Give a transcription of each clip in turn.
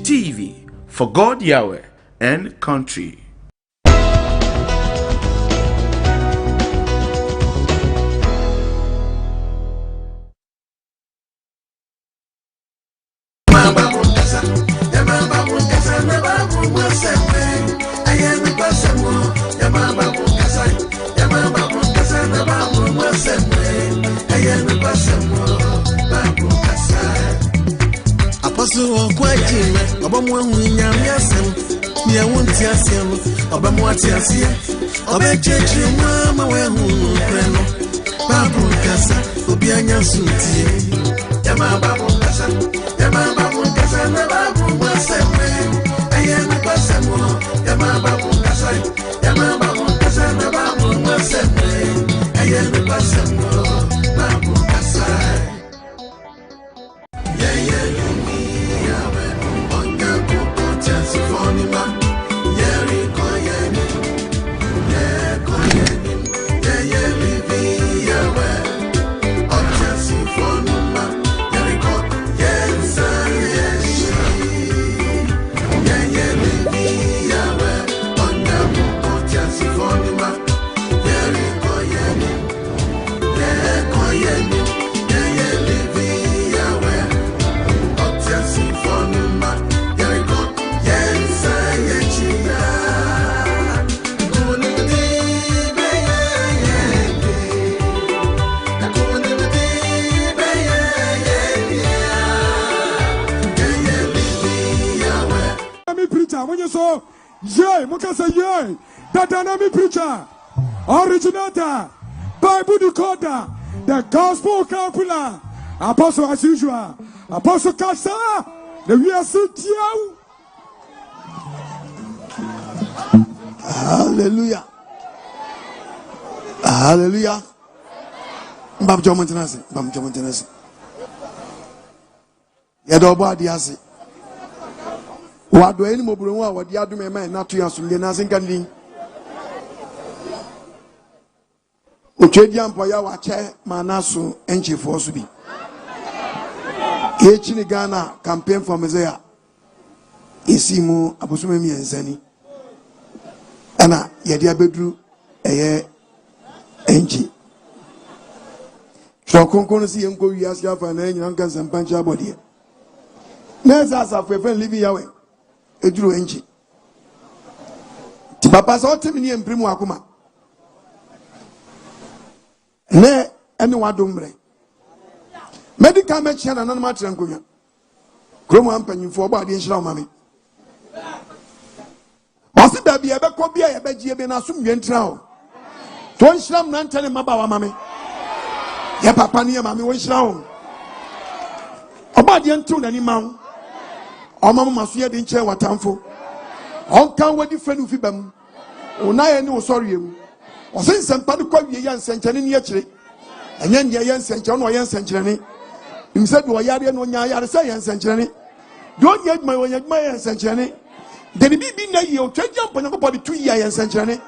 Enchi TV, for God Yahweh and country. Apostle Kwajime, Obamwangu Nyamiasem, Niawuntiasem, Obamwatiasia, Obechechi Mama Wehu Preno, Babu Kasa, Obianya Suti, Yama Babu Kasa, Babu Waseme, Ayana Pasamo, Yama Babu Kasa, Babu Waseme, Ayana Pasamo, Babu Kasa. Yay, Mukasa Yay, the dynamic preacher, originator, Bible decoder, the gospel calculator, apostle as usual, apostle Kasa, the real Sutiao. Hallelujah. Hallelujah. Bam Jomontanasi. Yadoba Diasi. What do any mobile what the other man not to answer the Nazin Gandhi? Uchedian Poya Wache Manasu Enchi Forsubi. Echini Ghana campaign for Messiah. Isimu Abusumi and Zeni. Anna Yadia Bedru Enchi. So Conconacy and go Yasia for an Yankas and Pancha body. Nezas of a friend living away. Edru Enchi. Ti papa so temi en primu akoma. Ne ene wadombre. Medical mechi na nanma trankonya. Kromo ampanyimfo oba de nhira omame. Wasi da bia be ko bia ye begie be na asomwe ntra o. To nhira na ntane maba wa mame. Ye papa ne ye mame wo nhira o. Oba de ntu na ni mawo. Omama masuye de nche watamfo onka wadi frenu fi bam onaye ne osoriem osensempa de kwa wie ya nsenchene ne akire enye ne ya nsenchene no ya nsenchene imse do yare no nya yare se ya nsenchene do nye ma wo nyama ya nsenchene de bibi na ye o twedja mponyankopo de tu ya nsenchene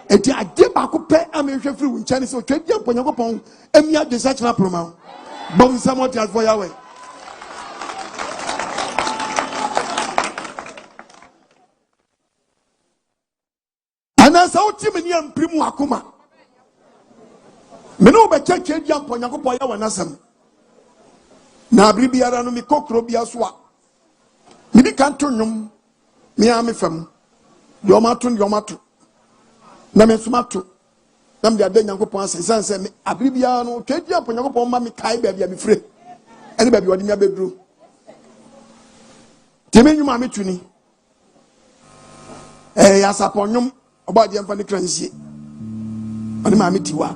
enti ade ba ko pe amehwe firi wo nchane se o twedja mponyankopo amia de sachna proma bom samoti as for yawe. Na sa otimi ni amprimu akoma me no be cheche dia mponyakopo ya wanasam na abribiara no mi kokro bia so a mi di kanto nwom mi am fam yomato na me sumato na me ade nyankopon asensan se me abribiara no twedia mponyakopo ma mi kai ba bia mi fire ene ba bia odi mi abedru temi nwuma mi tuni ya saponyum oba de amfa ne kransie oni ma metiwa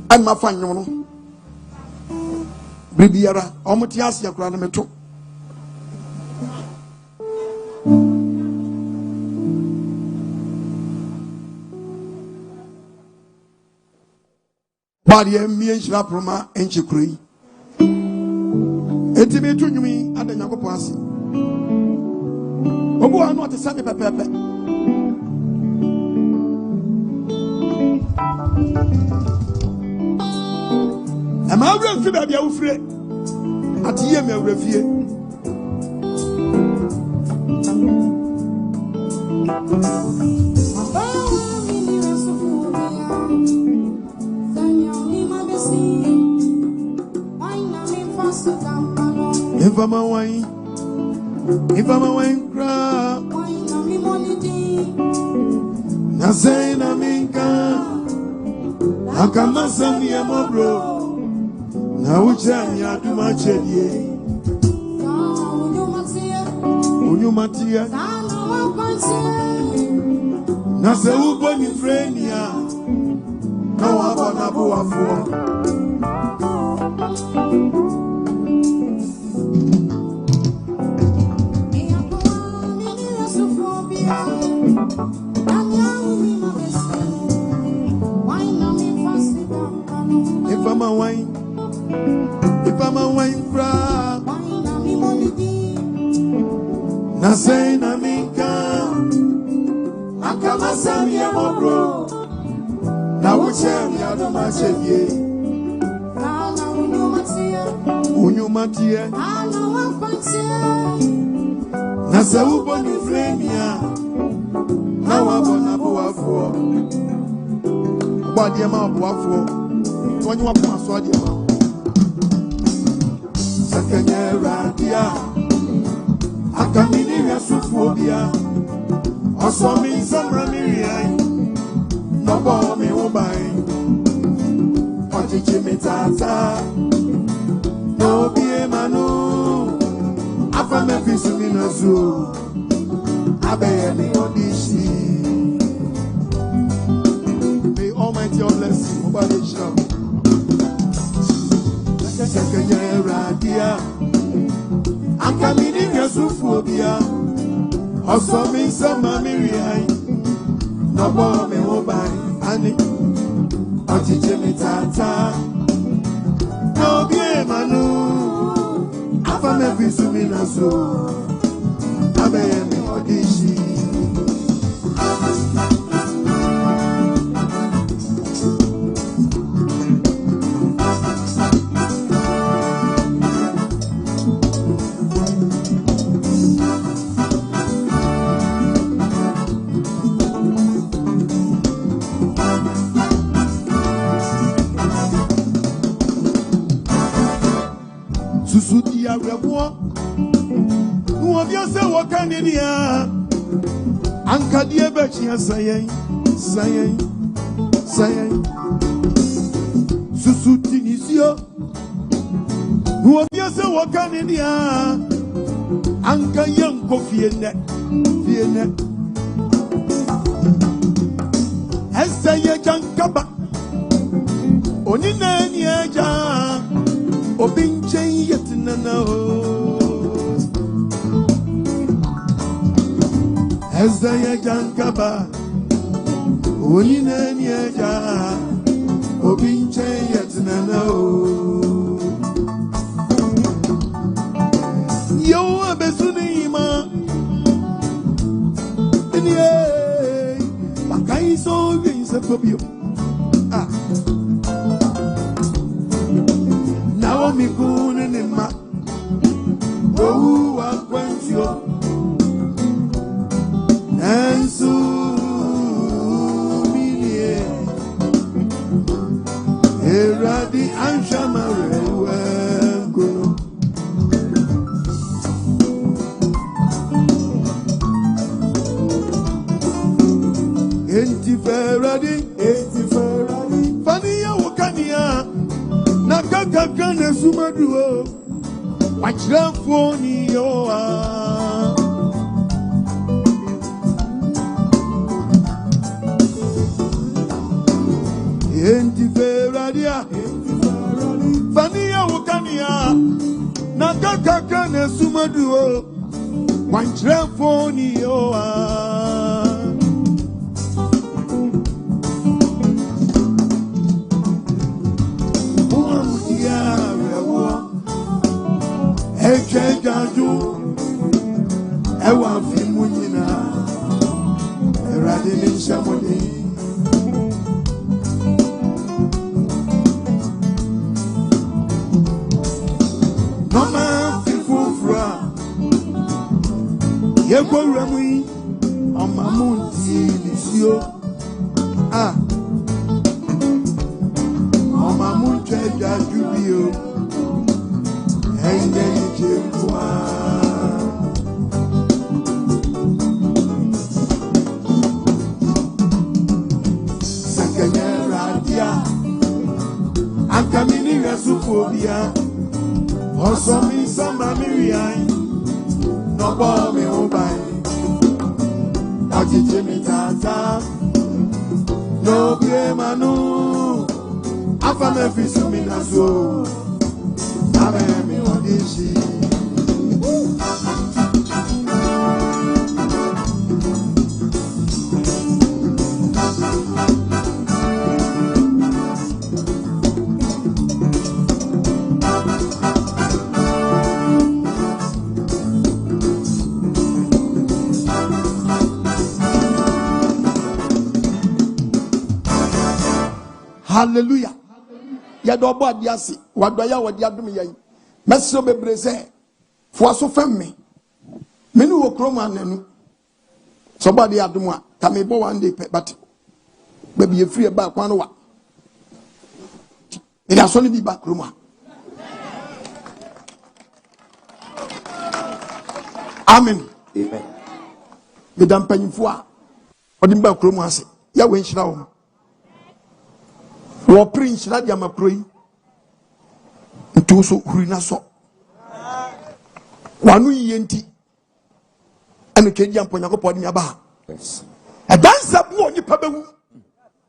an ma fa nyono bibiara omuti ase yakura na meto bari emie nhira proma enchi kurei enti metu nwumi ada nyakopo ase obu anu ate sami pepepe ama awura fi ba bia wo fire ati ye me awura fie If I'm a wine, cry, na say na minka, na kama sami ya mobro, na uchani ya dumachedie, unyumatia, na se ubo ni frenia, na wabo na buwafo. If I'm a wine, cry, na say na minka, akama sami ya mobro, na uchemi ya dumachedie, unyumatie, na se ubo ni frenia, na wabo na buwafo. Body ma buwafo. When you want to swadi ma. Sakanya radia. Akamini yasufobia. Osomi samra miriai. Nobo mi ubai. Ojichi mitata. No bie manu. Afa me fisu minazu. Abeye mi odishi. May Almighty bless you. Nobody shall. Sakanya radia. Akamini yasufobia. Osomi sama miriai. Nobo me ubai. Ani. Ojichi mitata. No bie manu. Afa me fisu minazu. Abeye mi odishi. Susudi ya rebo. Nuobia se wakanidia. Ankadie bechi ya sayen. Susudi nisio. Nuobia se wakanidia. Anka yanko fiene. Eseye jankaba. Onine ni eja. Obinche yetinana o. Eseye jankaba. Onine ni eja. Obinche yetinana o. Yo abesuni ma. Eniye. Bakai so yin se pobio. Ah. Naomi kune ne ma. Oh akwentio. Ensu milie. Eradi anshamare wengono. Enti feradi. Fania wakania. Nakaka kane sumaduo. Wachirafoni yoa. Enti feradia. Fania wakania. Nakaka kane sumaduo. Wachirafoni yoa. Exegesis, ewa fi munyina, erade ni shamoni. Mama fi fufra, yeko ramui, Omamunti nisio. Ah. Omamunti jajubio. Ende chekwa. Sakanya radia. Ankamini resufobia. Osomi sama miriai. No bomb obai. Ajijimi tata. No be manu. Afame fisumi naso. Ame mi odishi. Hallelujah. Yado bo adiasi wadoya wadi adum yen. Mesro bebreze fo so femme. Meni wo kroma nanu. So body adum a tame bo one day but baby you free ba kwa no wa. It has only be back kroma. Amen. Amen. Medam panyimfo a odin ba kroma ase. Ya we nhira wo. Wo prince na dia makroi ntu so hurina so wanu yenti anu keji amponya ko podi aba Yes. adansa bu oni pabewu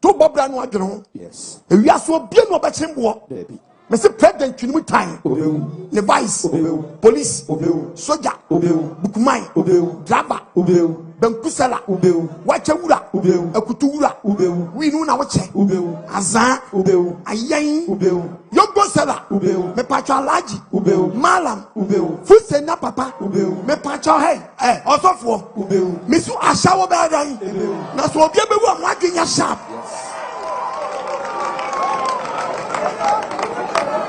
to bobra no adwene ho Yes. ewiaso bia no obechembo Debi. me se president twinimu time Obewu. ne vice Obewu. police Obewu. soldier Obewu. bukumai Obewu. driver Obewu. benkusela Obewu. wachewura Obewu. akutuwura Obewu. winu na woche Obewu. azan Obewu. ayen Obewu. yogo sela Obewu. me pacho alaji Obewu. malam Obewu. fuse na papa Obewu. me pacho hey osofo Obewu. misu ashawo be dan na so obi abewu am adwenya sharp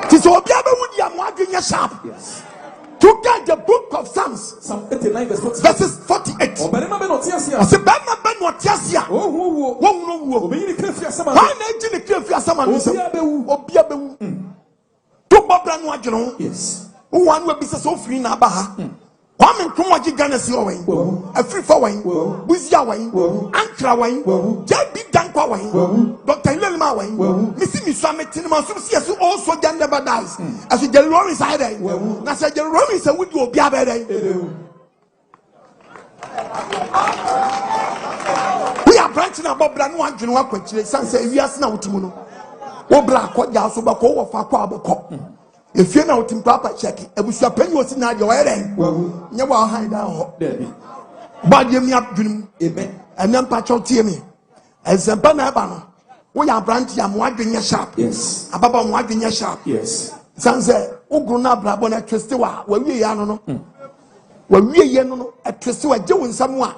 ti so obi abewu di am adwenya sharp. Yes. To get the book of Psalms, Psalm 89 verses 48. Oberema be no tiasia. I say, "Bema ben no tiasia." Oh wo. Wo no wo. Obeyi ni krefia sama. Why na eji ni krefia sama no so? Obi abewu. To bobra no adwene. Yes. Wo wan we bisa so free na aba ha. Wa me nkom waji Ghana si owen. Afri fa wen. Buzia wen. Ankra wen. Jabi dankwa wen. Dr. Ilelma wen. Misi misu ametini ma so si so all soldier never dies. As the Jerome is hiding. Na say Jerome is a would obi abere. We are branching about brand one adwene wa kwachire sanse ewiase na wotimu no. Wo bra akọja so ba ko wo fa akọ abekọ. Efie na wotim papa check ebusua panyi osi na de were nye wa han da ho Debi. ba de mi adwene Amen. enam pa chotie mi ezempa na eba no wo ya branch ya mo adwene sharp. Yes. Ababa mo adwene sharp. Yes. Sanse ugru na brabo na twiste wa wie ya no wa wie ye no twiste wa je wo nsam a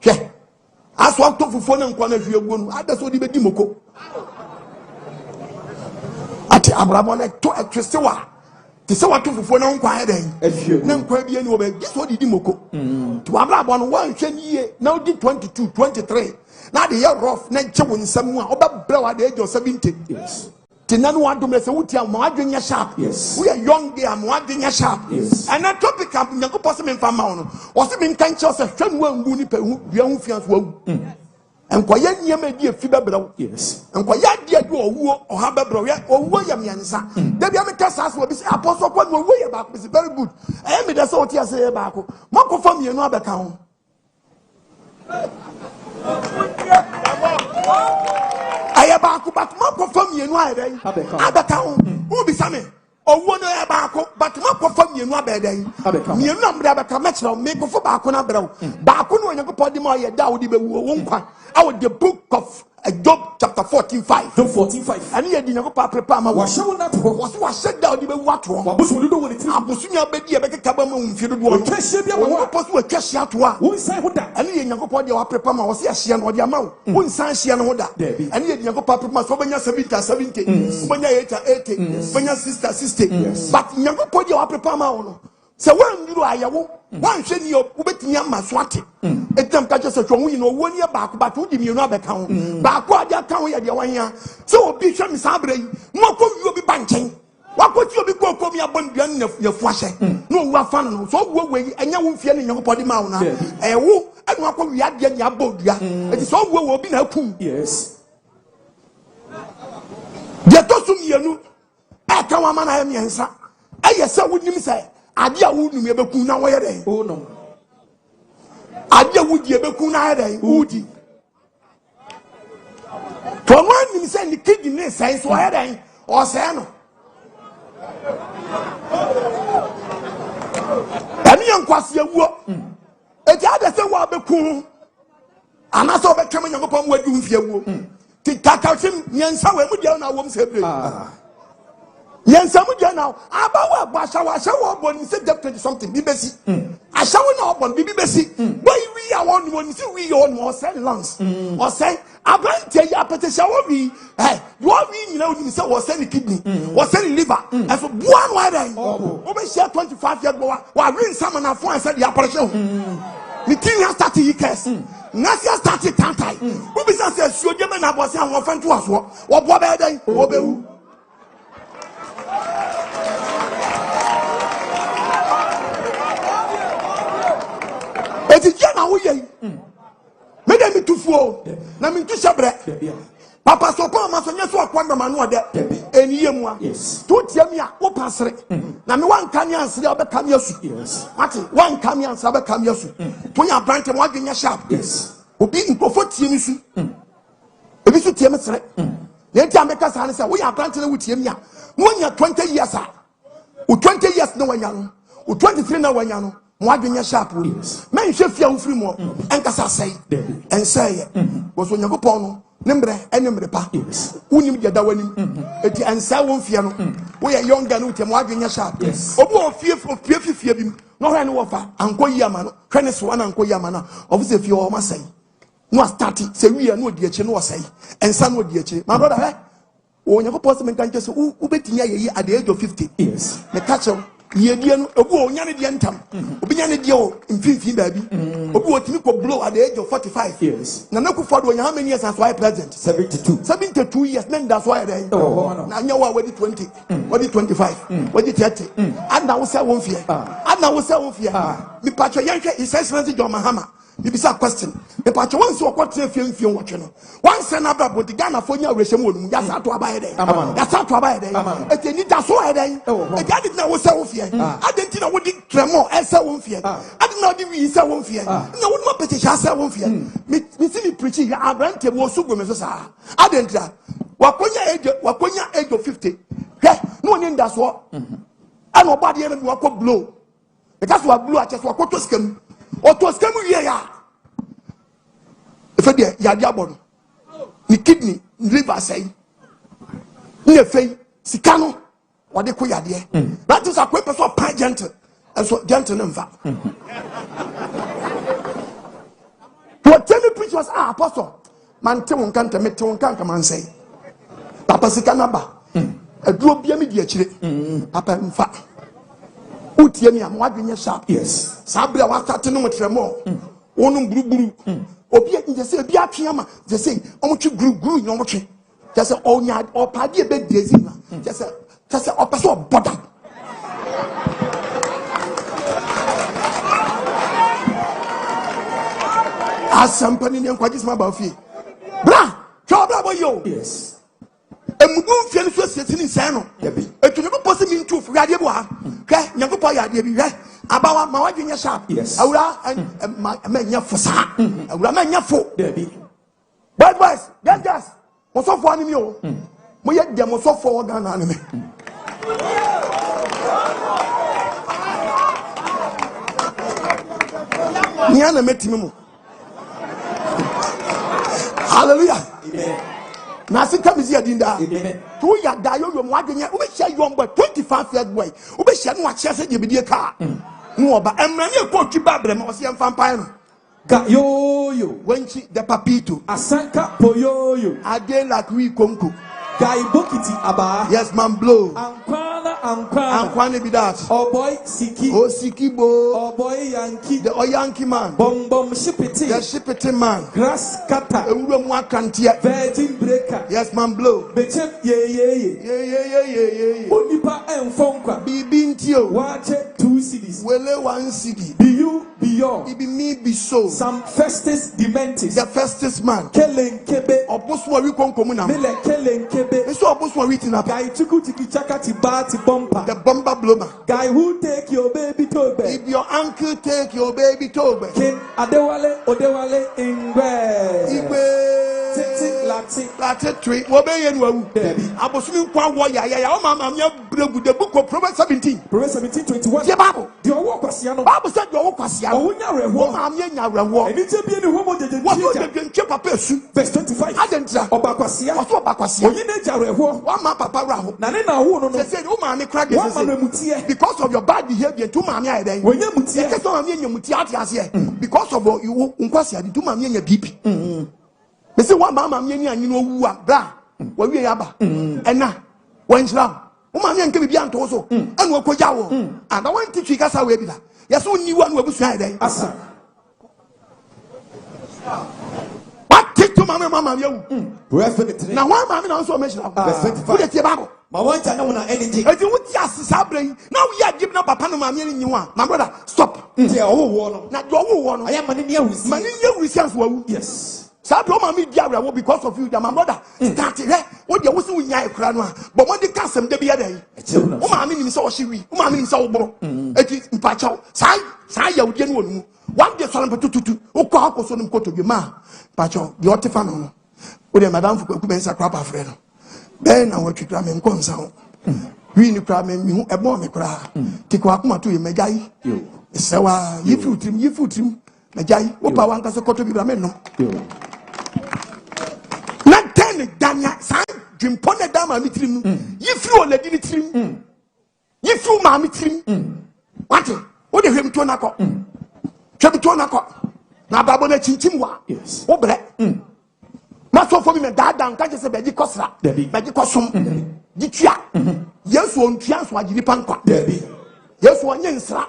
hwe aso to fufo na nkwa na hwe egu no adaso di bedi moko ati abrabo na to twiste wa ti se watu fufuo na nkwa ya den na nkwa bia ni oba gi so didi moko to abrabo no wan hwe niye na odi 22 23 na de ye rough na nche wo nsam a oba bra wa de age 70. Yes. Tinanu wadum se wuti am wadwenya sharp. Yes. We are young there am wadwenya sharp. Yes. And that topic am nyanko posse me fama ono. O se me kan che se hwan wangu ni pe hu bia hu fian so wagu. Enkoye nyema di efi bebrew. Yes. Enkoye adi adu owuo oha bebrew ye owuo yam yansa. Da bia me kasa so bi se apostle kwa no owuo ye ba ko very good. I me da so oti ase ye ba ko. Mako fam ye no abeka ho. Ayaba ko but mako fam ye no ayden. Abeka ho. Who be same? Owo no ye ba ko but mako fam ye no abeden. Me no amra abeka me kire me ko fo ba ko na brew. Ba ko no onyankopɔ di ma ye da wo di be wo nkwa. Out the book of Job chapter 14:5. Job 14:5. And ye di nyankopɔ prepare ma Wa hyew na to. wa hyɛ da wo di be wo ato. Wa bosu do wo ni ti. Abosumi abedi e be keka ba ma mfi do do no. Twa hye bia wo. Wo posu wa twa hye ato a. Wo nsan ho da. And ye nyankopɔ de wa prepare ma wo se hye no de ama wo. Wo nsan hye no ho da. And ye di nyankopɔ prepare ma so benya 70. Benya 80. Benya 60. But nyankopɔ de wa prepare ma wo no. Se wo nduru ayawo one sheni ubetimi ama so ate etam ka just so hu no wo ni baako but wo di mi no abeka ho baako ade aka ho ye de wan ya so obi hwe mi sa abra yi mo ko wi obi ba nchen wakoti obi ko mi abonduan na yafu ahye no wo afa no so wo we enya wo mfie ne nyakopɔ de ma wo na wo anu akɔ wi ade nya abodua eti so wo obi na akum yes de to sum yenu aka wa ma na ya miensa eye se wo nim se ade a wo num ye bekum na wo ye den oh no ade a wo die bekum na ye den wo di to no nim se ni kidi ne sai so ye den o se no emi yankwase awuo eti ade se wo bekum ana so be twem nyakopɔ mo adu mfie awuo ti kakawhim nyansa we mu dia na wo msebre nyansa mu dia na abawa basha wa sha wo boni se deputy something bi besi asha wo na obon bi besi boy wi ya won won si wi yo no send lands o say abante ya petesha wo wi wo wi nyina wo se wo send kidney wo send liver and so bua no ada wo be share 25 years bo wa wi nsama na fo say dia operation me tin ya start years Nasia started tantai. Who be say soje me na boss an won fanto aso. Wo bo be den, wo be wu. Eti je na wo ye. Me dem tufuo. Na me tu sebre. Papa so pa ma so nye so akwa ma no ode. Eniye mu a. To tie mi a wo pasere. Na me wan kan yansere obe kam yasu. Yes. Ati wan kam yansere obe kam yasu. To nya branch mo adwenya sharp. Yes. Obi nkofo tie mi su. Ebi su tie me sere. Na ti ameka sa ne se wo ya branch na wo tie mi a. Wo nya 20 years a. O 20 years na wanya no. O 23 na wanya no. Mo adwenya sharp wo. Men hwe fia wo firi mo. Enkasa sei. Enseye. Wo so nyakopon no. Nembre enemre pa unim de da wanim eti ansa won fie no wo ye younger no tem wadwenya sharp obi o fie bi no hwe ne wo fa anko yi ama no hwe ne so na anko yi ama na ofise fie o ma sai no start se wi ya no di eche no wo sai ensa no di eche my brother o nyakopɔ se men kan kese u betinya ye at the age of 50 me catch ye die no obi o nya ne die ntam obi nya ne die o mfimfin baabi obi o timi ko blow at the age of 45 na naku do nya how many years as why president 72 years then that's why they na nya wa wedi 20 wedi 25 wedi 30 and now say won fear me patcho yanhwe his excellency John Mahama bibisa question me patcho won so okotre fie wotwe no wan se na bra bodi Ghana fo nya awreshem wonum ya sa to abaye den eteni da so eden edi na wo se wo fie adenti na wodi tremor ese wo fie adi na wodi wi se wo fie na wodi ma pete sha se wo fie me see me preaching ya abrante wo so go me so sa adenti wakonya age of 50 no ni nda so ana obade ye me wako blow because wa blow ache so wakoto scam oto scam wie ya efe de ya dia bono ni kidney liver say ni efe sikano wade ko yade that is a quick person pan gentle and so gentle nemfa what tell me preach was apostle man te won kan te mete won kan man say papa sikana ba aduro bia me di akire papa mfa utie mi am wadwenye sharp yes sabra wa start no motremo wonum buruburu obi nje se bia twe ama je say omotwe guru no omotwe je say onya opade e be dezi na je say opeso boda asampani ne nkwaji sma ba ofie bra twa boy yo yes emudu fie no so sieti ni nsan no etune ko posi mi ntu fu ade bo ha hwe nyankopɔ ya ade bi hwe abawa ma wadwenya sharp awura ma nya fosa awura ma nya fo bad boys dangerous mo so fo ani mi o mo ye dem mo so fo Ghana ani me ni ana metimi mo hallelujah amen na sika mizi adinda to ya da yo mo adwenya wo be share young boy 25 years boy wo be share no a share se de bidie ka no oba emrane ko twi babre ma o se mfampan no ka yo Enchi the papito asanka poyoyo ade like we konko Guy Bokiti Aba. Yes, man, blow. Ankwana Be that. Oh boy, Siki. Oh, Siki bo. Oh boy, Yankee. The Yankee man. Bom Shipiti. The Shipiti man. Grass cutter. Virgin breaker. Yes, man, blow. Bechem ye. Onipa and Fonka. Bibintio. Watch 2 cities. Wele 1 city. Be you, be your. Be me, be so. Some Festus Dementis. The Festus man. Kellen Kebe. Opposwa we kon komuna. Mele Kellen Kebe. So opposwa we tina. Guy Tiki Chakati Bati Bumper. The bomber blower. Guy who take your baby to bed. If your uncle take your baby to bed. King Odewale Ingwe. Latin tree. Wobey and Wawu. Abosumi kwa ya. O mama mia bregu the book of Proverbs 17. Proverbs 17:21. The Bible. The owo kwasiano. Bible said your kwasiano. O nya rewo. O mama nya rewo. Eni te bi ni homo jeje. What was the nche papa su? Verse 25. Adentra. Oba kwasia. Oso oba kwasia. Oyi na ja rewo. Wa ma papa raho. Na ne na wo no no. Say o mama crack this. Wa ma no mutie. Because of your bad behavior to mama ayi den. Wonya mutie. Say so mama nya mutie ati ase. Because of you nkwasia di to mama nya BP. Me say one mama nya ni anyi no wu a bra. Wa wie aba. Ena. Wan shram. O mama nya nke bi anto so. Anu okoja wo. And I want to teach you kasa we bi da. Yes o ni wa no abusu ayi den. Asa. What teach to mama nya wu. Now one mama na so me shram. Verse 25. Put the Bible. Ma wanta na una energy. Eti wuti asisa brain. Now we are giving up papa no mama ni wa. My brother, stop. Ti owo wo no. Na do owo no. Aya mani ni awusi. Mani ni awusi anso wawu. Yes. Sabro mama dia rewo because of you. My brother, start it. Wo dia wo se wunya ekura no a. But mo de kasem de bia dey. O mama ni so wo hyewi. O mama ni so wo boro. Eti mpachaw. Sai ya wudie no wonu. One day so na tututu. O kwa akoso no mkoto bi ma. Mpachaw, de otefa no no. O de madam fu ku ben sakra afre no. Ben na watwitwa me nkonsa ho. Wi ni kra me hu ebo me kra. Tiko akoma to ye magyai. Sewa yifutrim magyai. O pa wanka so koto bi bra me no. Na ten danya san dwimpone dama mitrim. Yifu o ledi mitrim. Yifu ma mitrim. What? O de hwem to na ko. Hwem to na ko. Na babo na chinchim wa. Yes. O bre. Maso for me dada nka je se beji kosra beji kosom gitua yesu ontua so agiri pankwa yesu onye nsra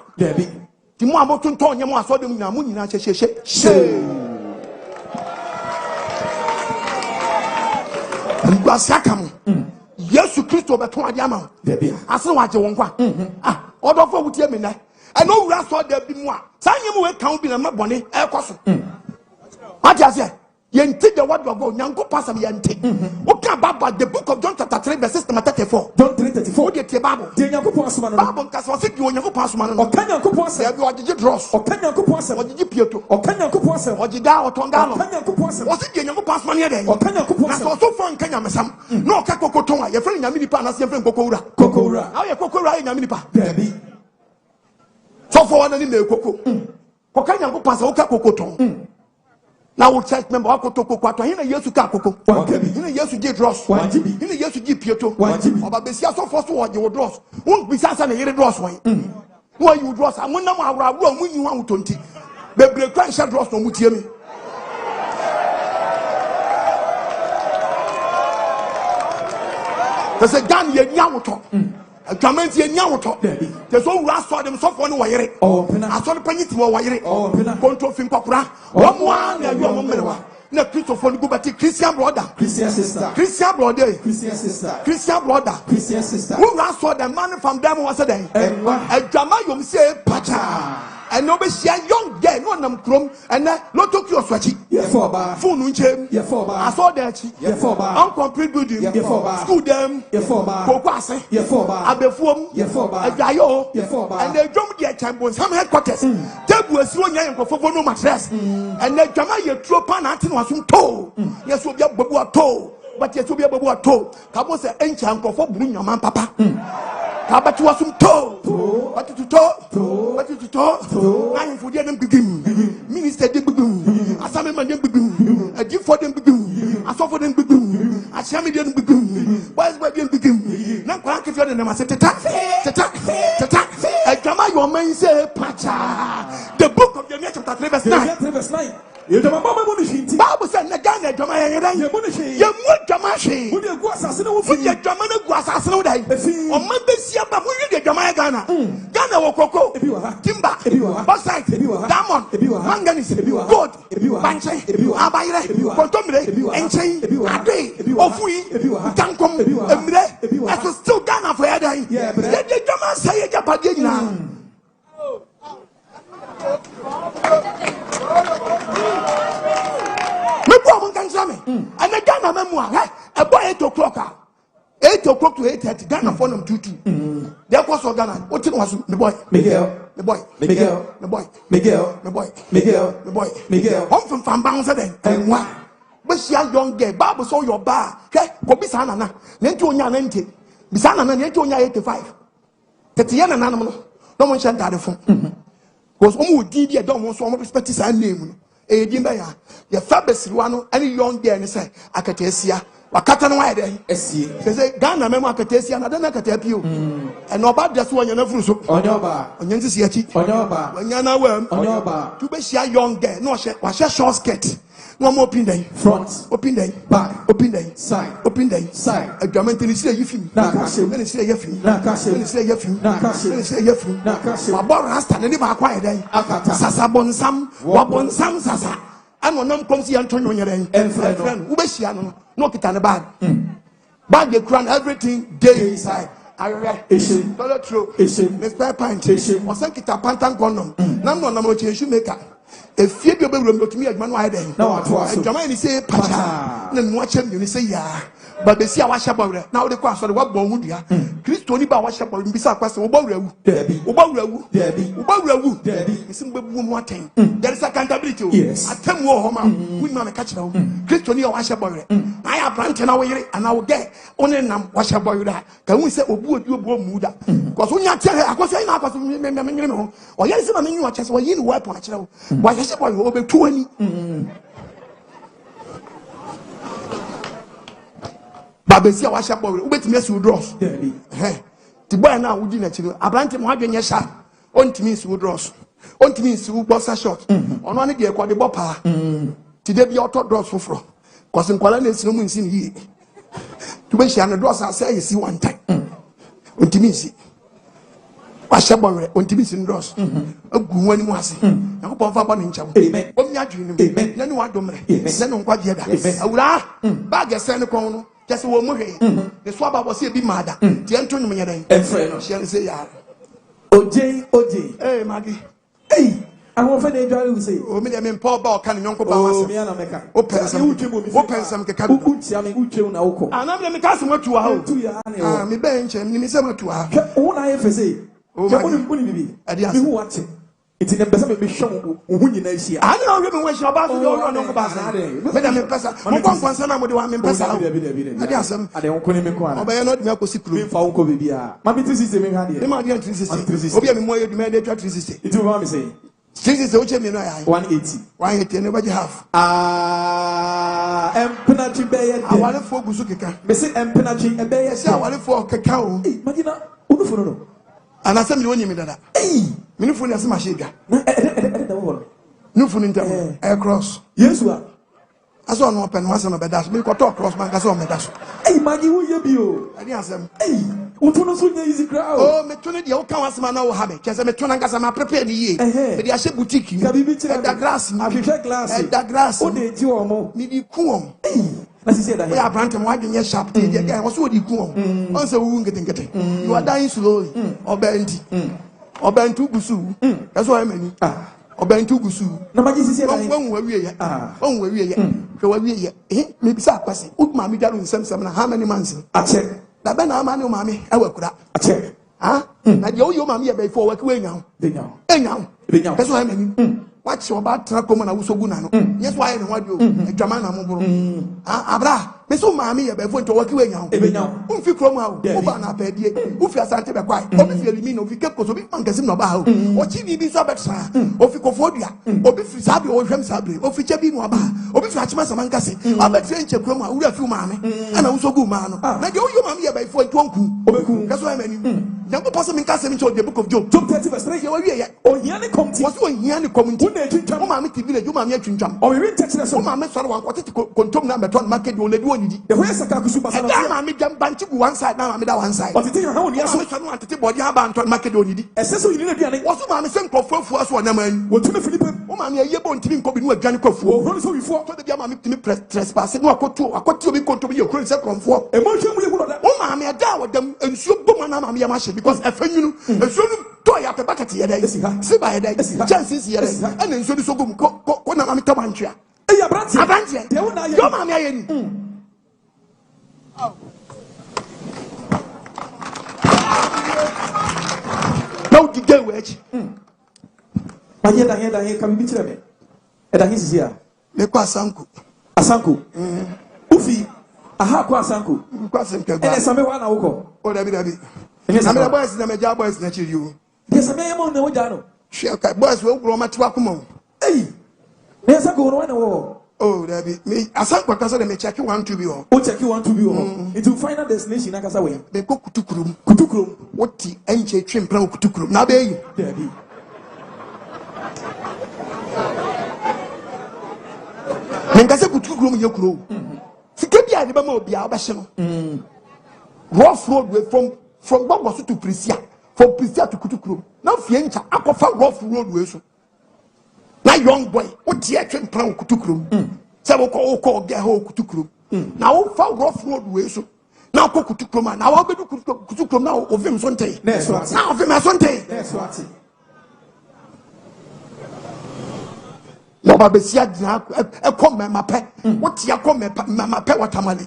ti mu amotonto onye mu asodem nyina mu nyina hyehyehye ngwasiakam yesu kristo beton ade ama ase waje wonkwa odofo wutie me na eno wura so da bi mu a sanye mu we kan bi na mabone e koso ati ase yenti the word of God nyanko pasam yenti oka baba the book of John chapter 3 verse 34 John 3:34 o de tie Bible de nyanko pasam no Bible nka so se di onyanko pasam no o kan nyanko pasam ya bi ogige dross o kan nyanko pasam ogige pieto o kan nyanko pasam ogida otongalo o kan nyanko pasam o se di nyanko pasam ne de o kan nyanko pasam na so so fo nka nyamesam na o ka kokoton a ye fere nyame nipa na se ye fere kokowura aw ye kokowura ye nyame nipa debi so fo wana ni me koko ko kan nyanko pasam o ka kokoton na wo church member akotoko kwato hina yesu ka akoko hina yesu gi dross hina yesu gi pieto oba besia so fo so wo gi dross won bisa sa na yire dross won wo you dross amunam awrawro amunyi wan tonti bebre kwan sha dross no mutie mi tese gan ye nyawoto atwamenti ye nyawoto tese o wura so dem so fo ne wo yire aso ne panyiti wo yire konto fin kokura wo mo an na yo mo mrewa na Christopher go bati Christian brother Christian sister Christian brother Christian sister Christian brother Christian sister who ran so the man from them was there adwama yom say pacha and no be share young girl no nam krom and no to your swachi for ba phone unchem for ba I saw that for ba uncomplete building for ba school them for ba kokwase for ba abefuom for ba ajayo for ba and they drum their champion some headquarters table asi onya nkofofo no mattress and the jama ye tropa na ati no asum to yes obi agbabu ato but yes obi agbabu ato kabo se enchi nkofo buru nyama papa kabati wasum to but to nine for them bigim minister dem bigim asame man dem bigim adi for dem bigim aso for dem bigim ashami dem bigim boys boy dem bigim na kwa kefi dem na teta jama your man say pacha the book of Jeremiah chapter 3 verse 9 Bible said na Ghana dwama yɛ dan yɛ mu dwama hwe wo de gu asase no wo fi yɛ dwama no gu asase no dai ɔma besia ba mo yɛ dwama yɛ Ghana Ghana wɔ koko timber bauxite diamond manganese gold banche abayire kontomire enchi ade ofui tankom emire ɛso still Ghana for yɛ dan yɛ dwama sɛ yɛ japade nyina me boy mon kan jame and the Ghana memoir a boy 8 o'clock 8 o'clock to 8:30 Ghana for them 22 there was Ghana what thing was the boy Miguel home from bounce then and what but she a young girl Bible saw your bar okay go be sana na nti onya 90 bi sana na nti onya 85 tete ye na nanam no mo nchen tade fon because omo di dia don mo so omo respect sa name no edi mba ya ye fa besiriwa no any young girl ni say akatesia wakata no wide esie say Ghana memo akatesia na dana akatapio e no ba deso onya na furu so onyoba onya ntisi achi onyoba onya na wam onyoba tu be shia young girl no wa short skirt no more open day front open day back open day side open day side adwament ni sire yifim na kase ni sire yifim na kase ni sire yifim na kase ni sire yifim na kase wa bo rasta ni ba kwa eden akata sasa bonsam wa bonsam sasa ano nam komsi antonyo nyere friend wo be hia no kita ne bag bag the crown everything day inside ayere toilet roll me spare pint o san kita pantan condom nam no nam o chensu maker efie bi obewuram otumi adwuma no ayeden na wa to aso adwuma ni say pacha na no achem ni say ya ba be si a wa hyabawre na wo de kwa so de wa bon wudua Kristo ni ba wa hyabawre mbisa akwase wo bawurawu wo bawurawu isim bebu mu aten there is accountability atem wo ho ma we ma me ka kira wo Kristo ni wa hyabawre na ya branch na wo yire ana wo ge one nam wa hyabawre ka hu se obu odi obu mu da because unya tia akwase na akwase me nyire me ho o yere se ma me nyu achese wo yi ni weapon akira wo wa hyabawre wo be tuani Babesia wa sha boy ubetimi asi wodros ti boy na wudi na chiro abrante mo adwenye sha ontimi asi wodros ontimi asi boxer short ono ane de ekode bopa ti de bi auto dross foforo cause nkwala na esi no mu nsi ni yi tu be sha na dross asa yesi one time ontimi asi wa sha boy ontimi asi dross agu wani mu ase na ko ponfa ba ne ncham omnya adwene mu na ni wa domre na no nkwaje da awura bag ese ne kon no just wo mu hwe the swaba was e bi mada ti ento nyum nyeden efre no she say ya oje magi I won't find a driver who say, oh, me, I'm poor about can you ba was me and America. Open some keka. And I'm the cast what you are to me bench and me some to her. All I ever say, oh, my goodness, I didn't who watch it. It's in the best of me show who you know. I don't even wish about the door on the bus. Madam Passa, I'm going to answer with the one in Passa. I guess I don't call him a but I not make a secret for Uncle Bibia. My business is the man, electricity. Obi more you demand electricity. It's what I'm saying. This is what you mean. 180. 180, nobody have. Empenachi Bay. I want to focus. Missing Empenachi Bay. I want to for cacao. Madina, Unufuno. And I said, you want me that. Hey, Minufun as Mashiga. Nufun aircross. Yes, you are. I saw no open once on a bedash. We got talk cross bank. I saw me dash. Hey, Maggie, will you be? I didn't say, hey, Utuno easy crowd. Oh, me turn it, you can't ask my now habit. Just a metronas, I'm prepared. But I said boutique. The grass, I prefer glass. The grass. Oh, they do more. Maybe cool. As he said, I have granted why in your shop. I was what you cool. Also, we won't get it. You are dying slowly. Or bent. Or bent to Gusu. That's why I mean. Or bent to Gusu. Nobody said, one way yet. Oh, we yet. So we yet. Maybe start passing. Put my middle in some how many months? I check. The Bena Manu Mammy, I work with that. I check. Ah, and you mammy before work way now. They know. That's why I mean. What's your bad track? Come on, I was so good. Yes, why I want you. Jamana Mobro. Ah, Abra. Me so mammy before to work away now. If you come out, Obana Pedi, if you are Santa Quiet, or if you mean, if you kept Kosobi Mancasim about, or Chibi Sabatra, or Ficofodia, or if you Sabi or Jem Sabri, or Fichabi Waba, or if you Hachmas Mancassi, I'm a French Croma, who are few mammy, and I was so good man. Now you mammy before it won't. That's why I mean. Yango person min ka se min the book of Job. Job 30 verse 3. Ye we ye. Ohiani komti. Was o hiani community. Wo na twintwam. O ma me ti village, o ma me twintwam. O we ntechire so. O ma me soro wan kwete kontom na beton market o le bi onidi. The way saka kusu basa na. E ma me jam banchi gu one side na ma me da one side. O tete ha woni aso. O so no antete body ha ba anton market onidi. Eseso yini na duane. Was o ma me sen kofuafu aso na man. Wo tumi Philip. O ma me ye bo ntimi nko bi no adwane kofuo. O hon so wifo. To de bia ma me timi trespass no akoti obi kontom ye kro se kromfo. E mo hwemu ye kuno da. O ma me da wo dem ensuo bom na ma me ma because afanyunu ensuo no to ya pe bucket ye dai. Se ba ye dai. Chances ye dai. And ensuo so gum ko na ma me tamantwa. Hey, Abrantie. Abrantie. Te wo na ye. Yo ma me aye ni. Now the girl wedge. Aye da he kam bi kire me. E da he sisi a. Me kwa Asanku. Asanku. Ufi. Aha kwa Asanku. Kwa Asanku. Ene same wa na woko. O dabi. Ene Na me same. boys na me ja boys na chiri you. Ye same ye mo na wo ja no. Share kai boys we gro ma tiwa kuma. Hey. Me Asanku no wa na wo. Oh dabi. Me Asanku ka so de me check 1 2 bi ho. O check 1 2 bi ho. Into final destination na kasa we. Me ko kutukurum. Kutukurum. Woti Enchi twempran kutukurum. Na be yi. Dabi. Menkase kutukurum ye kuro. Sike bia de ba ma obia obehye no. Rough road way from Bogoso to Prisia. From Prisia to kutukurum. Now fie ncha akofa rough road way so. Na young boy, woti twempran kutukurum. Se wo ko ge ho kutukurum. Na wo fa rough road way so. Na ko kutukurum na wo bedu kutukurum na ovim so ntey. Na so ati. Na ovim so ntey. Na so ati. Baba besia dina e kom me mape woti akom me mape watamale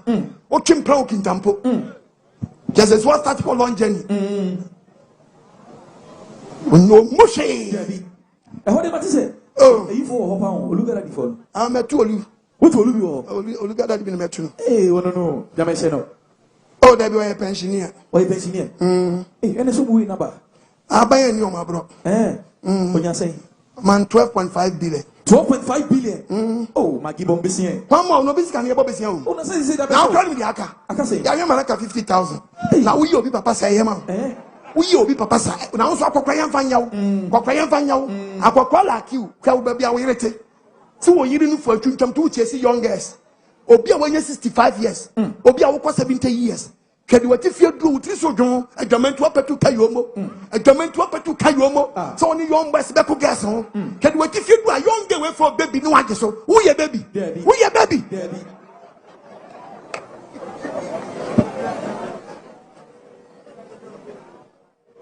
o twempra o kintampo Jesus was start for long journey no moshe Dabi. E ho de matise. Oh. E yifo ho pa on olugara di fo. metu olu What olu bi ho? olugada di na metu Eh, wo no. Jame se no. oh there be a pensioner O pensioner. Eh, ene so buwi na ba. abaye ni o mabro Onya say. man 12.5 billion 12.5 billion. Oh, my gibon besien. one more no bisi kan ye bo besia o Oh, na say that. now tell me the aka say. ya yema naka 50,000 na we obi papa say yema we obi papa say na so akokwa yemfa nyawo kokwa yemfa nyawo akokwa like you kwa wo bia wo yerete ti wo yiri nu fo atwuntwam to chesi youngest obi a wanya 65 years obi a wo 70 years kedi wati fie duro wutri so dwon adwamentu apetu kayomo adwamentu apetu kayomo so oni young boys be ko gas ho kedi wati fie duro a young girl we for baby no age so who ye baby who ye baby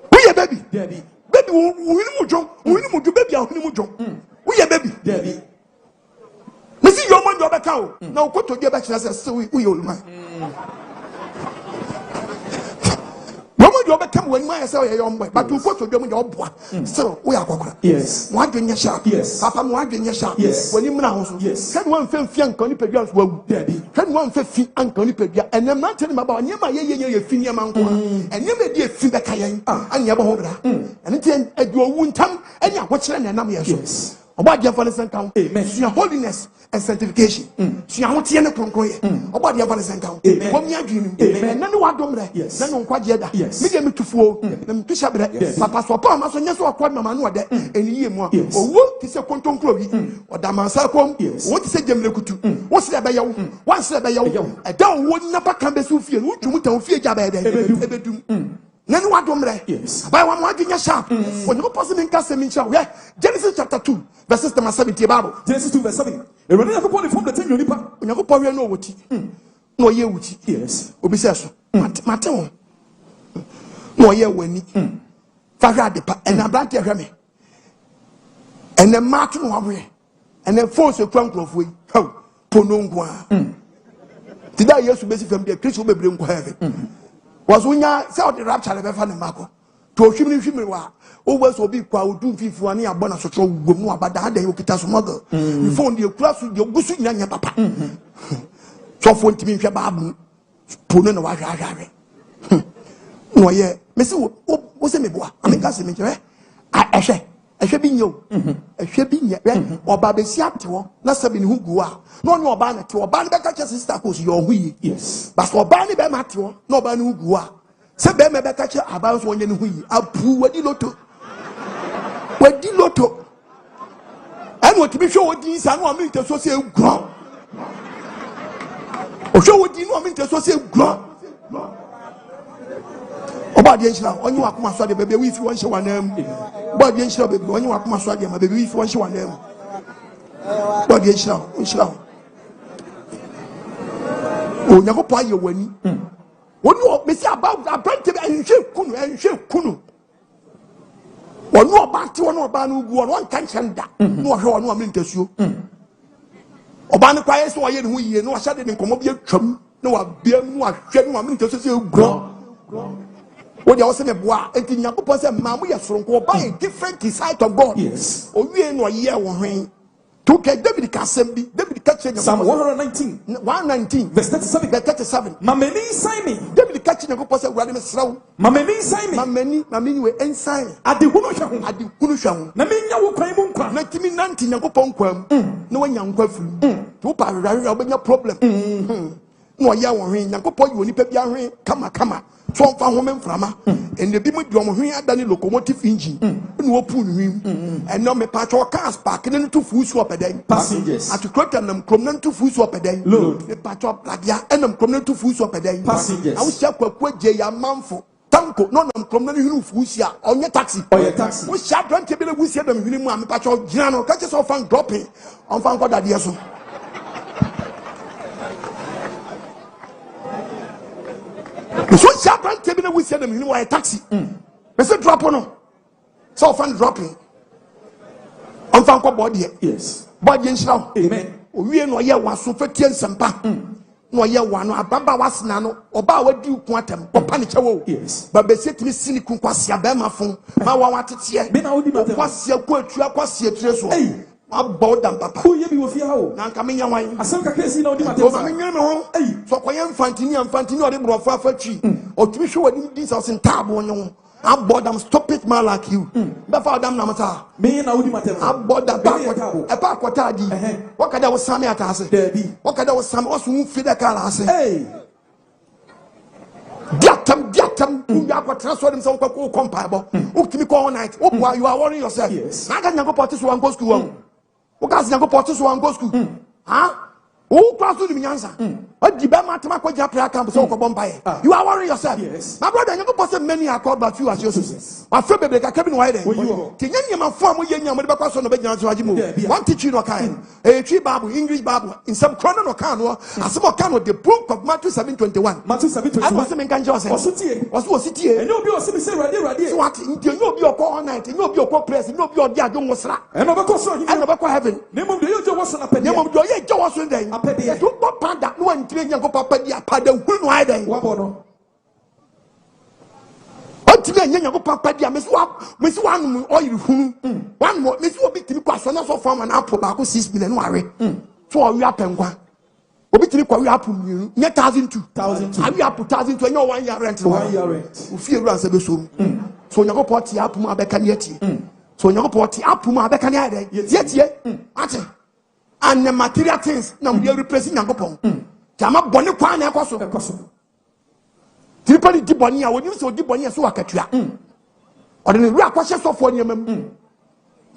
who ye baby baby wo ni mu dwon baby a wo ni mu dwon who ye baby me see your man do be ka o na wo ko to je be kira say who ye oluma you become when my say young boy, but you go to them your boy. So we are going. Yes. One doing your sharp. Yes. Papa, one doing your sharp. Yes. When you now, yes. Can one film fian can you pay your well? Can one fit and can you pay your and I'm not telling him about near my ye finia man and you may be a fin that kayan and you have a holder. And it's a dual wound time and you're watching and I'm yes. About your father's account, your holiness and sanctification. She I want to about your father's account. When you are dreaming, and none of what don't yes, none of what yet. Yes, me to fool them to shabra. Papa, so Papa, so yes, or quite my man, and ye more. Or what is a quantum clothing or Damasacom? Yes, what is a gemlecutu? What's that by you? What's that by you? A down would never come to Sophia, which you would fear Jabba. None what domre. Yes. By one more in sharp. When no person in Castle shall we Genesis chapter 2, verses 70 Bible. Genesis 2, verse 7. A running upon from the 10 unipa. When you go power no wuti. No ye wuti. Yes. Obisaso. Mateo. No ye weni. Faga de pa and a brand me. And then Martin away. And then force a crump of way. How? Ponongwa. Did I use to basic from the Christian baby in heaven? Was when ya say the rapture of a marco to shimmy wa always will be quite do 51 year bonus or so go about that day you get us mother. You found your class with your goosey and your papa. So for to me, Babu, Puno, no, yeah, Miss what's a boy? I mean, Cassim, I should be you. I should be yet, or Baby Siato, not Sabin who go out. No, banner to a banner catches sister who's your we. Yes, but for Barney by Matthew, no banner who go out. Se be me be ka che aba so onye ne hu yi apu wadi loto and what be show wadi san no am so say gro o show wadi no am so say gro oba de nshira onye wa kuma so de bebe wi fi won hye wanam oba de nshira bebe onye wa kuma so de ma bebe wi fi won hye wanam oba de nshira o nyakopo aye wani woni o me say about apprentice enhwe kunu wonu oba ti wonu oba no gu won kan chenda no hwe wonu am ntasuo oba ne kwaye so oye ne hu yie no hye de nkomo bi atwam na wa bia mu ahwe no am ntasuo se gro wodi o se me boa enti nyakopo se ma mu ye soronko oba a different side of God. Yes. O wie no ye wo hwen to ke David Kasembi David Kachenya Psalm 119 verse 37 Mameni sign me. David Kachenya ko pose urade me srawo Mameni sign me. mameni we ensign Adehunu hwe ho. adekunu hwa Na menya wo kwan mu nkwa. na timi nanti nyakopon kwam na wanya nkwa firim to pa hwehwe obenya problem no ya wo hwen nyakopon yi onipa bia hwen kama so mfa home mframa ene bi mu di omo hwen adane locomotive engine no opu no hwim eno me patcho cars park ne to fusu opedan Passengers. atukrota nam krom na to fusu opedan Load. me patcho bladia enam krom na to fusu opedan Passengers. awu sia kwakwa je ya manfo tanko no nam krom na hwinu fusu a onye taxi wo sia brante bi na wusia dam hwinu mu a me patcho gina no ka che so fan dropping on fan ko dade so so Japan table na we see them in a taxi. They say drop no. So fan dropping. On fan ko body. Yes. Body nshira. Amen. O wie no ye waso fetie nsampa. No ye wa no ababa wasena no oba wadi ku atam. Opa ne chewo. Yes. Ba be setimi sini ku kwase abema fon. Ma wa watete. Me na wodi matem. Kwase ku atua kwase tire so. Hey. About them papa. Who ye bi wo fia ho? Na nka menya wan. Asem ka kesi na wodi matem. O ma menye me ho. So koye mfantini o de brofo afatwi. O timi hwe wadi dis as ntabo onyo. About them stop it man like you. Be for them na mata. Me na wodi matem. About that pa kwata di. Wakada wo same atase. Debi. Wakada wo same o so mfi da kala ase. Hey. Diatam you are transfer them some ko compare. O timi ko all night. O boy you are worrying yourself. Yes. Na ka nyango portis wan go school. O ka nyango portis wan go school. Ha? O class do nyansa. O di be matema ko ja prayer camp so ko bombaye. You are worrying yourself. Yes. My brother nyango portis many are called but you as yourself. My friend be ka kebi no why then. Ti nyanya ma fo am ye nya mo de be kwa so no be gyina so agimo. One teach you no kind. Tree Bible, English Bible, in some corner no can no. As some can the book of Matthew 7:21. Matthew 7:21. I was saying kan Joseph. Was tie. And you be o se be say rade. So what? You no be your all night. You no be your press. You no be your dia do mosra. And obako so And obako heaven. Nemo de yo was na pede. Nemo do ye jo was den. Apede. You go pada no antire nyanko papa dia pada hu no ai den. Wabo no. Antire nyanko papa dia me so wan oil hu. One more me so obi timi kwaso na so form na apple ba ko 6 million no are. So o wi apenkwa. Obi timi kwa wi apple mienu. Nye 1,200. Awi apple 1,200 nye 1 year rent. 1 year rent. Ufi ewura se be so. So nyanko poti apple ma beka ne ati. So nyanko poti apple ma beka ne ade. Yetie. Ati. And the material things na we replace nyanko pon. Jama bone kwa na ekoso. Tripoli di boni a woni so di boni so wakatua. Ode ne wi akwahye sofo ne mam.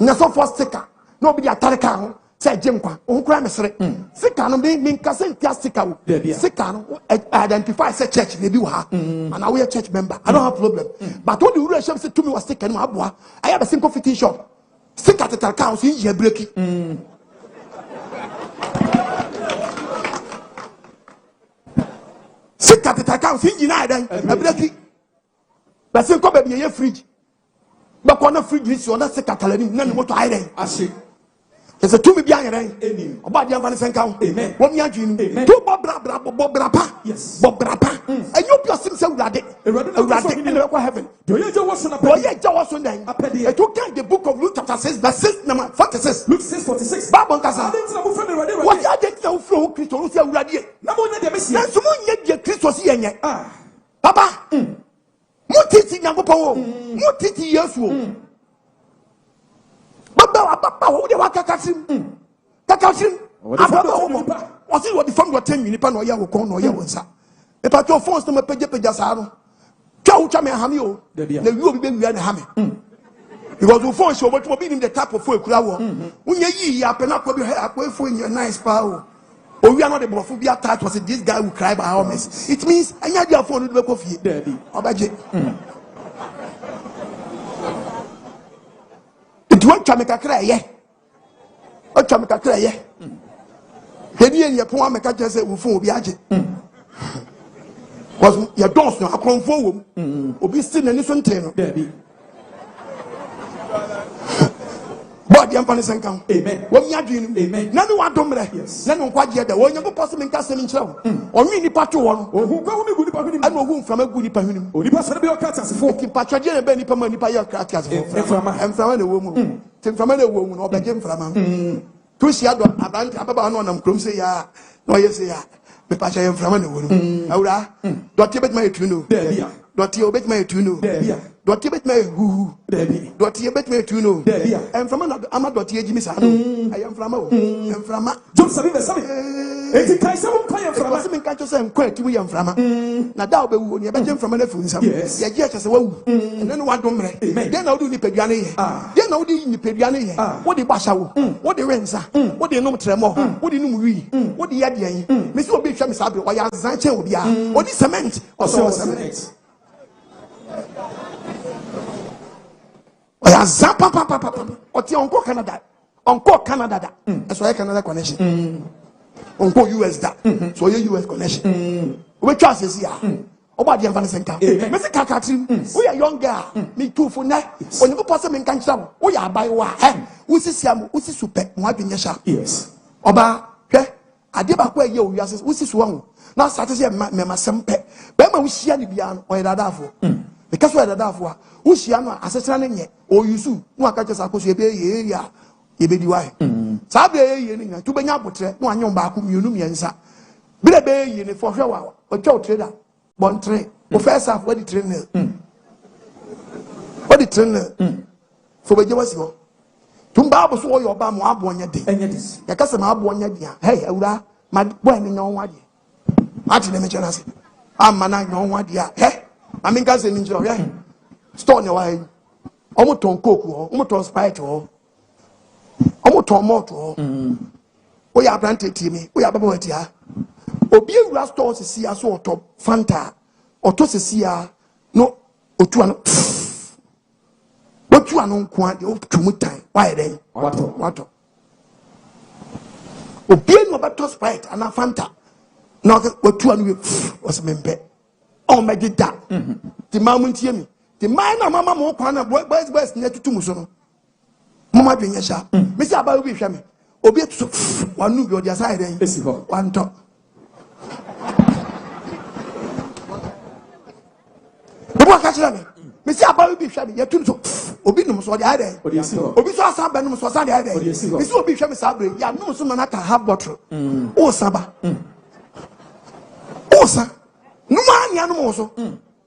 Na sofo sticker. Na obi di atare ka ho. Say Jimkwa, Unkra Mesre. Sikano being Cassin Castico. Sikano identify say church, maybe you have. And I will a church member. I don't have problem. But what the relationship said to me was taken Abwa. I have a simple fitting shop. Stick at the accounts in your breaking. Stick at the accounts in United. A breaking. But say, come baby, a fridge. But on a fridge is on that secretary, none more to hide. I see. There's a 2 million rain. About the Avan count. Amen. 1 year dream. 2 Bob Brapa. Yes. Bob Brapa. And you be a simple radic. A radic in the heaven. Do you was on a boy? Was on them. I took the book of Luke chapter 6, verse 6, number 46. Luke 6:46. Babon Casa. What you did no flow, Christos, radiate. No one had the Messiah. Someone yet Christos yen. Papa. Mutiti Yangopo. Mutiti Yesu. Papa, who they were Kakasim? Was it what the phone were 10 minutes? No, ya will call no, ya was. If I told phones to my page, Jasano. Chow chame hami o. The you be we na hami. Because we phone show but we be in the type of food kura wo. Unye yi ya pena ko bi akwa phone your nice power. Oh, we are not the bophobia type was this guy will cry by our mess. It means I had your phone with the coffee. Obaje. It won't make a cry, yeah. What can make a cry, yeah. Maybe in your poem, make a just say, phone be agit. Was your dance no, I come forward. Obi still in this one, Debbie. But the Emperor Saint Count. Amen. What we are doing, amen. None one don't yes. None quite yet. When you go possible in Castle in Chow, or really part one, or who go with good I know whom from a good Pahunim, or the person of your cats for Patrajan and Benny Pamani by your cats and from a woman, from a woman or by Jim from Tushia, about on them, Crum say, ya, no, yes, ya, the Pacha from a woman. Aura, don't you bet my tuno, don't you bet my tuno. Don't you bet me who? Don't you bet me to know? I'm from another Jimmy Sano. I am from I'm from Don't say the same. It's a kind of from us. I'm catch us and quite to am from. Now, that will be a from an effort. Yes, yes, well, and then one don't make. Then I'll do the Pediani. Then I'll do the Pediani. What the Bashaw? What the Renza? What the no tremor? What the Numi? What the Yadi? Miss Obi Sham Sabi, why are Zanche? What is cement or so cement? Oya zapa papa oti onko Canada da so Canada connection onko US da so ye US connection we twa sesi ya oba de Emperor Saint Count me se kakatrim we are young girl me too for na onye po se me nka nkyra we are abai wa usisiam usi super mo adwenye sha yes oba hwe ade ba ko ye o wiase usi so ho na sate se me masempe be ma wuhia ni bia no oye dadafo because we are dadafo wuhia no asesera ne nye o yusu no aka chesa akoso ebe ye ya ebe diwae sabe ye ni nya tu benya botre no anyom ba ko mienu miensa bire be ye ni for hwe wa o twa trader bon tre o first half what the trainer for be jewasi ho tumba abo so yo ba mo abo onye de enye dis ya kasa ma abo onye de hey awura ma boy ni nyon wa de ati na me chana se amma na nyon wa de he ma me nka se ni njiro he store ne wa he omo ton coke ho omo ton sprite ho omo ton malt ho o ya brand timi o ya baba wati ha obi ewura store se sia so otop fanta oto se sia no otu ano otu ano nko ade otu mutan why dey wato obi no beto sprite ana fanta na otu ano we was mempe o megida ti mamu ntie mi ti mai na mama mo kwa na boys na tutu mu so no mama dwenye sha me si aba obi hwe me obi etu wanu bi odi aside den esi ho wanto ebo akachira me si aba obi hwe me yetu so obi num so odi ade obi so asa ba num so asa ade me si obi hwe me sabre ya num so na ka half bottle o saba o sa numa ania num so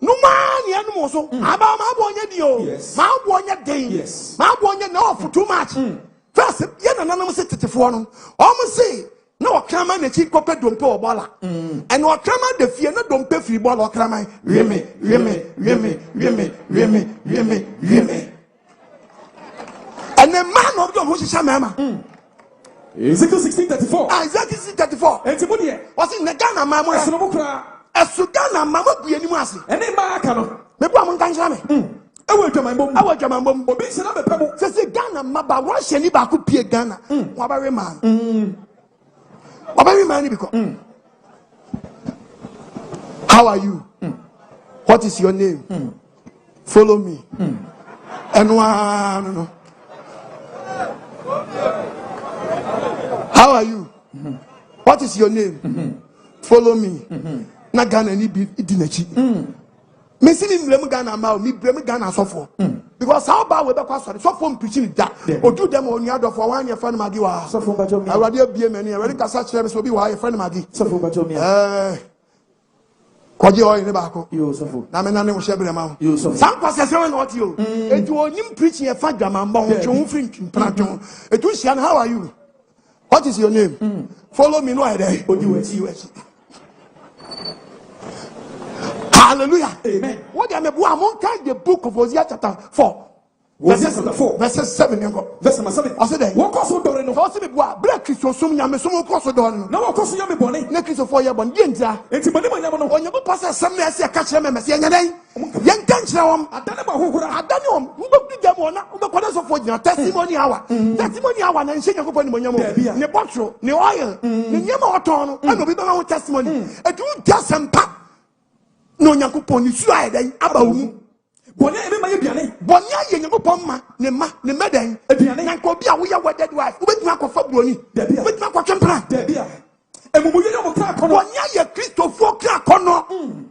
numa ania num so aba ma bo nya dio ma bo nya den ma bo nya na of too much first ye na nanam se tetefo no o mo say na okrama na chi kope dompe obola and okrama de fie na dompe free ball okrama reme and the man of God who is mama Exegesis 16:34 Exegesis 34 enti bo de was in the Ghana mama eso mo kra Sudan mama bu animu ase ene ba aka no me bu am nkan kira me ewo adwaman bom obi se na bepa mu se Ghana maba wa hye ni ba ko pie Ghana wa ba we man Obey man because how are you? What is your name? Follow me. And no. How are you? What is your name? Follow me. Na Ghana ni bi dinachi. Me see me blame Ghana ma me blame Ghana suffer. Because how about we be kwa sorry suffer preaching that. Odu dem on your for one your friend magi wa. Suffer ba jomi. Awade bie mani awade kasa kire me so bi wa your friend magi. Suffer ba jomi. Kwaje o ni ba ko. Yo suffer. Na me na ne mo shebre ma. Yo suffer. San kwase se not you. Etu onim preaching e fa dwama mbon twu free mpratwo. Etu hia how are you? What is your name? Follow me no I there. Odi wati. Hallelujah. Amen. What do you mean? Among the book of Hosea chapter 4. Verses chapter 4. Verses 7. Verse number 7. I said that. What course of Doreno? So I said, "Black Christian, some yam, some course of Doreno." Now, what course of Yami Bonnet? Next Christian for your bond. Yenza. It's Money Yamano. When you go past some, I say, catch them, I say, young cancer. I don't know who I don't know. Who did them one? Who the for your testimony hour? Testimony hour and sing a company when you're the bottle, the oil, the Yamaton, and the people testimony. And you just some pap. No, you coupon, you slide about. Bonnet, everybody be a name. Bonya Yamapoma, the maiden, and Cobia, we are wedded wife, with Marco Fabroni, with Marco Champra, Debia. And we will crack on Bonya Christopher crack on.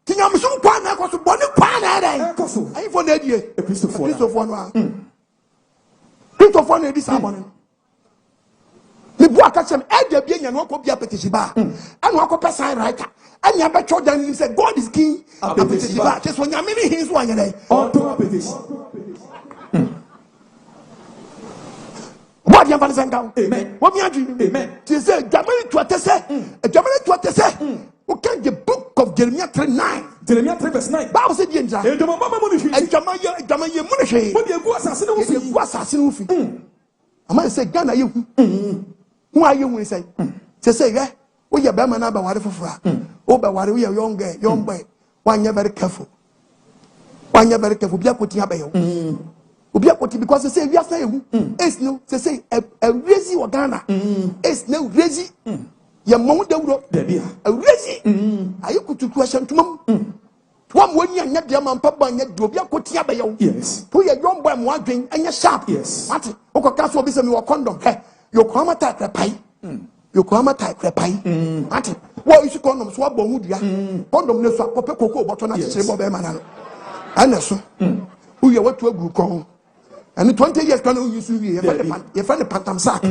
King I'm so quan, I was a bonnet pan. I for the idea, Christopher. Christopher, this morning. The boy catch him at the being and walk up your petition bar and walk up a sign writer. And you better than you said, God is king. Just when you're many his one day. On to a petition. What you have down? Amen. What me doing? Amen. She said, Jamaica to a say, a Jamaica to a say. Okay, the book of Jeremiah 9. Jeremiah 3 verse 9. Bible said, and Jamaica Munishi. What you go assassin? I might say, Ghana, you. Who are you when you say? Say, yeah. We are Bama number what for over what we are young boy. One you're very careful. One you're very careful. Be a putting up a be a putting because they say we are saying it's no to say a razy or Ghana. It's no razy. Your mount the road, a razy. Are you could to question to mum? One when you're not your man, papa, and yet do be a putting up a yes. Put your young boy wandering and you're sharp. Yes. What? Okay, that's what we say your condom. Your crama type a pie. You come at type repine. What is condom swap bomudia? Condom no swap cocoa bottom at the table man. And so, who you what to a good call? And 20 years can you see you find a pantam sack.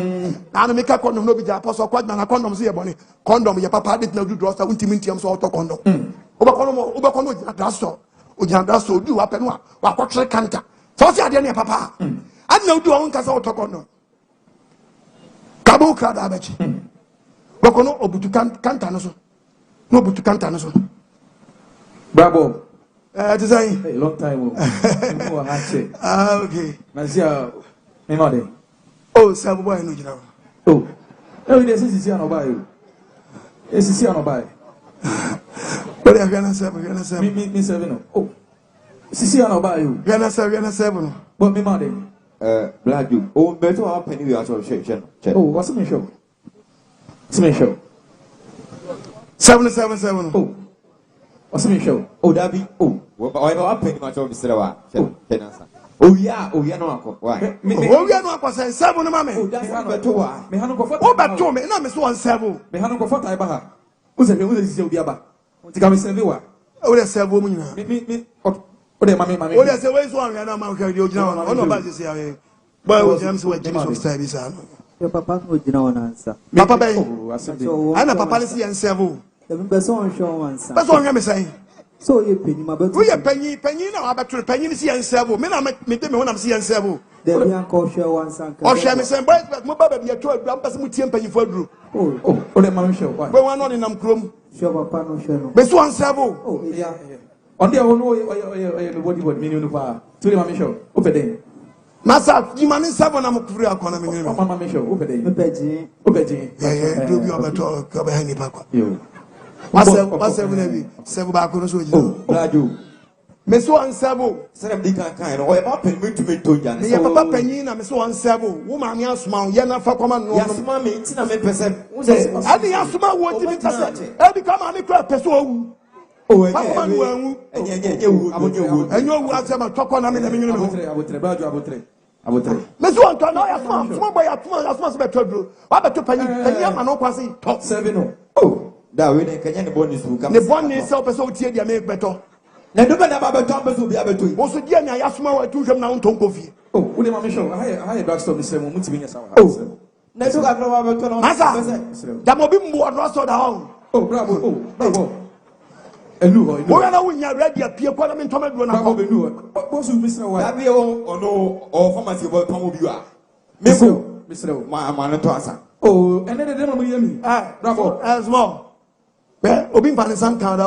Now make a condom no be the apostle quite than a condom see a bonnet. Condom your papa did not do draws the intimitium so auto condom. Overcon Dasso, Ujanasso do up and what canter. So I didn't papa. I know do on Casa auto condom. Cabo crowd abachi. Bokono obutu kanta no so. No obutu kanta no so. Bravo. To say a long time. Okay. Nazia, me mother. Oh, sabu boy no jina. Oh. No, this is here no buy you. This is here no buy. But I gonna sabu, Me 7. Oh. This is here no buy you. Gonna sabu. But me mother. Black you. Oh, better up and you are so shake. Oh, what's the show? What's show? 777. Oh, what's the show? Oh, that be. Oh, I know up and much of Mr. Oh, yeah, no. Why? Oh, we are not going to 7, mammy. Oh, that's better. Me hanu go for. Oh, but to me, no, Miss 17. Me hanu go for Taibaha. Who's a Biaba? To come and say, Oh, there's 7 women. Me. Oh, the mammy. Oh, there's a way so I'm not going to do. Oh, no, but this year. Well, James was James of service. Your papa would know an answer. Papa Bay. Oh, And a papa is and several. The person show answer. That's all I'm saying. So you penny, my brother. We are penny now about to penny and several. Men, I make them when I'm seeing several. The young show answer. Or shall I say, but Mobile be a 12 grandpas with penny for group. oh, the mammy show. But one on in Chrome. Show papa no show. But one several. Oh, yeah. On the one body would mean you to the mammy show. Open day. Massa, you man is 7. I'm a career economy. Mamma show. Open day. Obey. Yeah, do you have a talk behind the back? You. What's 7 back on the Oh, glad you. Miss One Sabo. Set up the kind or up and me to me to Jan. The Papa Penina, Miss One Sabo. Woman, yes, Mount Yana for command. Yes, mammy, it's not a percent. I think Asuma wanted to I become a little person. Oh, and you have some talk on. I mean, I would try. Miss One to know small boy at once better. What about to pay? I'm not quasi top 7. Oh, that way they can bonus who come. The one is self so tear they make better. Now, don't have Thomas will be able to. Also, dear, I ask my 2 now on coffee. Oh, what am I show? I drugstore the same moment to be a oh, let's look at no Massa. That will be more rusted down. Oh, bravo. And look, what are we ready at Pierre Parliament? What's you, Mr. White? That be or no, or pharmacy about Tom you are. Mr. My man to answer. Oh, and then they don't hear me. Bravo, as more. Well, Obin Panisam Kanda.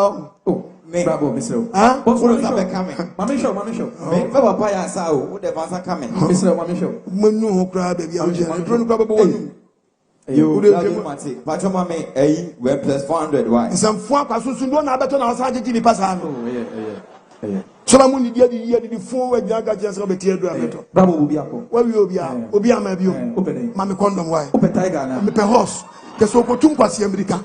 Oh, Me. Bravo, Mr. Huh? What's Who's the that coming? Mami show. Me, Papa, I saw who the ones are coming. Mr. Mami show. Munu ho kra baby. I'm just trying to grab a boy. You Mati, Patoma, a web plus 400. Why? Some four passes soon don't have better now. Sarge Jimmy Passan. Oh, yeah. Someone did the forward Yaga just of a teardrop. Bravo will be up. Where will be? Obia, my view. Open Mammy condom, why? Open tiger now. I'm a horse. The so called Tumpas America.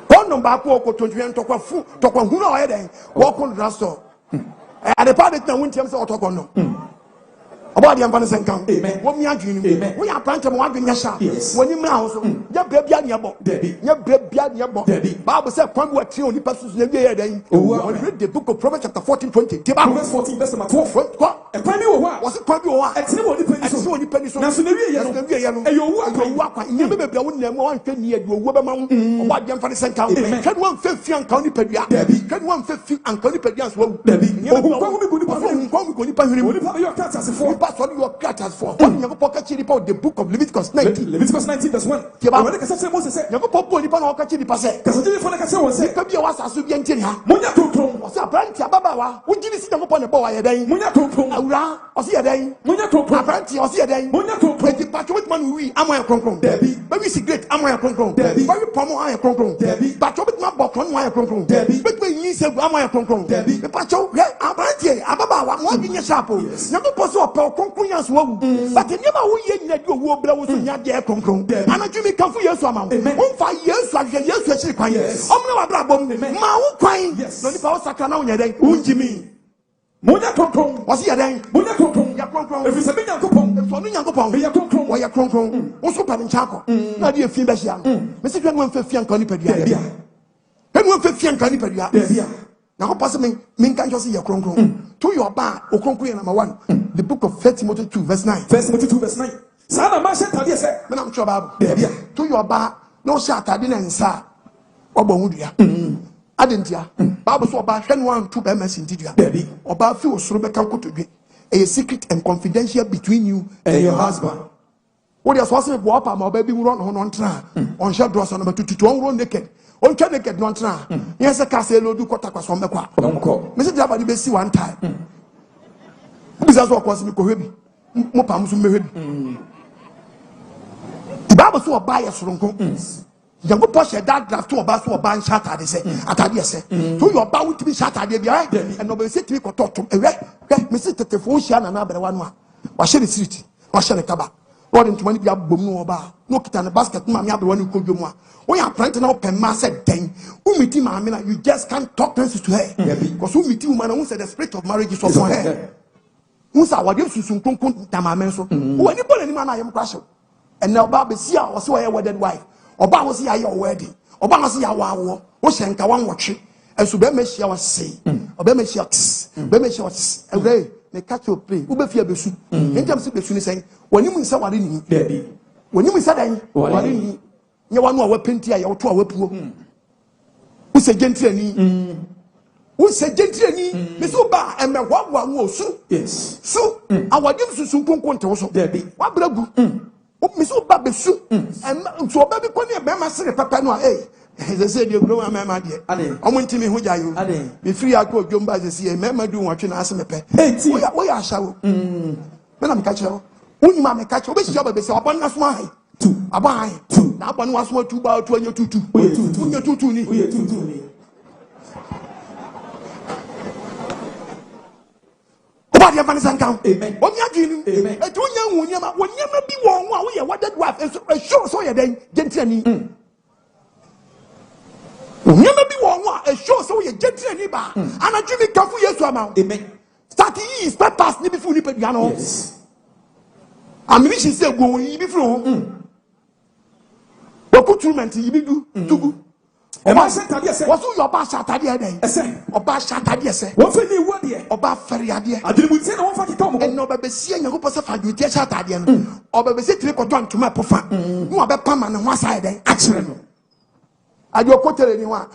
Condom back walk to talk of food, talk on who know I walk on the rastor. At the party, no winter, so talk on no. About the Ambanas and Count. What me are doing? We are planting one in your shop. When you mouse, your baby and your book, your baby and your book. Bible said, come what you only persons in the year. Read the book of Proverbs chapter 14:20. Proverbs 14, verse number 12. A penny or what? Was it probably what? It's not only penny. Now, so you walk in your baby, I wouldn't have one penny at your Weberman or what young for the same count. Can 150 and county pedia? Can 150 and county pedias? Well, that's what you are cut as for. When you pocket report the book of Leviticus 19. Leviticus 19, verse 1. You have a pop on the pocket passe. Because it could be a was a subiantin. Munya was a branch Baba. Would you sit upon a boy a day? Munya Aura, or see a day? Munya branch, or see a day? Munya the patch with man, we am my concron. Debbie, very secret, am my concron. Debbie, very pomo, I am concron. Debbie, but with my book on my concron. Debbie, but when you say, am I concron? Debbie, the patcho, I'm branch, Ababa, one in your chapel. Never possible. Conclusions wo but nyama wo ye nyina di owo bra wo so nya de konkron anaju mi kan fu yesu ama wo fa yesu ahwe yesu achiri kwan omne wa bra bom ma wo kwan no ni pa wo saka na wo nya den unjimi munya konkron wo se ya den munya konkron ya konkron efi se be nyankopon so no nyankopon ya konkron wo ya konkron wo so pa nchako na de afin be hia me se twan fa fia nkan ni padua bia enu fa fia nkan ni padua bia now, possibly, men can't just see your cronk. To your bar, or concrete number 1. The book of 1 Timothy 2, verse 9. 1 Timothy 2, verse 9. Sana Masha Tadia said, when I'm sure about to your bar, no shot, I didn't answer. Obomudia. I didn't ya. Bible so about 1, 2 MS in Tidia. Baby, or about few Srobeka to be a secret and confidential between you and your husband. What is possible, Wapa, my baby run on trial on shall draw on number 2 to run naked. On can get no tra. Yes, a castle do Kotaka from the quack. Mr. Jabba, you see one time. Because what was me cohebi. Mopam to me. The Bible saw a bias from Congress. You go push a dark draft to a bass or ban shatter, they say. At a yes, to your bow to be shattered, and nobody said to me, talk to a Mr. Tetefosian and another one. Wash the street, wash the cabba. What into money be a boom no bar. No kit and a basket, mammy, the one who could do more. We are planting up and mass said, dang, who meet him, you just can't talk nonsense to her. Because who meet you, man, who said the spirit of marriage is upon her. Who's our dear Susan Kunkun Tamamenso? Who anybody, any man I am crashing. And now Barbie see our so a wedded wife. Or Baba see your wedding. Or Baba see our war. Or Shanka one watching. And so Bemesh was say, or Bemesh was a way. They catch your play. Who be fear be soon. In terms of the soon saying, when you say what in Debbie. When you say what in you want to weapon tea, you to a weapon. Who say gently? Who say gently? Miss Oba and my one was so. Yes. So, our gives to soon conquer also. Debbie. What brabu? Oh, Miss Oba be soon. And so, baby, when you remember, say, Papa, no, eh. As I said, you know, I'm a dear. I went to me who are you? Be free, I go jump by the sea. Remember, do what you ask me. Hey, we are show. When I'm catcher, when you mamma catch, which job is upon us, my 2. I buy 2. Now, one was more 2 bar 2 and 2 2. We are 2 we are 2. What your fans and count? Amen. What you are doing? Amen. A 2 young woman, when you may be one, we are what that wife is sure so you're then gently. You may be one, a show so you're gently and a Jimmy Cafu yes to amount. Amen. Starting is not past me before you put piano. Yes. I mean, she said, go in before. What could you mean to do? And I said, what's your bash at the day? I said, or bash at the day. What's the new word? Or bash Ferriadia. I didn't say no one for Tom and no baby seeing a hope of a good chat at the end. Or baby say 3 quarters to my profile. No, about Pam and one side, actually. I do a quarter anyone.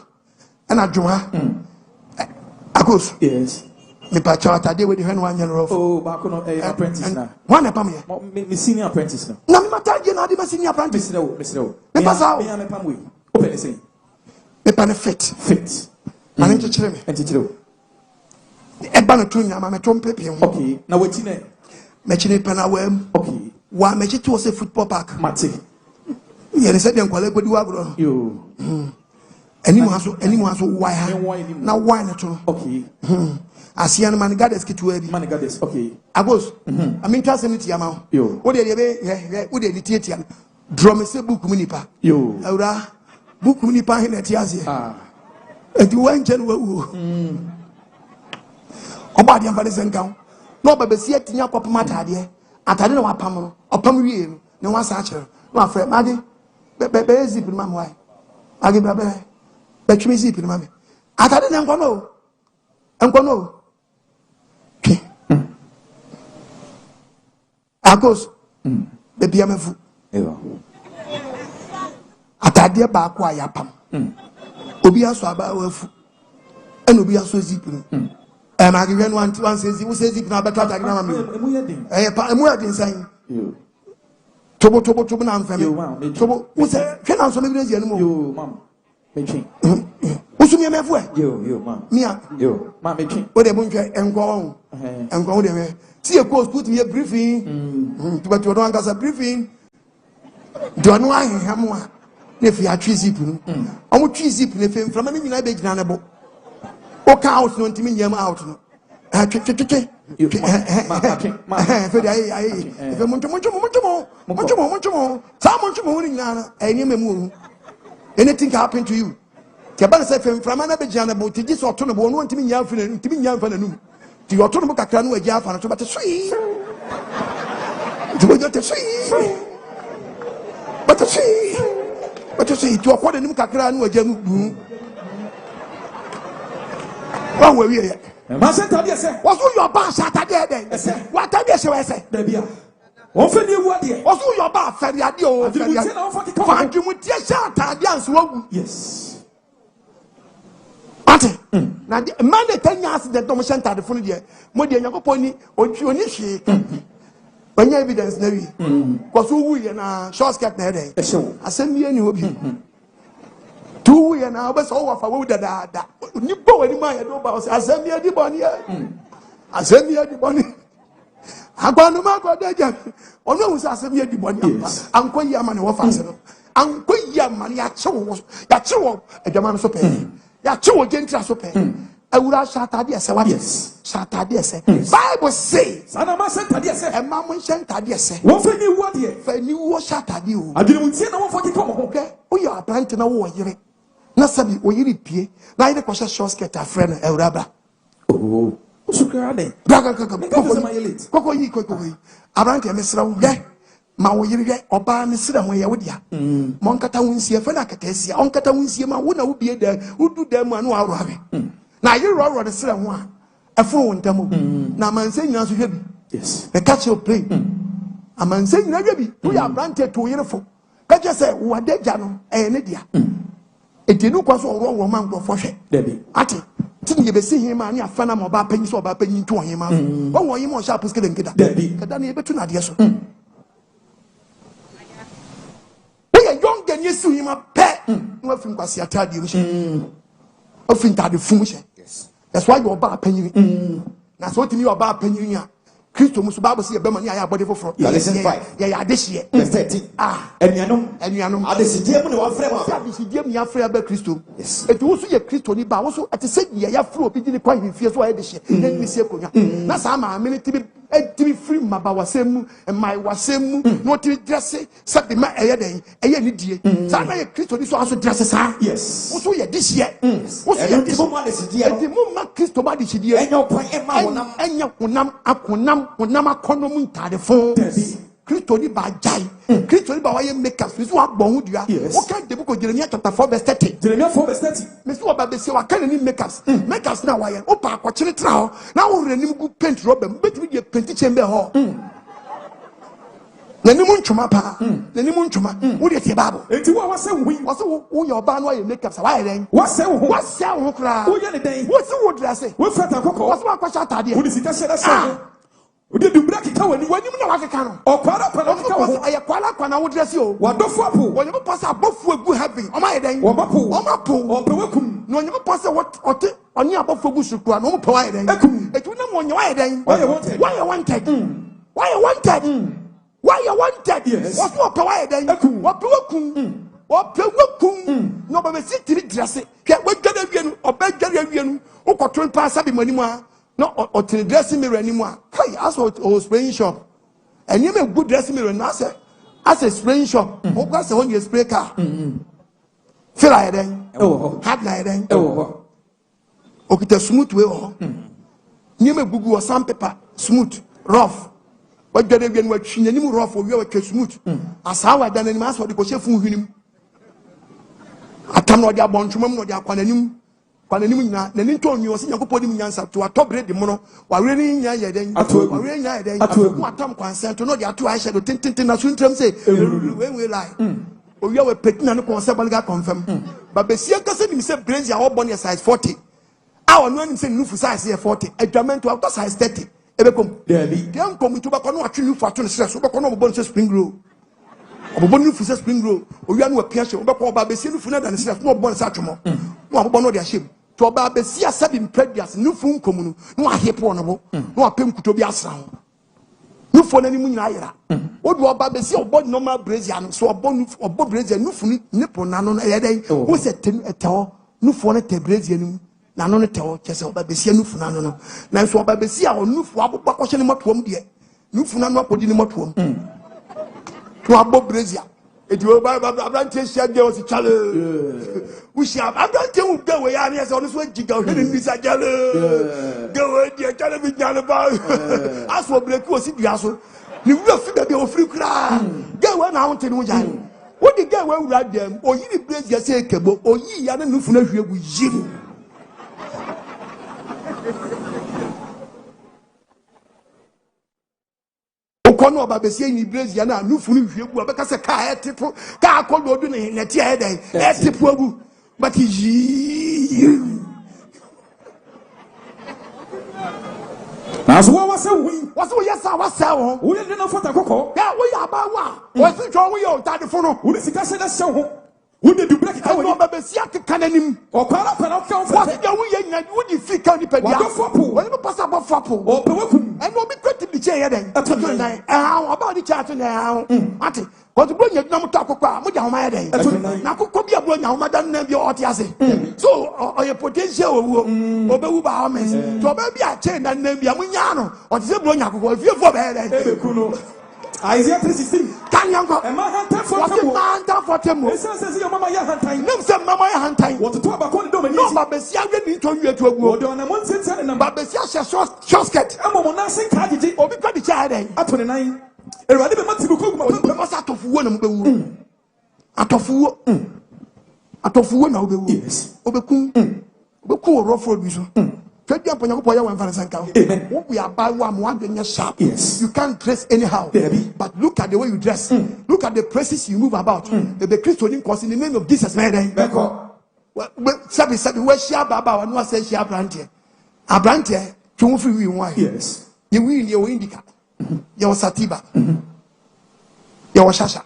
And I do I goes. Yes. Me pa chata dey with the hen 1 year old. Oh, back on apprentice now. One upon me senior apprentice now. Na me mata dey na dey senior apprentice. Mr. Me pass out. Me am pam we. Open the say. Me pan fit. Mane nkyekere me. Nkyekere. Eba no to nyama me to mpepe ho. Okay. Na wetine. Mechine pena wam. Okay. Wa mechi to say football park. Mate. Ye ne said dem kwale kodi wa bro. Yo. Anyone so why ha. Na why na to. Okay. Asian man gades kitu bi. Man gades. Okay. Agos. I mean trust me tiama. Yo. Wo de be wo de tietia. Drum say book mu nipa. Yo. Awura book mu nipa he na tiase. Ah. Enti wan chen wa wu. Oba de amfane senkan. No ba besi atinya kopom atade na wapam no. Opam wie no. Ne wasa akere. No afre magi be zip no mam why. Agi be twimi zip no mam. Atade na nkono. Nkono. Agos. Be bia mefu. Ewa. Atade ba ko ayapam. Obi aso aba wafu. Eno obi aso zip no. I give you one says you say zip na better than me. Emu ya din san. Tobo na amfam. Tobo wo say hwe na so me bi dey anu mo. Yo mam. Me twen. Usumi emefu e. Yo mam. Mia. Yo mam me twen. O de bo nhwe enko. Enko wo de me. See a course put me a briefing. But you don't answer briefing. Do no aheham a na fi atwi zip no. Omo twi zip na fi mframa me nyina be gina na bo. Oka out no ntimi nyam out no. Twetwetwe. Fe dey ai. Fe montomo. Sa montomo ni nyina na enye memu. Anything can happen to you. Ti aba say fe mframa na be gina na bo ti ji so to no bo no ntimi nyam fi na ntimi nyam fa na num. Ti yo to no kakra no agi afa na to bate sui. Ti bo jote sui. Bate sui ti okwo de nim kakra no agi mu. One way here. Master Tadia say, what's your bar Saturday? What time is your say? Baby. Often you what here? What's your bar Feriadio? Find you with your Satadians. Yes. Ate. Now the man the 10 years that don't center the phone there. Modi nyako poni onishi. When evidence na wi. Cause who we na short skirt na dey. Asem ye ni obi. 2 years now, but so far we da. You go any man, you know about Azamia di Bonnie. Azamia di Bonnie. Abanuma got that jam. Or no, Azamia di Bonnie. Uncle Yaman was fastened. Uncle Yaman, Yacho, a German soap. Yacho, gentle soap. I would have Saturday, say what? Yes, Saturday, say. Bible says, and I must send Tadia, say, and Mamma sent Tadia, say, what for you, what year? For you was Saturday. I didn't say no one for the come, okay? We are planting a war. Na sabi o yiri pie na ide kwasha short skirt a friend Euraba. Oh, usukra de. Koko yi. Abrante mesra wo ye. Ma wo yiri ye oba ne sira ho ye wo dia. Mo nkata wonsie fa na kata asia. On kata wonsie ma wo na wo bie da udu da mu anu awro abe. Na yiri ro de sira ho a efo wo ntamu. Na manse nyina so hwe bi. Yes. The catch your play. Amanse nyina hwe bi. Wo ya abrante to yiri fo. Ka je se wo adagya no ne dia. Etinu kwa so oro man go for hwe debi ati tini ye besi hima ni afana mo ba panyi so ba panyi to hima wo wo yimo sha puske den kida debi kada na ye betu na de so we ye young gen yesu hima pe no afin kwasi atade mu hye afin tade fum hye yes that's why you ba panyi na so tini you ba panyi a Christo musu Bible say be mani aya body for Galatians 5 yeah adehye verse 13 enuanom adehye mu ne wa frɛ ma adehye mu ya frɛ ba Christo yes etu wo so ye Christo ni ba wo so ate se ya frɛ obi gini kwa hwefie so adehye na ni se konwa na sa ma me tibi free maba wasem my wasem no tibi dresse sa be ma eye den eye ni die sa na ye Christo ni so aso dresse sa yes wo so ye dehye wo so ye dehye mu adehye eti mu ma Christo ba dehye enyo kwan ema wonam enya akonam akonom ntade fo Christo ni ba jai Christo ni ba wa ye makers so wa gbon hu dua o kan de book Jeremiah chapter 4 verse 30 Jeremiah 4 verse 30 me so ba be se wa kan ni makers na wa ye o pa akɔkyere tra ho na wo renim gu paint rubber betimi de paint chamber ho na ni mu ntwoma pa na ni mu ntwoma wo de tie Bible enti wo wase wo wo ye oba no ye makers wa ye den wase wo kra wo ye ne den wo si wo dresse wo fata kokɔ wo so akɔhyɛ atade wo de sika hyɛ da sɛ wo de dubra kika wani wanim na wakeka no okwara pa na kika wo aye kwala kwa na wo dresse o wadofo apo wo ye po sa bofu egu heaven o ma ye den wo mapo o opewakum no you pass what on your above for bush to no power then it will not want why then why you wanted why you wanted yes what more power then what no but sit to dress it what get again or beg again or control pass up anymore no or to dressing mirror anymore hey as what spraying shop and you make good dressing mirror now say as a spraying shop what was on your spray car feel like then hard like then okay the smooth way you make good or sandpaper smooth rough what get again what you rough or you are smooth as how I done any mass for the coach from him atam no dia bonchumam no dia kwananim nya na ninto onyi osi yakopodi nyansa to atobre de mono wawre ni nya yeden wawre nya yeden mu atam kwansento no dia to aisha do tintin na suntram say we lie owi we petina no konse balga confirm ba besia kase nim say brains ya obon size 40 awo no nim say nufu size 40 adwament to auto size 30 ebekom dem kom to ba kono atwe nufu ato no stress wo ba kono obon say spring roll obon nufu say spring roll owi anu apia hye wo ba ko ba besia nufu na dan stress no obon say atwemo no obon no dia hye to oba besia sabi previous nufu nkomu no ahepo no bo no apem kuto bi asra ho nufu na ni mu nyina ayera odu oba besia obon normal brazier no so obon brazier nufu ni nipo na no ye den wo se etewo nufu na te brazier ni na no tewo kese oba besia nufu na no na so oba besia o nufu abobba ko hye ni motom de nufu na no akodi ni motom to abo brazier eti oba abrantie hye de o si chale ushi abrantie u de we ya ne se onu so giga o hye ni sa chale de we de chale bi nyane ba aso break o si bia so ni wu fi be o free kra de we na wonte ni jare wo di de we wura dem o yiri brazier se ekebo o yi ya na nufu na hwe gu yiri kono oba besie ni brazier na nufu ni hwegu abeka se ka etepo ka akodo odu ne neti eden etepo agu but yi na so wa se wi wase wo yesa wase wo wo ye na fota kokko ya wo ya ba wa wo si twa wo ye o tade fo no wo ni sika se na se ho wo de du break ka wo oba besie kananim o para ka wo si ya wo ye nya wo di fi ka ni pedia wo ni pasa bo fapo o pe wakum and no be kweti bi che ye den oba di cha to na ate ko to bro nya dum to akokwa mo ja ho ma ye den na akokko bi abro nya ho ma dan na bi o te ase so o ye potential owo obewu ba ho mes to ba bi a che na na bi amunya no o te se bro nya akokko fie fo ba ye den ebeku no Isaiah 3:16 kan yanko e ma hanta for temo esa se your mama ya hantan nem se mama ya hantan what to abako ni do mani no ba besia we ni to wie to agu o de na mon sense na ba besia shosket amo na se ka gigi obi kwa di cha den ato ne nan erade be mati ko guma be ma sa tofuwo na mbewu atofuwo na obewu yes obeku rofo bi so twedi amponya ko poya wan sanka wo we aba wa mo adenya sharp yes you can't dress anyhow but look at the way you dress look at the places you move about the Christian cause in the name of Jesus man beko sabi we share baba wa no say share abrante twu fi wi won yes ye wi ni ye indika ye o satiba ye o shasha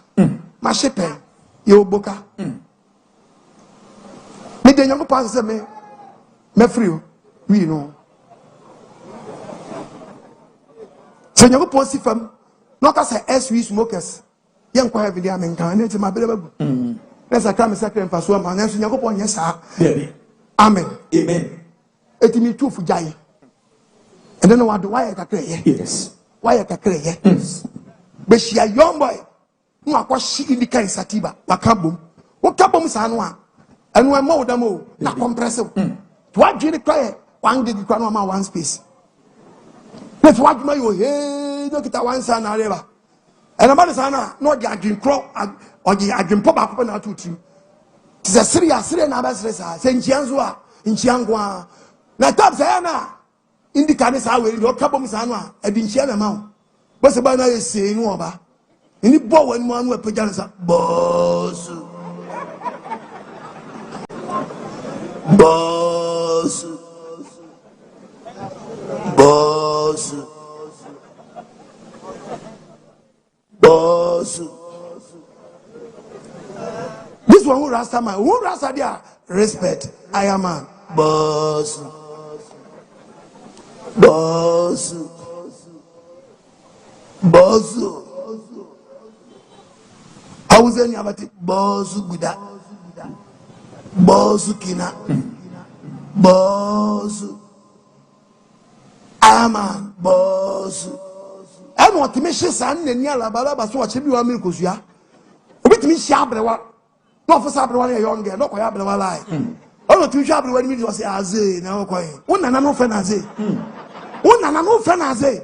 ma shepe ye o boka me de nyango pass se me free we know so nyango ponsi fam no ka say SW smokers yen kwa heavy am nkan na ti ma bele bagu let's come second pass am na so nyango pon yesa amen etimi tufu jai and then what do why kakre ye yes why kakre ye be shia young boy no akwashi indika satiba wakabom wakabom sa no a enu ema odamo na compressive to adwene kwae one gig kwa no ma one space let what my yo hey no kita one sa na reba ena ba sa na no di adwin kro ogi adwin po ba ko na tutu ti se sire na ba sire sa se nchianzo a nchiango a na tab sa na indika ne sa we ri okabom sa no a edi nchia na ma o bo se ba na ese nu oba ni bo wa ni mo anu epeja sa boss this one who rasta man who rasta there Respect. I am man. Boss. I was any about it. Boss Guda. Boss Kina. Boss. I am man. Boss. I want to make sure son and Yala Balaba so watch you a milkusia. With me Shabrewa. No for Sabrewa younger, no Koyabrewa lie. Oh, to Shabrewa when me was Aze, now Koy. One and no friend Aze. One and no friend Aze.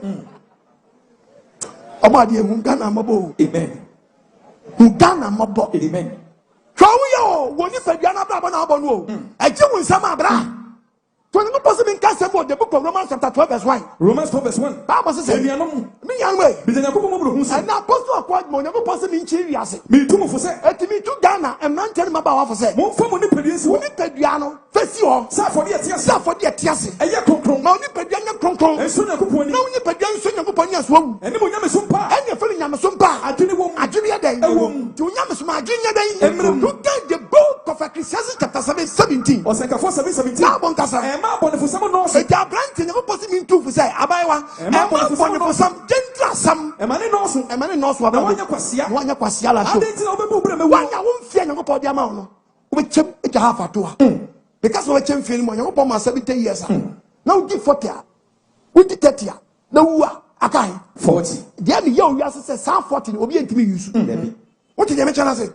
About the Mungana Mabo. Amen. Mungana Mabo. Amen. How you? When you said Yana Brabano, I do with some abra. When you possibly cast about the book of Romans chapter 12 verse 1. Romans 12 verse 1. Bible says, me young way. And now apostle acquired money, never possibly in Chirias. Me too for say, at me to Ghana, and man tell him about for say. More for money produce, who did Pediano, Fessio, Suffer the Tiasi, a Yakon, no Nipediana Concon, and soon a coupon, no Nipedian soon a coupon as well. And you Yamasumpa, and you're feeling Yamasumpa, I didn't want Ajulia Day, to Yamasuma Ajulia Day, and look at the book of Exegesis chapter 17. Or Saka 4:17. Now, Boncasa. For some no say they branch in the possible to for say abaiwa for some gentle some e mane no so aba wanya kwasia la show adenti na obebu bre me wanya wo mfia nyango podi ama no we chem e ja half ato because we chem feel mo nyango ma 70 years na we give 40 we di 30 na wu akai 40 dia me yo wi say 40 obi entimi use what did you channel say?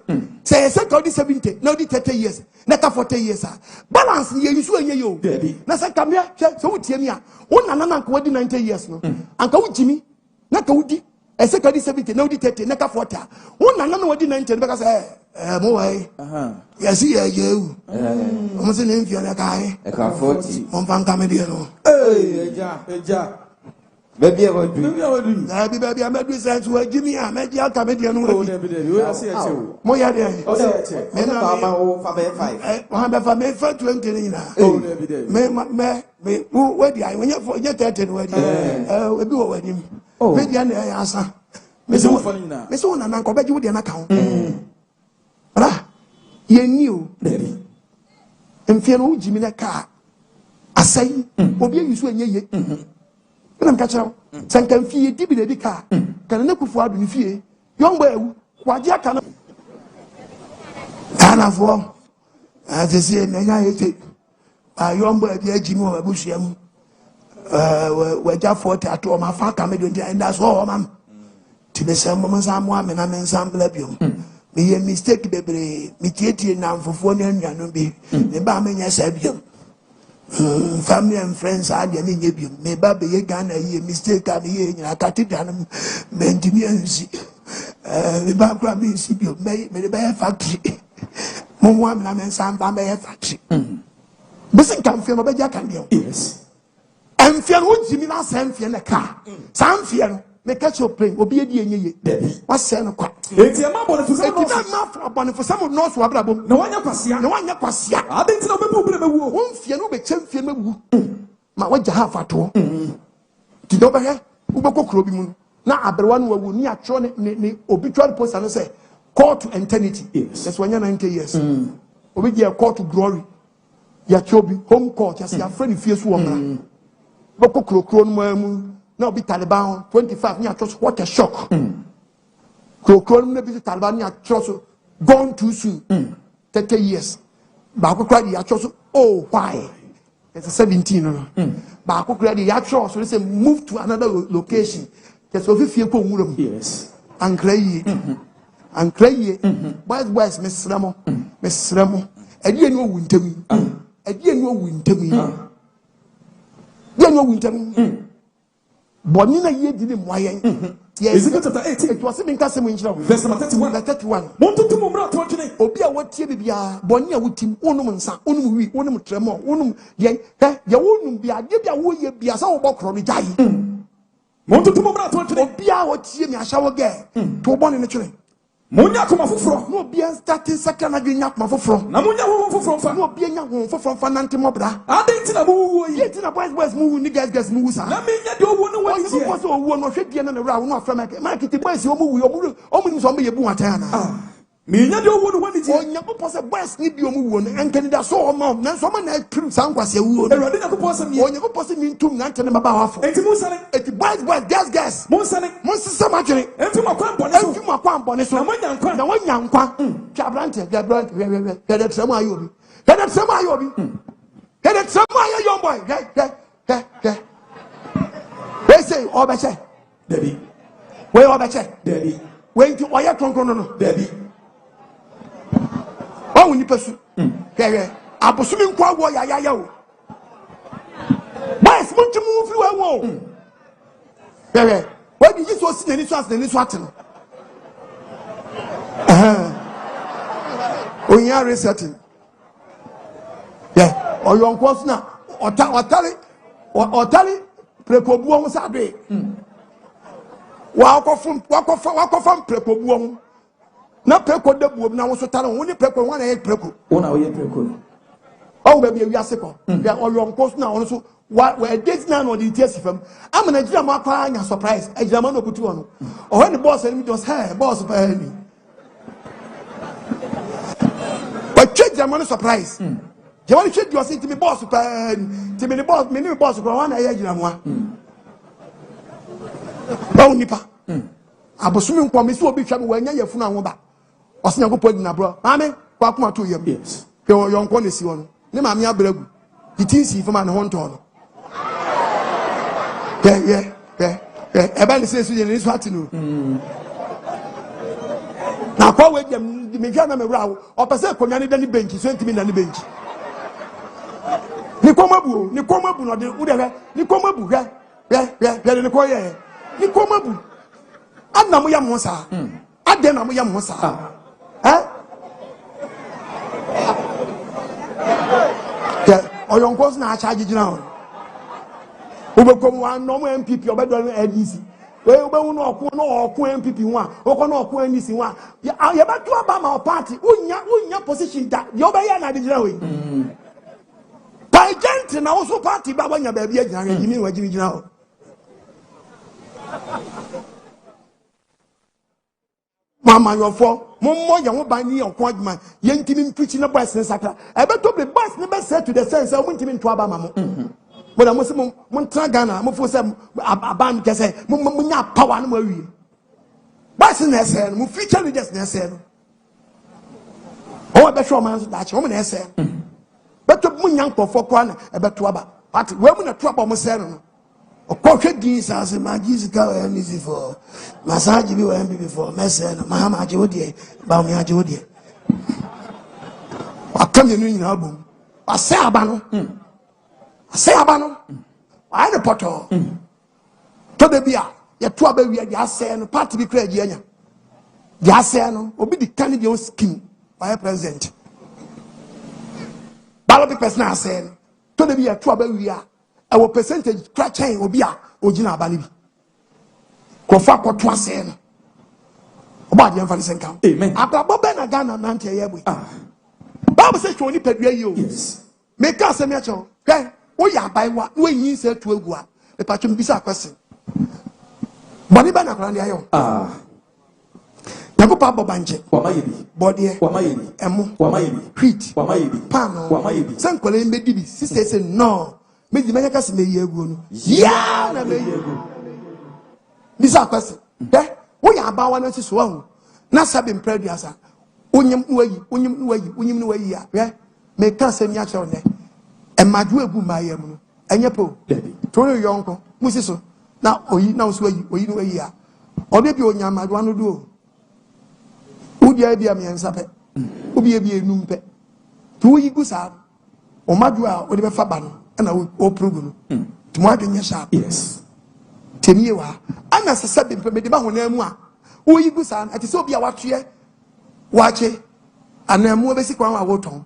Say, 70, now 30 years, not 40 years. Balance, you use you. Now, say, come here, so tell me, one and another 90 years. No, Uncle Jimmy, not Woody, I said, 70, now 30, not 40. One and another 90 because more. Yes, you. Almost an inferior guy. I can't 40. One fan comedian. Hey, Baby, I would do. Baby, I made this answer to give me a media comedian. Moya, I made for 20. When you're for your 30, we'll do wedding. Oh, maybe I answer. Miss One and Uncle Bet you with an account. You knew, baby. And fear no Jimmy in a car. I say, Bobby, you swing ye. I'm catching Sankan Fee, Dibby the car. Can I look for you fear? Young boy, what you can. Anna for as I say, I take a young boy, the Jimmy or Bushiam. Where Jack 40 at all my far comedy, and that's all, ma'am. To the same moment, I'm one and I'm in some lebium. Me a mistake, baby, me teety now for 4 years, and be the Bammy Sabium. Family and friends are the enemy. May Baby Ghana a mistake at the end. I cut it down. Maintenance. The background is you may buy a factory. One and some buy a factory. Doesn't come from a Jack and you. Yes. And fear would Jimmy not send fear in a car. Some fear. Make catch your plane, will be a DNA. What's saying? It's a map for some of North Wabrabo. No one Yapasia, no one Yapasia. I didn't know people won't fear no be champion. My what you have at all. Did over here? Ubako Krobimun. Now, everyone will near Tron obituary post and say, call to eternity. Yes. That's when you're 90 years. We get a call to glory. Your chobi, home court, as your friend, fierce woman. Boko Kron. Now be Taliban 25 near trust. What a shock! Crocron maybe the Taliban near trust gone too soon. 30 years. Baku cried the trust. Oh, why? It's a 17. Baku cried the trust. So they say move to another location. That's what we feel. Yes. And cray. And cray. Where's Miss Ramo? Miss Ramo. I didn't know winter me. I didn't know winter me. Didn't know winter me. Bonina ye didn't why. Yes, it was in Casamon, verse 31. Want to move out to Obia what Tibia, Bonia with him, Unum, Unum, Unum Tremor, Unum, yea, your Unum be a Gibia, will ye be a sour box from the dying. Want to move out to Obia what Timmy, I shall get to one in the train. Monia come off from no be starting second again, not my from. Namunia from no being young from Fanantimobra. I didn't know yet in a boys was moving the guys moves. I mean, you don't want to also one or 50 and around not from market boys, you move your only zombie Buatana. me nya de owo no wani ti onyankopɔ sɛ boys ni bi omu wo no enkanida so o ma na so ma na prim sankwase wuo no ewade nyakopɔ sɛ mi onyankopɔ sɛ mi ntum na ntene baba wafo enti mo sane enti boys gas mo sane mo sisa ma twene enti mo akwan bɔne so na wanya nkwa twabrante hede trem ayo obi hede trem ayo young boy we say obeche Debbie we obeche Debbie we nti oya kronkron no Debbie wa woni pesu hwehwe abosumi nkwa wo ya o boys munti mu firi wo hwehwe we di so si nani so ate no onya resetting oyonko so na otari prekobuo ho sade wakofam prekobuo ho na preko da buo na wo so tare wo ni preko wo na ye preko wo na wo ye preko o ba bi awiase ko ya oyonko so na wo so wa date na no di tiesi fam am na gira ma kwa anya surprise agira ma no butu no o he ni boss ni just hey boss pa ni o che German surprise German che do say to me boss pa to me boss ko wa na ye gira mo a ba nipa abosumi nkwa me so obi hwa me wa nya yefunu anwo ba osenya ko podi na bro mame kwa kuma to yam yes ke yonko ne si wono ne mame abragu itinsi fama ne honto no eba ne sesu ye ne so atinu na kwa we dem me hwa na me wra wo opese konwa ne dani bench so ntimi na ne bench ni komabu no de wo de ni komabu hwa ne ko ye ni komabu adna mo yam ho sa adna mo yam ho sa oyonko na acha gigina ho obekom wa no mo MPP obedo ADC we obewu no oku MPP ho a okọ no oku NDC ho a ye beto aba ma party unya position da ye obeye na gigina ho agent na also party ba wanya ba bia gina gimi wa gigina ho mama yofo mommo ye ho ban ni onko adwuma ye ntimi mpichi na boys sakra e beto be boys ne be say to the sense we ntimi nto aba ma mo mo mo se mo ntra Ghana mo fo se aban kese mo nya power na mo awie boys na ese no mo future leaders na ese no o be show man so da che mo na ese beto mo nya nkofo kwa na e beto aba but we mo na to aba mo se no okwohwe din sase ma jisika wa nisi for massage bi wa mbi before mesen ma ma je odie ba mi aje odie akam nu nyina abom ase aba no ai de poto to de bia ye to aba wi ya ase no party bi kra ji anya ya ase no obi di kan bi on scheme by president ballot person ase no to de bia to aba wi a our percentage crachain obi a ogina abani bi kofa koto ase no oba de emfa senka amen abrabo be na Ghana na nte ye boy Bible say choni padua yi o yes make us me acho hwe wo ya bai wa no yin se to egu a e patcho mbisa kwese boni ba na kwara ndi ayo Nago pa bobanje wamayebi bodie wamayebi emu wamayebi hwit wamayebi pano wamayebi sankwale mbedi bi sister say no meji manya kasi me yegu no ya na me yegu bisa kwese wo ya ba wa na siso ahu na sabe mpradu asa onyim no wayi ya me ka se mi ache one e madu egu maye mu no enye po to no yonko musiso na oyi na so oyi no wayi ya obe bi onya madu anu do udia bia me nsape obi bia enum pe to yi gusa o madu a o de be fa ba no na o progu no to mo adwenye sharp yes temie wa ana sasabe mpe me de ba hona mu a o yi gusa ati so obi a watoe wache anamu obesi kwa wawoton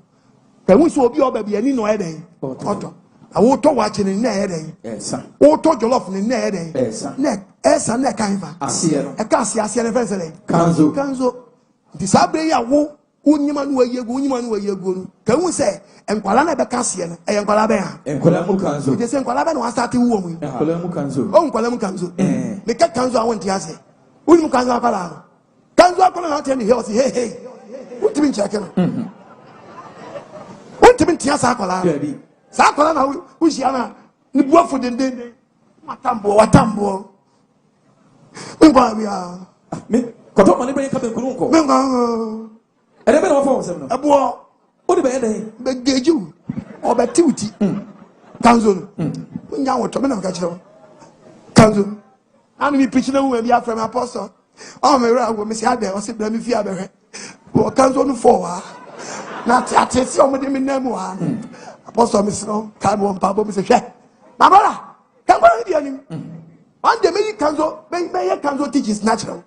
ka hu so obi oba bia ni no eden oto awoto wache ni na eden esa oto jollof ni na eden esa na kanfa asie no e ka asie ne fense den kanzo di sabre ya wo onyima no wayegu ka hu se enkwala na be ka asie no e enkwala be ha enkwala mu kanzo de se enkwala be no asate wo mu enkwala mu kanzo me ka kanzo awon ti ase uni mu kanzo akala kanzo akala na tell me hey What do you mean checking? What do you mean Tiasakola? Sakola, who's Yana? You go for the day. Watambo. We are. Me, Koto money bring coming Kurunko. I never know for some. A boy, what about the Geju or Batuti? Council. When you want to catch them. Council. And we preaching when we are from Apostle. Oh, my God, Miss Yada was it, let me fear. Well, Council for. Not at it, some of them in Nemoa. Apostle Miss No, time on Papa, Mr. Shep. My brother, come on, dear. One day, maybe Council teaches natural.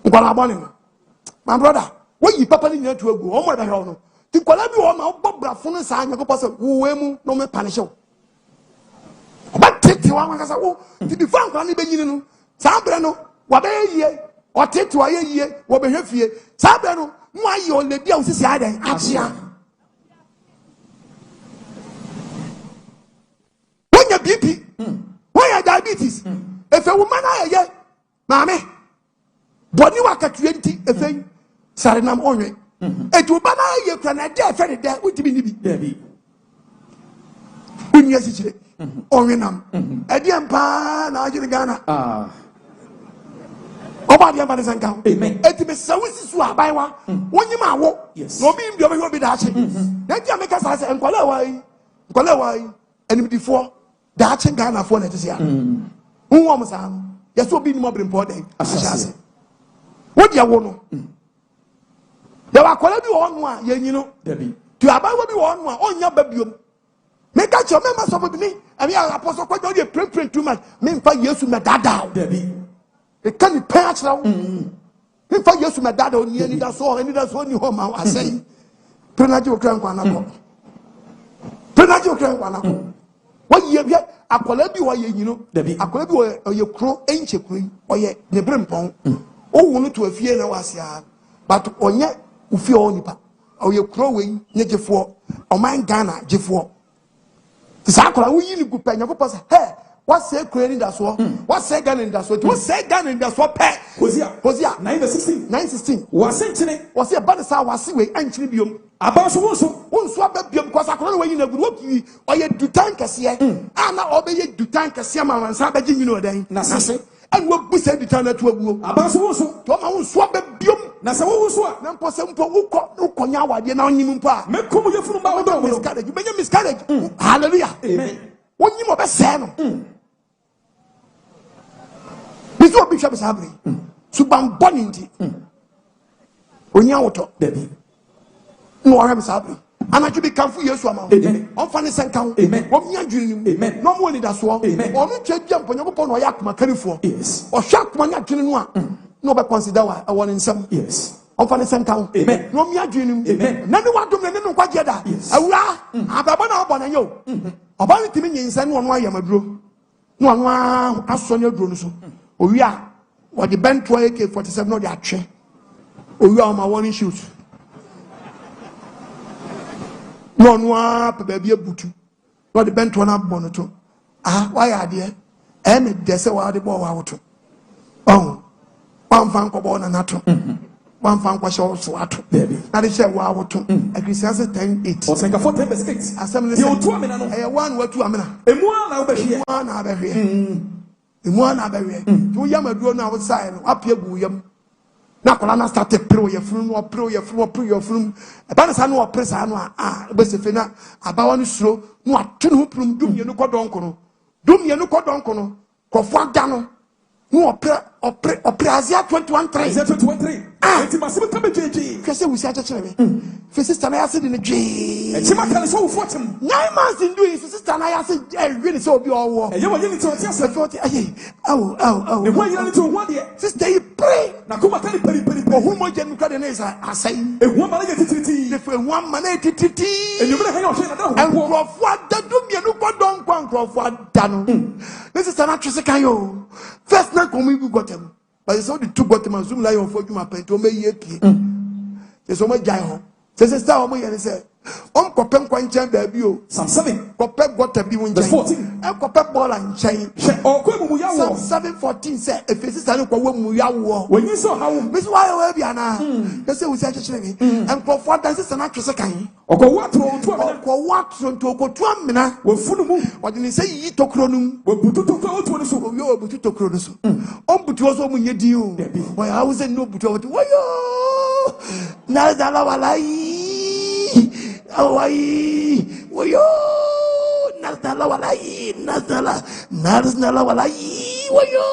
My brother, what you papa in your to go, oh, my God. To Colabi or my Bob Phone sign, your papa, who no me punish you. But take you one as a woo to be found on the beginning. Sabrano, what a year, or take to a year, what be here. Sabrano, why you only be on this side? Achia. When your BP, when your diabetes, if a woman I get, mammy, but you are at 20, a thing, Saranam only. It will banner you can a death very death with me. When you see Orinam, a dear pa, now you Ghana. About the Ambassador and Count. Amen. It is so by one. When you walk, yes, no being will be dashing. Then you make us as and Kolawai, and before dashing Ghana for it is here. Who wants some? Yes, will be more important. What do you want? There are quality on one, you know, Debbie. To about what you want one on your baby. Make out your members of me. I mean, Apostle, quite only a print too much. Mean 5 years to my dad, Debbie. It can't be patched now. Mean 5 years to my dad on the end of so, and that's what you home. I say, Prenatal Crank one. Prenatal Crank one. What year a quality or you know, Debbie, a quality or your crow, Enchi queen, or ye, the brimpong. Oh, wanted to a fear now as ya. But on yet, if you only or you're crowing, nature for, or mine Ghana, G4. The Sakura, we need to pay your purpose. Hey, what's say creating that sword? What's say gun in that sword? What's say gun in that sword? Pay. Was here, 916. Was it? Was it about the Sawa Seaway and Tribium? About one swap because I can't wait in a group or you do tank as here. And now obey you do tank as Yama and Sabbath, you know, then. And what we said the time to a group. About so swap a bium. Nasa wo so a na mpo se mpo ukonya wade na onyim mpo a mekom ye funu ba wo do miscarriage you benya miscarriage hallelujah amen wonyi mo be se no biso bi hwa be sabri suban boni nti onya woto dabi no wa be sabri anaju bi kanfu yesu ama on fa ne senkan wo mia dwunu amen no mo ni da so onu twedwa mpo nyakopo no ya akoma kanifo yes o hwa akoma nya dwunu no a no be consider I want in some yes on for the same count amen no me adwenu amen na me wadom ne no kwagye da awura ababa na obo na yo oba ni timi nyinsa no no ayamaduro no ano asonye aduro no so owi a wo de bento AK47 no de atwe owi a ma warning shoot no papa bia butu no de bento na abbo no to why are there me dese wa de bo wa woto one fan ko na nato one fan ko show so ato na de share wa woto Exegesis 10:8 o senka 4:8 assembly you to amena no e one wa tu amena emu na obehie emu na abehie tu yamaduro na wo sai no apia gu yam na kola na start pro ye funu no pro ye funu e ba na sa no presa no be se fe na abawa no suro no atu no prum dum ye no kodonko no kofo aga no no opre Isaiah 21:3 enti masebe tabe jeje kwese wusi achechere me fe sister na yase de ne dwe enti makale so wo fotem 9 months in doing sister na yase really so obi owo ye wo yini to tia se forty aw ne ho yina ni to ho de sister you pray na kuma kale peri ho mo je nka de ne sa asai ehu ma na tititi ne fe hu ma na tititi enyu me ha yo hwe na da ho enkrofo adadum ye no kodon enkrofo adano ne sister na twese kan yo first na komu ibu gotem. But it's all the two gotem and zoom like on for you my paint to me ye. There's so much jai ho. Sese star omo yene se. Kope nkwa nchen baabi o. Psalm 7. Kope gota bi won Verse nchen. 14. Kope ball nchen. Psalm 7:14 say efesi sare kwa wo mu yawo. When you saw how Miss why we bia na. Say we say chechire mi. Enkofo dan se na twese kan. what to amena. What to okotu amena. We funu mu. Odi ni say yi tokro num. We butu tokro otu so. Obi obutu tokro no so. Butu oso mu nyedi o. Boy how say no butu obutu. Wayo. Na dala walai. Awai. Wayo. Nazala walai. Nazala walai. Wayo.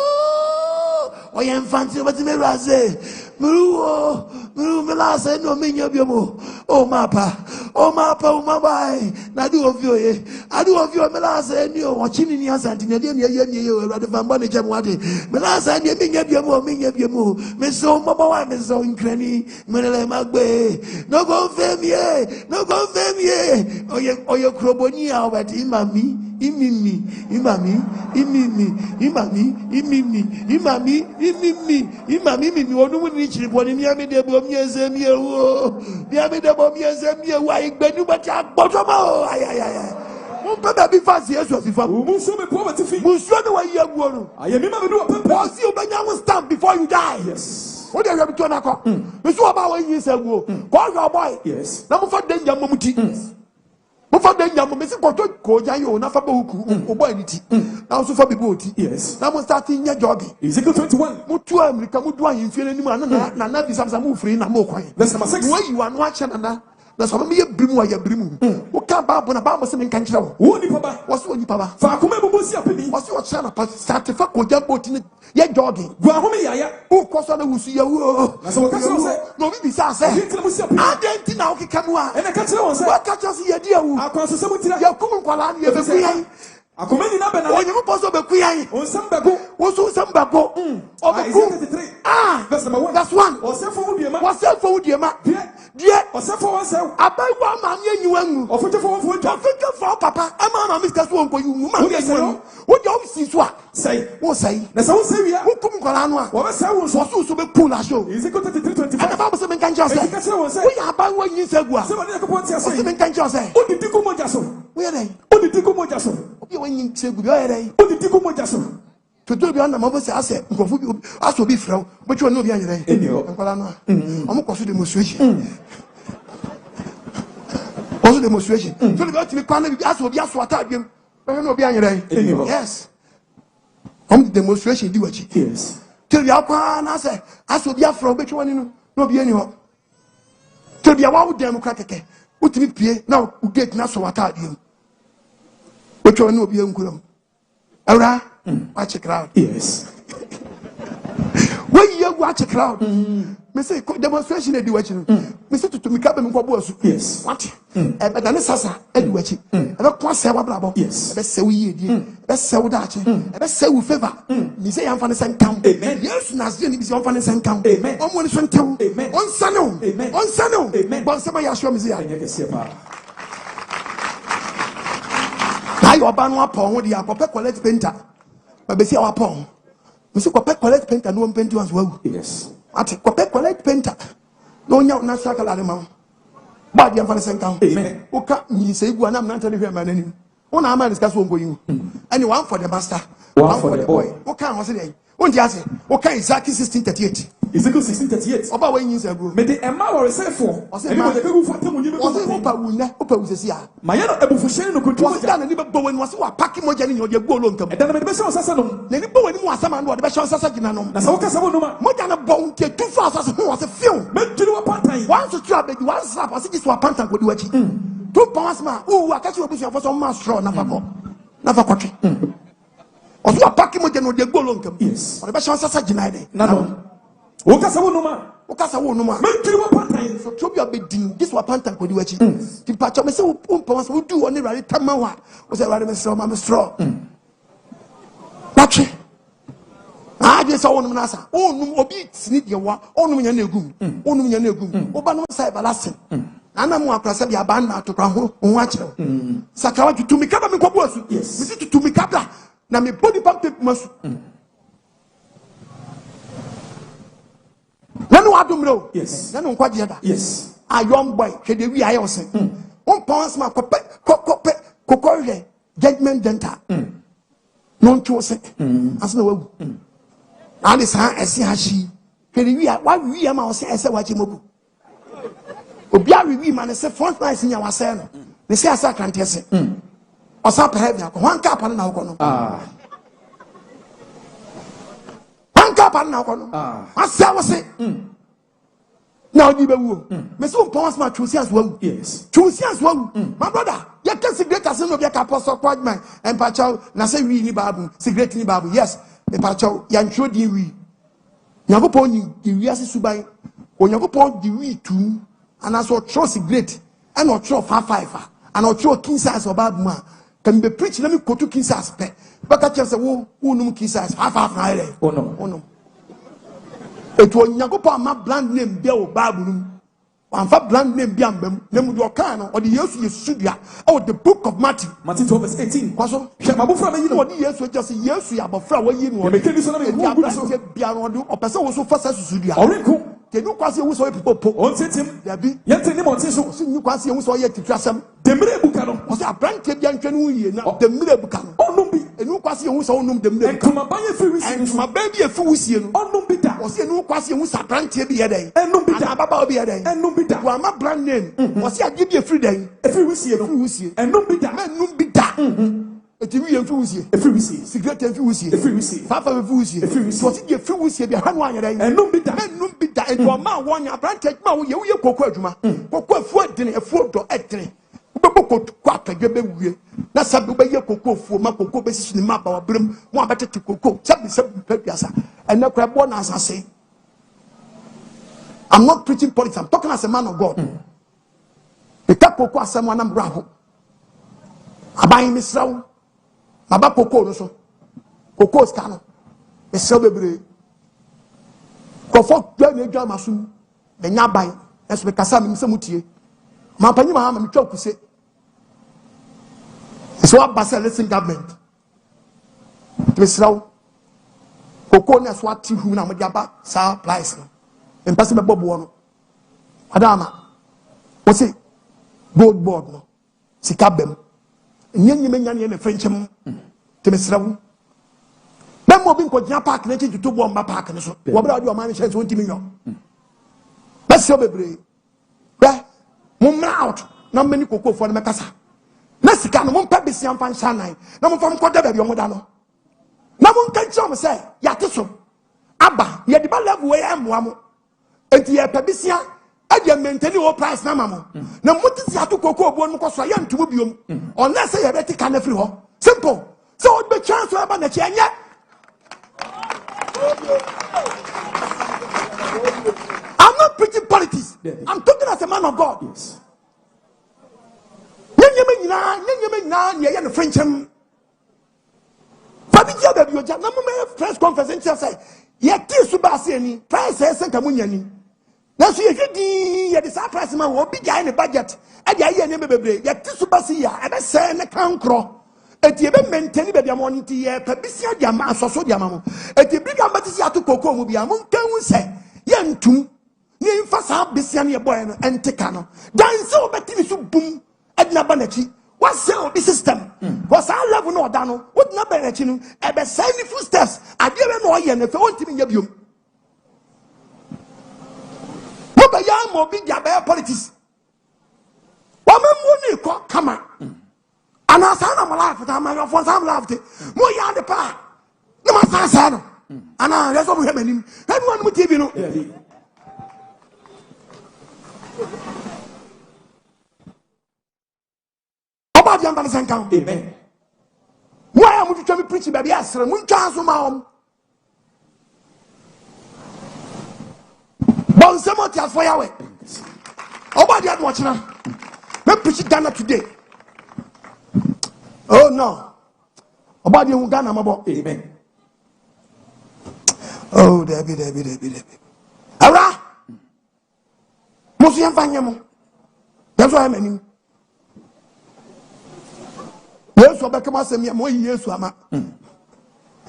Oya mfanti obati meraze. Muru melase no minya biomo. Oh mapa. Na do ovio ye. Adu ovio melase ni o chini ni asanti na dem ye Awurade famba ne jam wade. Melase ni minya biomo. Me so mama wa me so nkrani. Menele magbe. No go fame ye. Oye kroboni a obati imami. Imimi. Onu ni chiri boni mi ame de bo mi eze mi ewo. Mi ame de bo mi eze mi ewo. Igbenu ba ti agbojo ma. Ay. Mo pe be fast Yesu afifa. Mu so me poverty fi. Mu so ne wa ye aguo no. Aye mi ma be do pepe. O si obanya won stand before you die. Yes. What dey to na ko? Me so ba wa yin se aguo. Ko your boy. Yes. Na mo fa danger mo muti. Mo fa danger mo me si ko to ko jan yo na fa ba huku. O boy ni ti. Na so fa bibo oti. Yes. Na mo start nya jogging. Ezekiel 21. Mo tu America mo du ayin fie n'anim na bi samsam mo free na mo kwan. Verse number 6. Wo yi wa no ache na so me ye brimu ya brimu. Wo ka ba na ba mo se me kan kire wo. Wo ni papa. Wo so ni papa. Fa akoma bubu si apedi. Wo so cha na pa start fa ko jan boti ni ye jogging. Gwa home yaya. Wo ko so na wusu ye wo. Na so wo ka so say. No bi sa say. Hitler mu si apedi. Adenti na wo kika mu a. E na ka kire won say. Wo ka cho si ye di awu. Akwanso se mu tira. Ye kum kwala ni ye be ku yan. Akoma ni na be na. Onye mo poso be ku yan. On sam bego. Wo so sam bago. O be ku. 33. Verse number 1. That's one. O se fo wo biema. Wo se fo wo diema. Die. O se fo won se. Abawa ma me anyiwa ngu. O fo fo won fo O fike fo papa. Ama ma miska so onko yu. Ma me anyiwa. Wo je o si so a. Say. Wo say. Na se wo se wia. Wo kum kwala no a. Wo be se wo so. Wo so be pull a show. Ezekiel 33:25. Ana ba mo se men kan jo say. E ka kire won say. Wo ya abawa yin sagua. Se ba ne ko ponti Se ase. men kan jo say. O di diku moja so. Wo ye dey. O di diku moja so. Obi wo yin sagu bi o ye dey. O di diku moja so. Toto bi na mo be se ase nkofu bi aso bi frɛw. Mo twa no bi anyere. Nkwala no. Omo koso demonstration. Also demonstration. So the got to be planning aso bi aso atadwem. No bi anyere. Yes. Demonstration di wachi. Yes. Till bi akwa na say aso bi afrɛ obetwa ni no bi ani ho. Till bi awa democratic. Utimi pie na u gate na so atadwem. Betwa ni obi enkuram. Awra watch crowd. Yes. When you watch a crowd, me say demonstration e di wachi no. Me say to me ka be me kwabo asu. Yes. What? But then sasa e di wachi. E be kwa se wa brabo. Yes. E be se wo yedie. E be se wo dache. E be se wo favor. Me say am fa ne senkan. Amen. Yes, na say ni be say am fa ne senkan. Amen. Omo ni senkan. Amen. On sano. Amen. On sano. Amen. Bon se ma ya show me say ya. Enye kese pa. Na yo ba no apon ho dia akopɛ collect painter. Ba be say our pon. Me say kopɛ collect painter no paint once wawu. Yes. Ati kopɛ collect painter. No nya na saka la ma. Ba dia fa ne senkan. Amen. Oka ni say gu anam na ntane hwe ma nanim. Una ama discuss won go yin. Any one for the master, one for the boy. Oka ho say dey. Won dia say, Oka Exegesis 16:38. Ezekiel 16:38. Oba we yin say bro. Me de emma wore say for. Eni mo de ka gu for temu nyi be ko. Opa wunya, opa wusesi a. Ma ya no ebufu hyen no kuntu Wasi da na ni be bo wani wasi wa paki moja ni ode gbo lo nkam. E da na me de be se osasa no. Na ni bo wani mu asama no ode be hye osasa gina no. Na sa wo ka sa wo no ma. Moja na bo nke tu fa asasa ho wasi fiu. Me tiri wa pantan. One to try be one slap wasi ji so pantan ko di wachi. Tu pounds ma. O akachi obusu afo so ma straw na fa ko. Na fa kwatwe. Oso wa paki moja no ode gbo lo nkam. Yes. Ode be hye osasa gina de. Na no. Wo ka sa wo no ma. Ukasa wo no ma. Me tiri wa pantan. So trobi abedin this wa pantan ko di wachi. Ti pacho me se wo pompa wo du oni rare tama wa. Wo se rare me straw ma me straw. Pachi. Ah je so wonum na sa. Onum obi tini de wa. Onum nya na egum. Onum nya na egum. Oba no sai balasin. Ana mu akrasa bi aban na atokra ho ho akere. Sakawa tutumi kaba me kwabo asu. Yes. Me si tutumi kabla na me body pump masu. Nanu adumro. Yes. Nanu nkwaje da. Yes. a young boy, can we I also one pounds my cocoa judgment dental. Non chosen as no and this I see how she can we why we am say I say what you mobu. Obia we man say front nice in your say they say asa can tell say or some heavy one cap and now one cap and now I say was say now you be woo me so pounds my choose as well yes choose as well my brother you can secret as no be apostle quad man and pacho na say we ni bible secret ni bible yes the pacho yan show di we yakopon ni wi ase suban onyakopon di we tu and as trust secret and or trust 5 and or trust king size or bible man can be preach let me go to king size pe baka che say wo num king size 5 na ile oh no eto onyakopon ma brand name be o bible num anfa brand name bi ambam na mu do kan no odi yesu yesudua oh the book of Matthew 12 verse 18 kwaso hwe mabofra ma yi no odi yesu just yesu ya bofra wa yi no me kedi so na me hu gudu so bia no odi opese wo so fasa susudua orenku tenu kwase wo so pipopo on setim ya bi yente ni mo ntiso so ni kwase wo so ye titrasem demire buka no o se abrante bia ntwe no yie na demire buka no onum bi enu kwase wo so onum demire buka entuma ba ye fi wisi entuma ba bi efi wusie no onum bi da o se enu kwase wo sa abrante bi ye den enum bi da ababa bi ye den enum bi da wa ma brand name o se agi bi efiri den efi wisi no enum bi da enum bi da eti wi efi wusie efi wisi secret efi wusie efi wisi fafa efi wusie so se efi wusie bi hanu anya den enum bi da ento ma wonya abrante ma wo ye wo ye kokko adwuma kokko afu adene afu do etene bebo kokko atadwe be wie na sabe be ye kokko afu ma kokko be sisi ni ma ba wabrem mo abetete kokko sabe papiasa ena kra bo na asase. I'm not preaching politics, I'm talking as a man of God. The kokko asem wana mbra ho aban misrawo baba kokko no so kokko ska no esrawo bebre kofo dwa na dwa masum be nya ban eso be kasa me se mutie ma panyi ma me twa kuse so abasa listen government misrawo kokko na so ati hu na mo dia ba sa price no empase be bobo no adama o se gold board no sika bem nyenye me nyane na frenchem te misrawo na mo bi nko gina park na chitu to bo mba park ne so wo bra odi o man chance 20 million ba se obebre ba mo mra out na mani kokko fo na mekasa na sika no mo mpa besi amfa nsanan na mo fam koda ba bi o mo da no na mo nka chom se ya te so aba ye di ba level we am wa mo enti ye pa besi ade maintain o price na mamo na mo ti si ato kokko obo no koso ya ntumo biom unless ye beti ka na free ho simple so be chance aba na chenye. I'm not preaching politics. I'm talking as a man of God. Yes. Nyeme na ye no Frenchem. Fabi jabe bi oja na mo me press conference say ye ti suba se ni price e se kamu nyani. Na so ye hwedi ye de sa price ma wo bi ja ne budget. E dia ye ne bebre ye ti suba se ya e be se ne kankro. Eti ebe maintain be bia mo nti ye pa bisia dia ma asoso dia ma mo eti briga mbati si ato kokko mu bia mo nkan hu se ye ntum ye mfa sa bisia ne ye boy no entika no dan se obeti ni so bum adina ba na chi what say obi system was our level no da no what na ba na chi no e be say ni full steps ade be no ye na fe wonti nya biom mo ba ya mo bi dia ba politics wa mamu ni ko kama and I said, I'm alive, I'm alive, I'm alive. More young the pa. No, my son, and I that's what we have him. Everyone with TV, no. About the ambassador count. Amen. Why am I trying to preach, baby? Yes, and we chance from home. But someone tells for your way. About the other watching now. Let's preach Ghana today. Oh no. About you Ghana mabo. Amen. Oh, Debbie. Ara. Musu yamfanya mo. Yesu amani. Yesu obekema asem mo Yesu ama.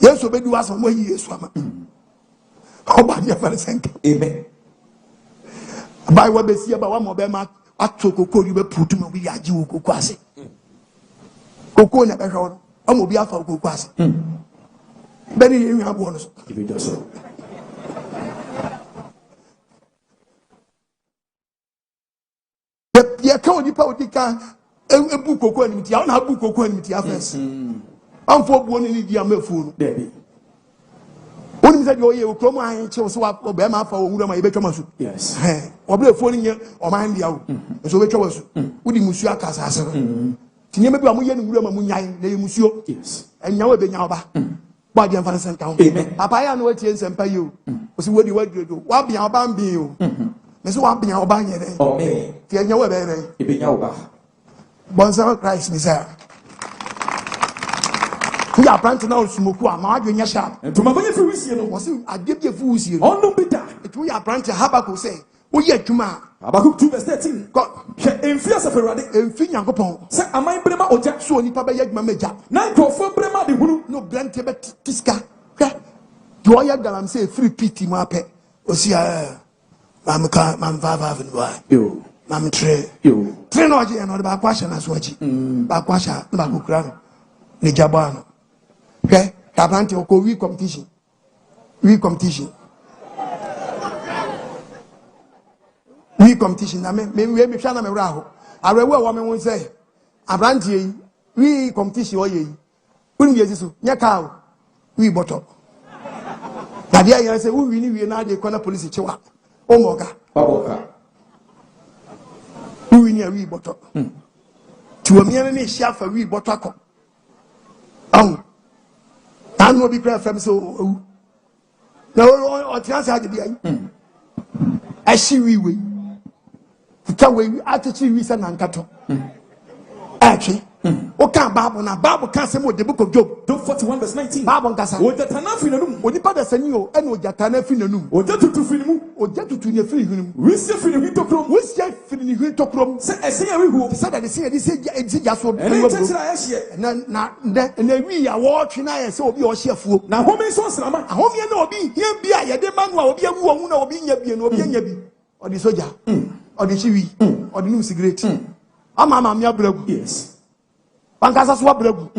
Yesu obedu asem mo Yesu ama. About you for the sake. Amen. By what they see about one more bema at Coco, you will put to me at you, Coquasi. Coco never heard. I will be out for Coquasi. Benny, you have one. If it does so. The account you probably can a book of quality. I don't have book of quality first. I'm for one in the Yammer food. When you said you come and chose what Obama for whom I become. Yes. Or be phoning you or mind you. So we chose. Would you Monsieur Casas? Tinema Muyan Muyan, the Monsieur. Yes. And now be Yaba. But the Fancy County. Apaya no chance and pay you. Was what you want to do. What be our bambi you? Miss Wapping our banyan. Oh, me. Fear your baby. If you know about Bonsa Christ, Miss. We are planting out smoke. I'm arguing your shop. And to my way for you was I give you fools here. Oh, no, bitter. We are planting Habakkuk say, oh, yeah, Tuma. Habakkuk 2 verse 13. God, in fears of a radic, and Finyakopon. Say, am I Brema or Jack? So, Nipa Yag Mameja. Nine to 4 Brema, the Hulu, no blank Tiska. Do I have Galam say free pity, my pet? Osia, Mamma, Mam Vava, and why? You, Mam Tre, you. Trenoji and all about question as watching. Bakwasha, Bakukran, Nijabano. Okay, Capante or we competition. We competition. We competition. I mean, maybe we shall have a row. I read what woman will say. Abranti, we competition. Oh, ye. Wouldn't be so. Yakao, we bottle. Nadia, I say, we need now the corner police. Chiwa. Oh, Moga. Baboka. We need a wee bottle. To a mere chef, a wee bottle. Oh. I will be clear from so. No, or transfer the beer. I see we. Kawe attitude reason and cattle. Actually, what can Bible now? Bible can't say more the book of Job. Job 41 verse 19. Bible can say, what the Tanafino, what the Pada Senio, and what Yatanafino, or Jatu to Finimu, or Jatu to the Finimu. We say Finimito, we say Finimito Crom. Say, I say, who said that they say, Exegesis, and then we are watching. I saw be your chef. Now, home is so Sama. Home you know be here, be a man will be a woman or being a be or the soldier, or the chiwi, or the new cigarette. I'm a mamma blog. Yes. Bankasa swap blog.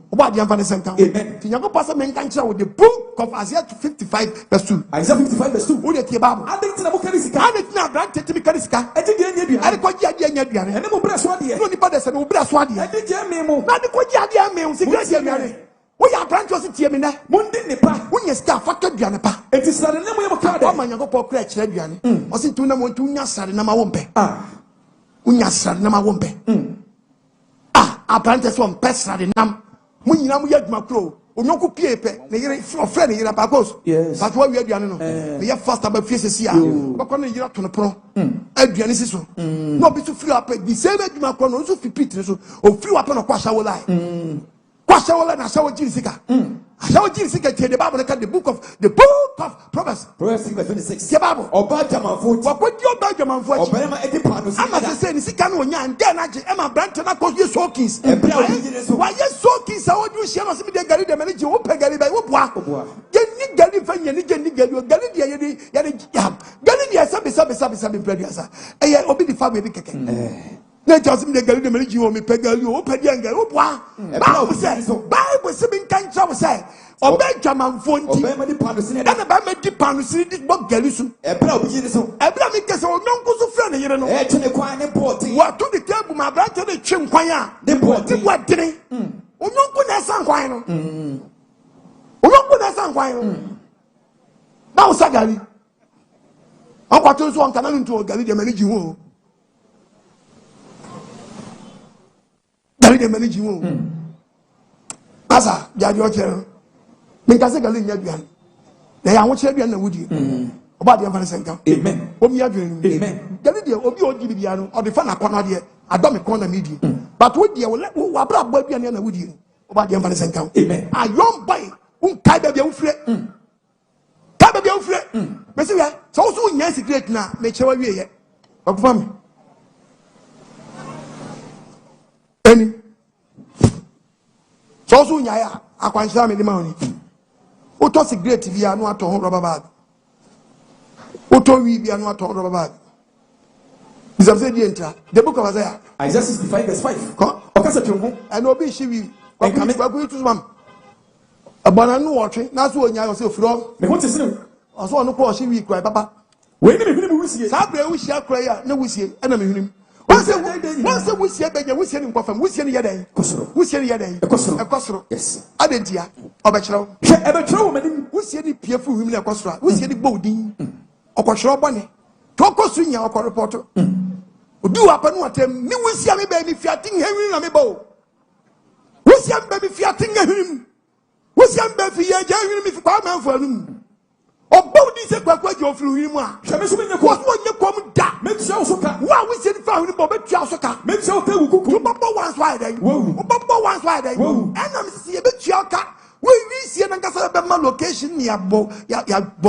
What the Fancy County? Tiago Pastor Menkancha with the book of Isaiah 55 verse 2. Isaiah 55 verse 2. Who the Tiabab? I think Nabucariska. I did not grant it to be Cariska. I think I quite yet and no Braswadi. No Nipadua and no Braswadi. I did Yammo. Not the Quadia Mem, Sigasi. We are branches of Tiamina. Mundi Nipa. When you start factor Dianapa. It is not a name of a card. I'm going to go crash Redian. Was it to Namontunia Saranama Wompe? Ah. Unya Saranama Wompe. Apprentice one person the nam when you know yet macro or no copiepe or friend in a pacos. Yes, but what we are doing, we have fast about faces here. But when you to the pro, Adrianis, no be to fill up the same macron also repeat or fill up on a quash our lie. Quash our line, I saw Jessica. I saw Jessica the Bible, the book of Proverbs. Proverbs 26. The Bible. Or Benjamin Foot. What your Benjamin Foot? I must say, the Sican and then Emma Branton, I call you Sokins. Why, yes, Sokins, I would use Shema Smith, Gary, the manager, who pay Gary by Wopwa. Get Nick Gary, Galidia, Sabi, Prediasa. I obey the family. Let us make the manager you me peg you open younger. Bible says, Bible saying can't say, or Benjamin Fonti, and about my deep panus, this book Galisu. Abraham is all non go so friendly, you know. What to the table, my brother, the Chimquaya, the what did it? Oh, no good as some quino. Oh, no good as some quino. Now, Sagari. I'll go to one canal into a Galidia manager. The managing room. Asa, Jadio, Minkasa Galin, they are what you and would you about the Fancy County. Amen. What we are doing, amen. Galidia, or your Gibiano, or the Fana Conadia, a dominant corner media. But what you will let Wabra Baby and would you about the Fancy County. Amen. I don't buy Kaiba Biofre. Kaiba Biofre. Messia, so soon, yes, great now, make sure we are. But for me. Any. So soon, I can't show me the money. What was a great via no to rubber bag? What we be not to rubber bag? The book of Isaiah. Isaiah 65 verse 5. And obi shiwi. Kwaku itu mam. Abana no watwe. Na so onya yo se furo. Me what is it? Oso ono ko shiwi krai papa. We ni me hunu wusie. Sa bra wusia krai ya na wusie na me hunim. Once wusie beja wusie ni nkofam. Wusie ni yeden. Kosoro. Wusie ni yeden. Ekosoro. Yes. Adentia. Obechero. Hwe ebechero manim. Wusie ni piefu hum na ekosoro. Wusie ni bowdin. Okohwero bone. Tokosu nya okọ report. Odu apanu atem ni wusia me be ni fiatin hewin na me bo. Wusia be mi fiatin hewin. Wusia be fi ye ja hewin mi fi kwa manfo anum. Obo di se kwakwa je ofiri hwin mu a. Hwe me so me nyeko. Wo nye kom da. Me tia wo so ka. Wa wusia ni fa hwin bo be tia so ka. Me tia wo ka wukuku. Obo one side dey. Obo one side dey. Enam si e be tia ka. We see an Ankasa location near bo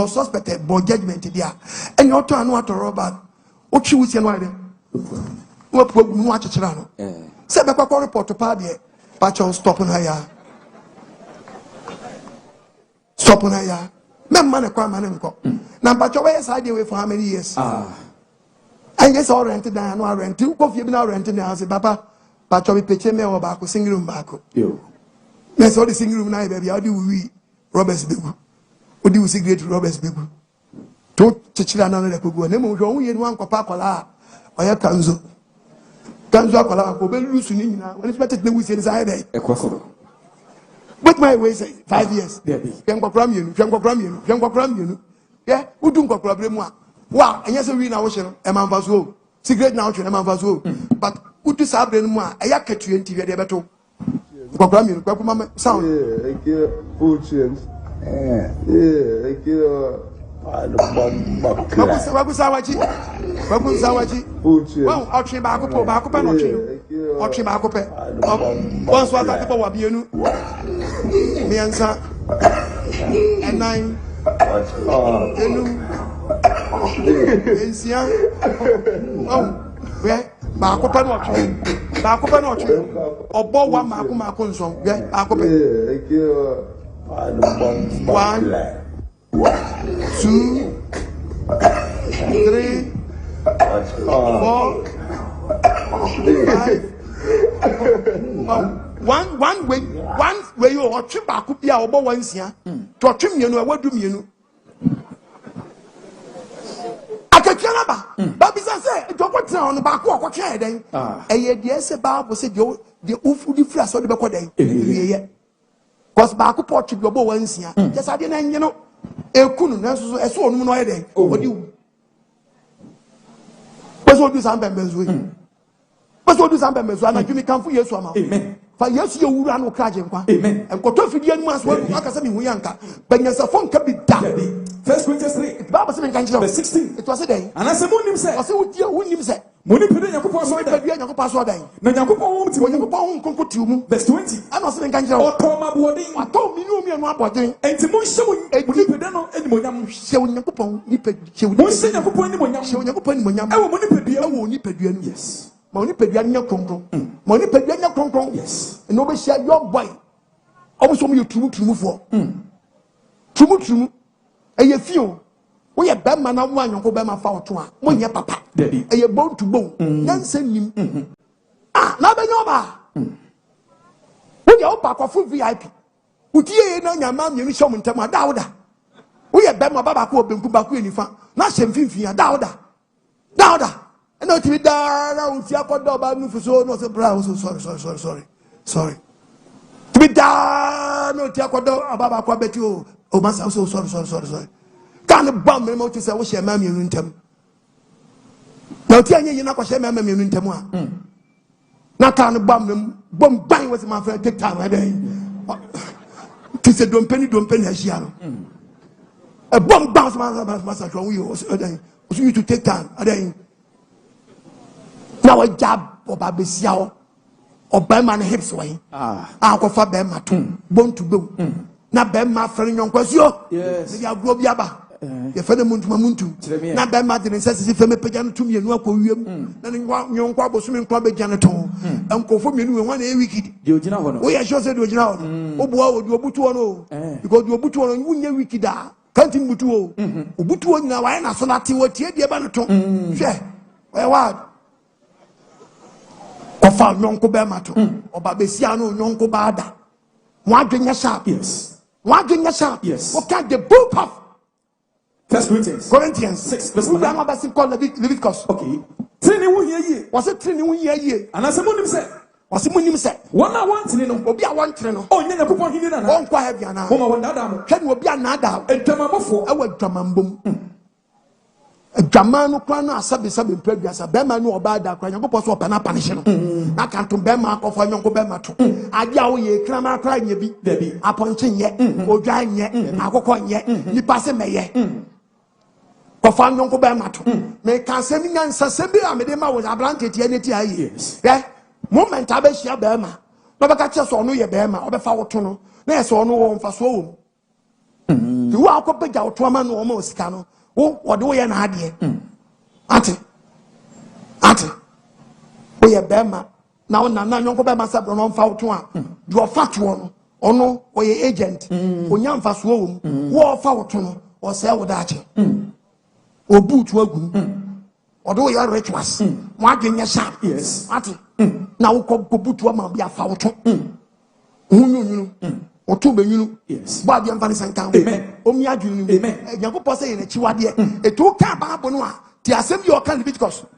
suspected bo judgment there. And you to know to Robert. What you see why them? What watch Chirano? Say back report to party. Pacho stop on higher. Stop on higher. Men man a crime and go. Now, Pacho, where's I away for how many years? And yes, all rented down, no rent. Two coffee now renting the house. Papa, Pacho, we pitch me or back, single room back. That's all the singing room now, baby. How do we Robert's baby? What do you see great Robert's baby? Don't Chichila none of the Kugu. Nemo, only in one copacola or your Kanzo. Kanzo Cola, who will lose in now. When it's better than we say inside a quaffle. But my way say 5 years. Yanko Pram you. Yeah, who don't go problem one. Wow, and yes, we now ocean, a man was woe. Cigarette now, a man was woe. But who to Sabre more? A yak to you TV battle. Sound. Obo wa mako nso ye akope 1 2 3 4 5 one way you otwe baako bia obo wansia to otwe mienu a wadu mienu akakena ba babisa say to kwotena on baako okotwe den eye de ese baabo se de ufudi fira so de beko den ye cause baako potwe bi obo wansia just ade na nye no ekunu na so eso onum no ye den odi wu peso du san bembezo peso du san bembezo na dwumi kanfo Yesu ama amen fa Yesu ye wura no kraje nkwa amen enkoto fidie anu aso aka se mi hu yanka banyasa fon ka bi da 1 Corinthians 3 Bible say kan verse 16 it was a day and as monim say o say wonim say moni pede yakopon so da pede yakopon so da na yakopon wo mti yakopon konko ti mu verse 20 and o say kan o to mabodin ato mi ni anu abodin enti mo hye mo moni pede no eni mo nyam hye wo yakopon ni pede hye wo mo hye yakopon ni mo nyam hye wo yakopon ni mo nyam e wo moni pede e wo ni pede anu yes ma oni pedua nya kronkron ma oni pedua nya kronkron yes no be share your boy obo so mo yutumu fo tumu eye fio wo ye be ma na wo anyonko be ma fa oto a mo nye papa eye bon to bon nyansa nim na be nyoba wo ye opa kwa fu VIP utie na nyama mienu hye mo ntam a Dauda wo ye be ma baba ko obenku ba ko enifa na hye mfimfin a Dauda and not be down, see a pot about no so no brown. Sorry. To be down, no take about Quabet you. Oh, Master, so sorry. Can't bomb me to say, wish a mammy in them. Now, tell you not share mammy in them. Not can't bomb them, bomb bang with my friend, take time a day. To say, don't penny as young. A bomb bounce, Master, from you, you to take time a day. Now a job or babisiao or Berman hips way. Uncle for Berma too. Bone to bone. Now Berma friend young Quasio. Yes, you are Globiaba. Your fellow Muntu. Now Berma the necessity for me pagan to me and walk with you. Then young Quabo swimming club at Janitor. Uncle for me, one a wicked. We are sure said you know. Oh, boy, you are Butuano. Because you are Butuano, you are wicked. Can't Butuo. Butuo now, I am not so what you are Banaton. Share. Well, what? Kofa nyonko be mato. Oba besia no nyonko bada. Mwadwenya sharp. Yes. Mwadwenya sharp. Yes. Okay, the book of 1 Corinthians 6 verse we 9. are about to call Leviticus. Okay. Training who hear ye? Was it training we hear? And as someone said, was it when say? one I want to know. Obi a one train. Oh, you never put him in. On kwa heavy ana. Mama wanda damo. Can we be another? And Tamamofo. I will dramambum. A dramano crana, sabi previous, a bema no bada, crying, go post up an apparition. I can't to bema of a young bema to. I yaw ye, clamor crying ye be, Debbie, appointing yet, or drying yet, I go on yet, you pass a maye. Kofa nyonko be mato me kan semi nyansa sebi amedema was ablanket yeneti ayi yeah moment abehia be ma no be ka che so no ye be ma obefa woto no na ye so no wo mfa so wo mu wo akopega woto ama no wo sika no wo wode wo ye na ade ate wo ye be ma na wo na nyonko be ma sabro no mfa woto a do fato no ono wo ye agent onya mfa so wo mu wo fa woto no o se wo daache obu tu agum odo your rituals mo adwenya sharp yes ati na wo ko butu ama bia fa wo to hunyunu oto benyunu yes ba bia mfani sankan amen omi adwunu amen yakopɔ sɛ yɛ chiwade etu ka baabo no a ti asɛm bi ɔka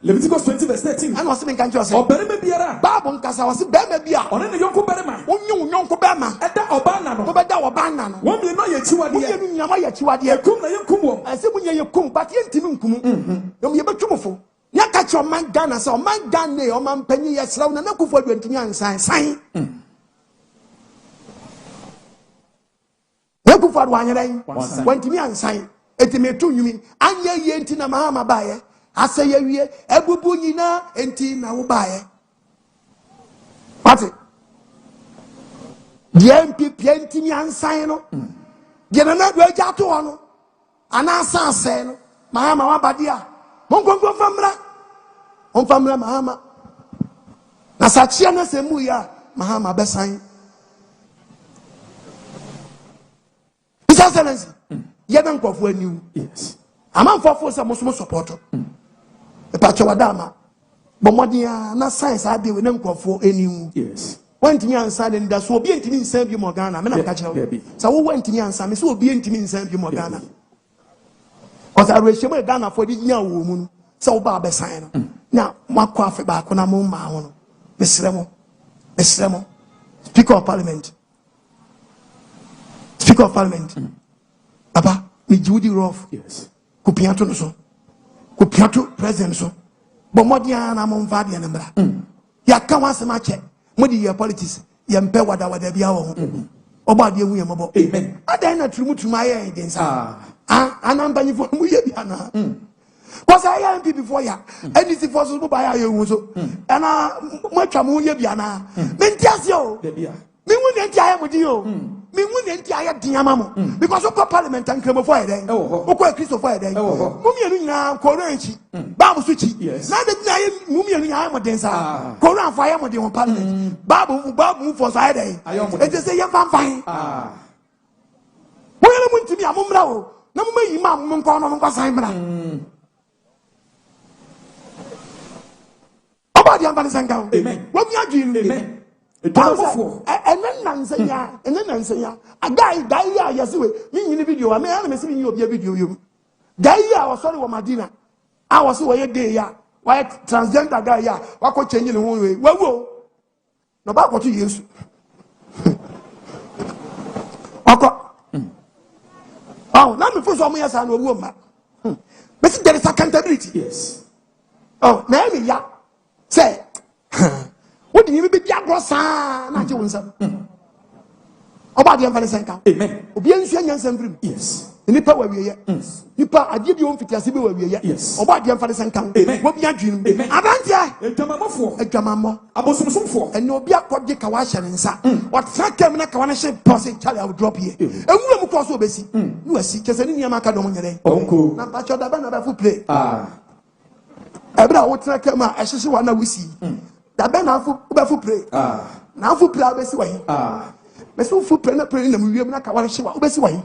Leviticus 20 verse 13 ana ɔsɛ menka nkyɛ ɔsɛ ɔbɛrima biara baabo nkasa ɔsɛ bɛrima bia ɔne ne yɔnko bɛrima onyu nyɔnko bɛrima ɛda ɔba na no ɔbɛda ɔba na no wɔn mi no yɛ chiwade yɛ nu nyama yɛ chiwade ekum na yɛ kum wɔn ɛsɛ mu yɛ kum but yɛ ntimi nkum yɛ bɛtwumfo nya ka kyɛ ɔman Ghana sɛ ɔman Ghana ɔman panyin yɛ sraw na nakufo aduantumi ansan san nakufo adu anyere wantumi ansan etime to nwumi anya yie nti na mahama baaye asa ya wie ebubu nyina enti na wo baaye pati DMP ntimi ansan no de na do agya to no ana asase no mahama wabade a monkonko famra mahama na sachia na semu ya mahama besan His Excellency yɛbɛ nkɔfo aniu yes amanfɔfo sɛ mo support epacho wadama bomɔden na science ade we na nkɔfo aniu yes wantimi ansa de nda so obi ntimi nsan bi mo Ghana me na ka kyerɛ sɛ wo wantimi ansa me so obi ntimi nsan bi mo Ghana cause arehye Ghana for di nya wo mu no sɛ wo ba besan no na makɔ afi ba ko na mo ma ho no mesrɛ mo Speaker of Parliament Papa, me Judy Rough. yes Kupiato no so. Kupiato president so. But more than I'm on Vadia number. Ya come once a match. Modi your politics. Yampe wada biawo. Oba de wu yamabo. Amen. Ada na trimu to my against. Anamba ni for mu ye biana. Cause I am before ya. Anything for so buy you so. And much am ye biana. Mentias yo. Me won enti aye modi yo. Me won enti aye diama mo. Because of parliament and cremo for eden. Oko Christo for eden. Mumie nu nyina ko Enchi. Bible suchi. Na de na aye mumie nu nyina mo den sa. Ko ran fa aye mo den parliament. Bible for so eden. E dey say ye fan fan. Mo yele mo ntimi amomra o. Na mo mayi ma mo nko no mo nko san mra. Oba di amfani sanka. Amen. Wo mi adwin. Amen. And then Nansanya, a guy ya yasiwe, me video, I may have seen you video you. Gaia was sorry, Madina. I was away a day, ya. Why transgender guy, ya, what could change in one way? Well, no about what you use. Oh, now me for some years I know woman. But there is accountability. yes Oh, maybe ya say. What do you mean be Jagrosa? Not you, sir. About the Enchi. amen Obi ensu anyansa mfrim. yes Nipa wa wiye. Nipa adie bi on fitiase bi wa wiye. yes Oba de Enchi amen wo bia dwenu. amen Abantia. edwamamofo Adwamammo. abosomsomfo Ene obi akɔgye kawa hyɛ ne nsa. Wɔtra kam na kawa ne hye pɔse Charlie I will drop here. Ewura mu kɔ so obesi. Nu asi kese ne niam aka dɔm nyere. onko Na pacho da ba na ba fu play. Ebra wotra kam a ɛhyehye wa na wusi. Da ba na fu ba fu play. Na fu play obesi wa hi. Meso fu play na play na mu wiem na kawa ne hye wa obesi wa hi.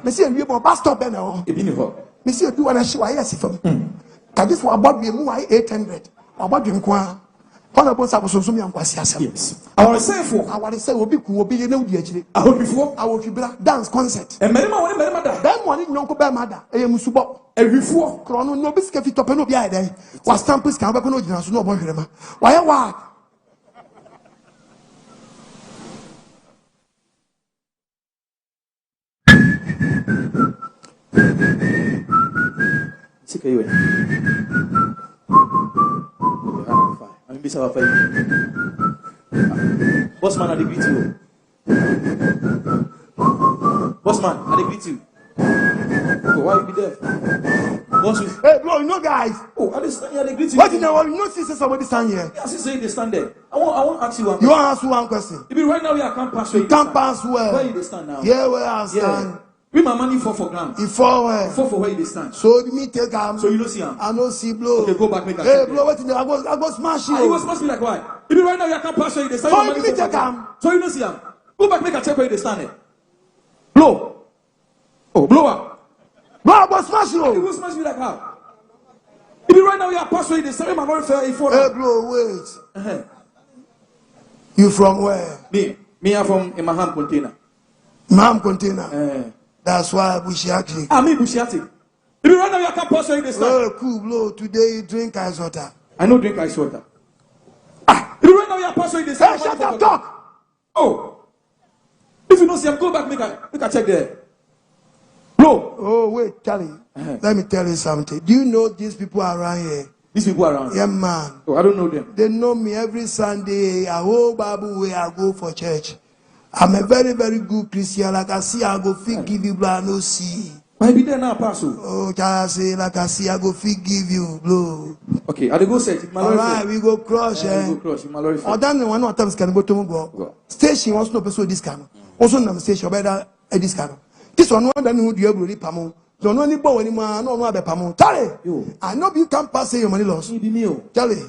Mesi wiem o bus stop na ho. ebi ni ho Mesi edu wa na hye wa yes fam. Kadis wa bodwe mu wa 800. Wa bodwe nko a. Honorable Sabosum and Quasias. Yes. Our say for I want to say, will be cool, be no DH. I hope before I will be dance concert. and Madame, Then one in Yonko Bamada, a Musubo. every four. Chrono, no biscuit top and no be day. Was Stampus can no Jonas, no one. Why? I'm busy about Boss man, I greet you. Boss man, I greet you. Oh, why you be there? Boss, Hey, bro, you know, guys. oh, I just stand here. They greet you. What in the world? You know, sister, somebody stand here. Yeah, see, say they stand there. I want to ask you one. You want to ask one question? If you right now, you can't pass. You can't pass where? Where you they stand now? Yeah, where I stand. Bring my money for grand. If where? For where you they stand. So me take him. So you don't see him. I don't see blow. Okay, go back, make a Hey, check bro, there. what in the? I go smash you. He was supposed to be like why? If you right now, you can't pass. Where you they stand. So Your money me for take grand. him. So you don't see him. Go back, make a check where you they stand there. Blow. Oh, blow up. Bro, I go smash He you. will smash me like how? If you right now, you are passing the same man, not fair. Hey, bro, wait. Uh-huh. You from where? Me, I'm from in my hand container. Mam container. That's why we should actually. I mean, Bushiati. If you right now, you can't pass the stand. Oh, cool, bro. Today you drink ice water. I know drink ice water. If you right now, you are passing the Hey, stand. shut up, talk. Oh. If you don't see him, go back, make a check there. Blow. Oh, wait, Charlie. Let me tell you something. Do you know these people around here? These people around. Yeah, man. Oh, I don't know them. They know me every Sunday. I hold Bible where I go for church. I'm a very, very good Christian. Like I see, I go forgive you, bro. No see. Why be there now, Pastor? Oh, I say, like I see, I go forgive you, bro. Okay, I go say it. All right, we go crush, We eh? go cross in my lorry. Or then one of times can go to go. Station also no person this kind. Also no station better this kind. This one than who you will pamo. Don't know any boy anymore. No, no, pamo. Charlie, I know you can't pass your money loss. Charlie,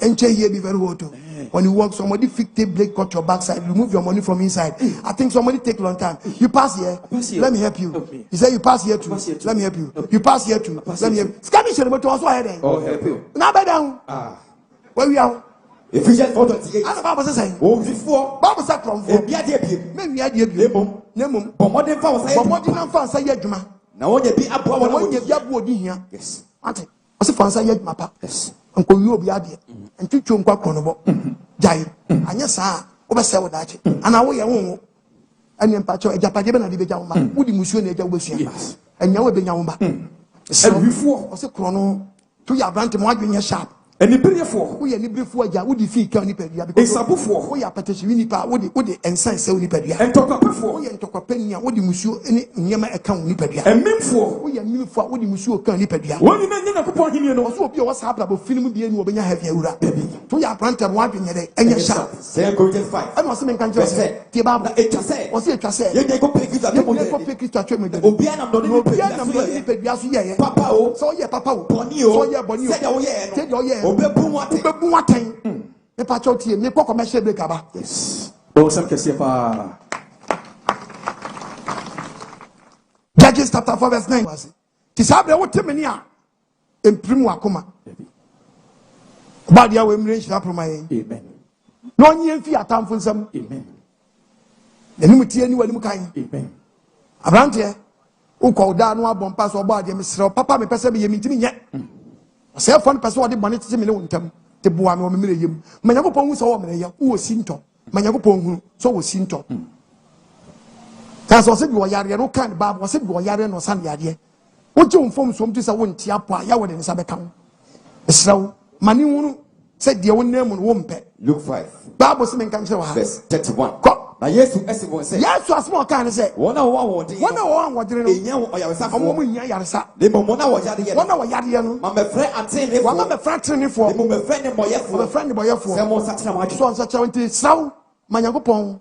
Enchi here be very well too. When you walk, somebody fictive blade cut your backside, remove your money from inside. I think somebody take long time. You pass here, let me help you. Okay. He said you pass here too. Let me help you. You pass here too. Let me help you. Scamish the motor also ahead. Oh, help you. Now better down. Where we are? Ephesians 4:28. As the Bible says, Oh, before. Bible said from Ebi ade ebie. me ade ebie. Nemum. Bomode fa wo say. Bomodi na fa say adwuma. Na wonye bi aboa Na wona wonye bi abo odi hia. Yes. Ate. O se fa say adwuma pa. Yes. Nko wi obi ade. Ntwitwo nkwa konobo. Jai. Anya saa, wo be se wo daache. Ana wo ye wo. Ani mpacho ejapade be na de beja wo ma. Wodi musuo na eja wo besua. Yes. Anya wo be nya wo ba. Everyfoɔ. O se krono to ya brante mo adwenye sharp. Aniberefoɔ. Wo ye nibrefo agya, wo di fi ka nipa dia because Esabofoɔ. wo ya petition nipa, wo de ensan se wo nipa dia. Ntɔkwapefoɔ. Wo ye ntɔkwapani a wo di musuo ne nyema eka wo nipa dia. Emimfoɔ. Wo ye mimfo a wo di musuo ka nipa dia. Wɔn nyinaa nyɛ Nyankopɔn ahenni no. So obi a wasa abra bo film bi enu obenya heavy awura. To ya brante mo adwenye de enye sharp. 2 Corinthians 5. I must mean can't just say tie Na baba. etwa say. O se etwa say. Ye dey go pay Christ Ye atemo ko de. pe Kristo atwe me de. Obi anam do No ni bi na mo pay. nipa dia so ye. Papa o. So ye papa o. Boni o. So ye boni o. Say o ye no. Say o ye. Obebu mu ate. Obebu waten. Me pa chotie me ko commercial break aba. Yes. Ɔsɛm kɛseɛ paa. Judges chapter 4 verse 9. Tisabre wo temeni a emprim wakoma. Ba dia we mre nhira proma yen. Amen. No onye mfi atamfo nsam. Amen. Enim tie ni wanim kan. Amen. Abrante wo ko da no abompa so oba ade me sere papa me pese me yemi ntimi nye. Ose fon pese wo de bone tete me ne wontam. Te boa me wo me mere yem. Manyakopon hu so wo mere ya wo sinto. Manyakopon hu so wo sinto. That's what we are no kind Bible was it we are no san yade. What you inform some to say won tia po ya wo de nsa beka ho. Esrawo mani hunu said the one name wo mpe. Luke 5. Bible say men kan kire wa. Verse 31. Ko. Na Yesu esi won say. Yes to asmo kan say. Wona wo won de. Wona wo an wodire no. Enya wo oyaresa fo. Omo mu nya yaresa. De mo na wo yade ye. Wona wo yade no. Ma me frɛ atene fo. Wa me frɛ atene fo. De mo me frɛ ne moyefo. Me frɛ ne boyefo. Se mo satena ma. So ansa chawenti srawo manyakopon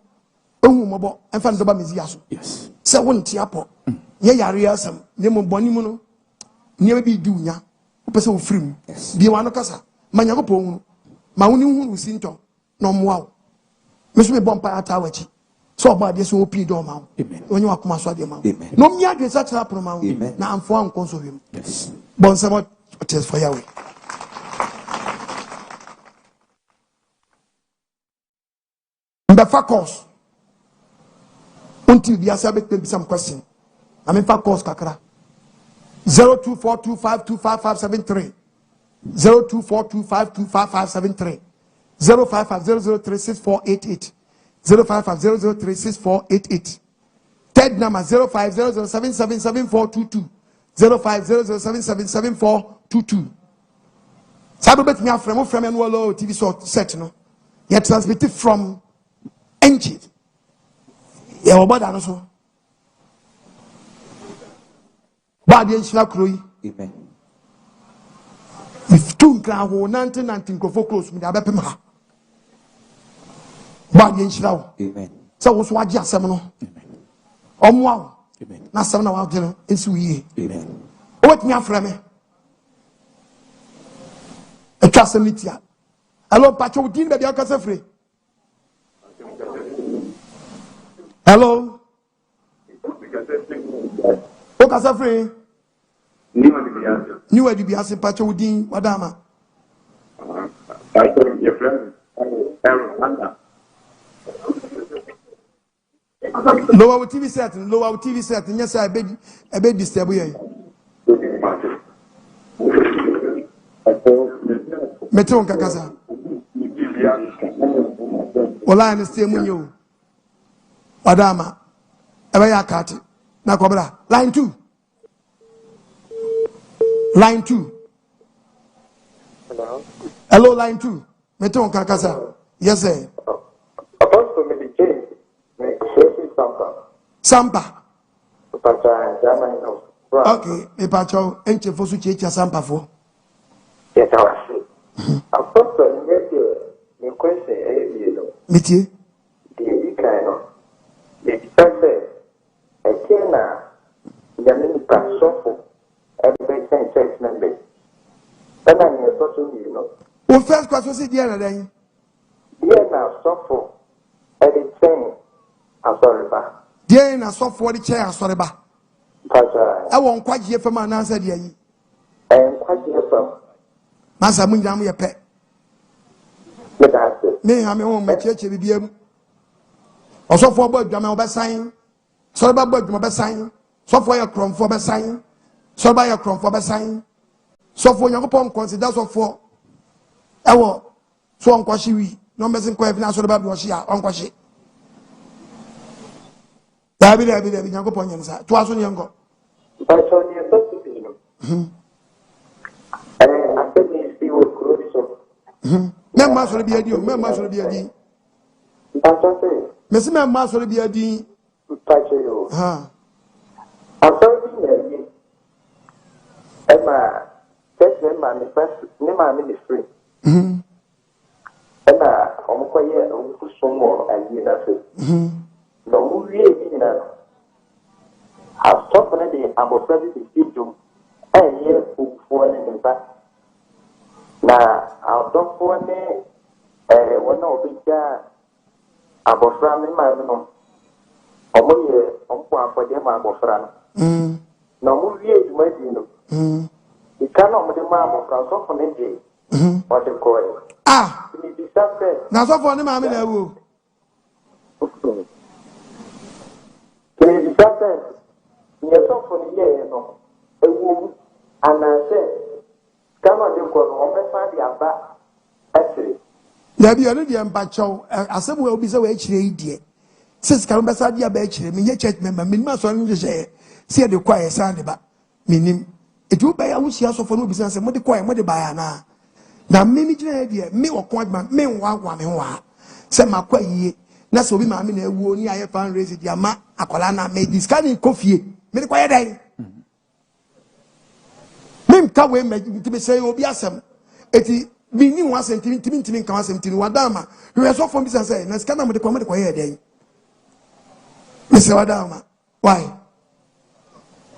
ehu mobo emfa ndo ba mezi aso. Yes. Se won tia po. Ye yare asam. Ne mo boni mu no. Ne bi di unya. Wo pese wo firim. Bi wa no kasa. Manyakopon hu. Ma woni hu usinto. No moa wo. Me so me bompa ata wachi. So ba de so opi do ma wo. Amen. Onye wa kuma so de ma wo. Amen. No mi adwe sa tira pro ma wo. Amen. Na amfo an konso wiem. Yes. Bon sama test for Yahweh. Befa course. Until the Asabek will be some question. I mean, for course, Kakra. 0242525573. 0242525573. 05500364888. 05500364888. Third number 0500777422. 0500777422. Sabu bet me from and TV set no. You transmitted from Enchi. Yeah, about also. Bad Yenshina Kroi. Amen. If two grand who 1919 go for close with Abepema. Bad Yenshina. Amen. So was what just seminal. Amen. Omwa. Amen. Na seminal out there in Sui. Amen. What me from me? A trust media. Hello, Pacho Dean, baby, I can free. Hello. Okasa free. New Edibias Pacho Dean, Wadama. Your friend, Lower TV set, lower TV set, and yes, I beg disturb you. Meton Kakasa. Ola and stay munyo. Wadama. Ever kati. Na kobra. Line 2. Line 2. hello. Hello, line 2. Meton Kakasa. Yes, sir. Apostle me the James, me Shesi Sampa. Pacha German of Okay, me pacho enche fosu checha sampa fo. Yes, I was. Apostle me question Metie. the kind of the person na yamini pasofo every church member. And I am so O first question si dia na dan. Here now suffer everything asoriba. Dia na so for the chair asoreba. Pacha E won kwaje fama na ansa dia yi. and quite yourself. Masa mun jam ye pe. Me ha me won macheche bibiam. Osofo bo adwama obesan. Soreba bo adwuma obesan. Sofo ye kromfo obesan. Soreba ye kromfo obesan. Sofo Yakopon consider sofo. Ewo so onkwashi wi. No mesin kwa na soreba bi oshi a onkwashi. Dabi Yakopon yensa. To aso nyengo. Pacha ni so to be no. I said me see what close so. Memma so bi adi o, memma so bi adi. Pacha say Mesi memma so bi adi. Pacha yo. Ha. Asori ni Emma church member ni first ni ma ministry. Emma omukoye okusumo ayi na se. No mu wie bi na. Asofo na de abofra bi bidum. Eye fufuo ne nba. Na adofo ne wona obija abofra me ma no. Omoye ompo afode ma abofra no. Na mu wie eduma di no. Ikana omde ma abofra asofo ne de. Ode koy. Ah, Ni disafe. na so for ni ma me na ewo. Ni disafe. Ni asofo ni ye no. Ewu anase kama de ko no obefa di aba asiri. Ya bi onu de mpacho asemu obi se we chire idie. Sis kan besa dia ba chire me ye church member me ma so nje se se de kwa ye san de ba. Minim. Etu ba ya wusi asofo no obi se mo de kwa ye mo de ba ya na. Na me mi chire de me okon adma me nwa me wa. Se makwa yie. Na se obi ma me na ewu oni aye fan raise dia ma akola na me discarding kofie. Me de kwa ye dai. Mem ka we me ntime say obi asem eti bi ni ho asem ntime nka asem tini wadama we so from business say na sika na me de kwa ye den me say wadama why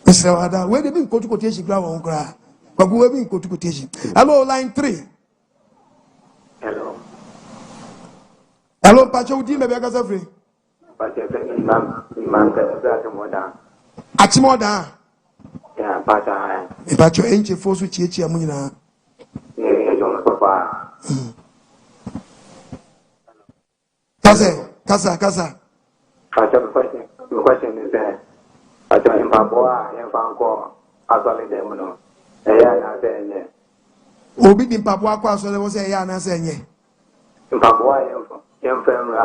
me say wadama we de bi nkotu quotation gra won kra kwagu we bi nkotu quotation. Hello, line 3. Hello Pacho Udi me be ga free Pacha man ka za moda. Achimoda Ya pacha me Pacho enche fosu chiechi amu nyina ni jo papa. Tase Kasa. The question is there. I tell him, Papa, and Fanco, I saw it them. I say, Obi di Papua kwa so le wo say ya na say nye. Papa, young family.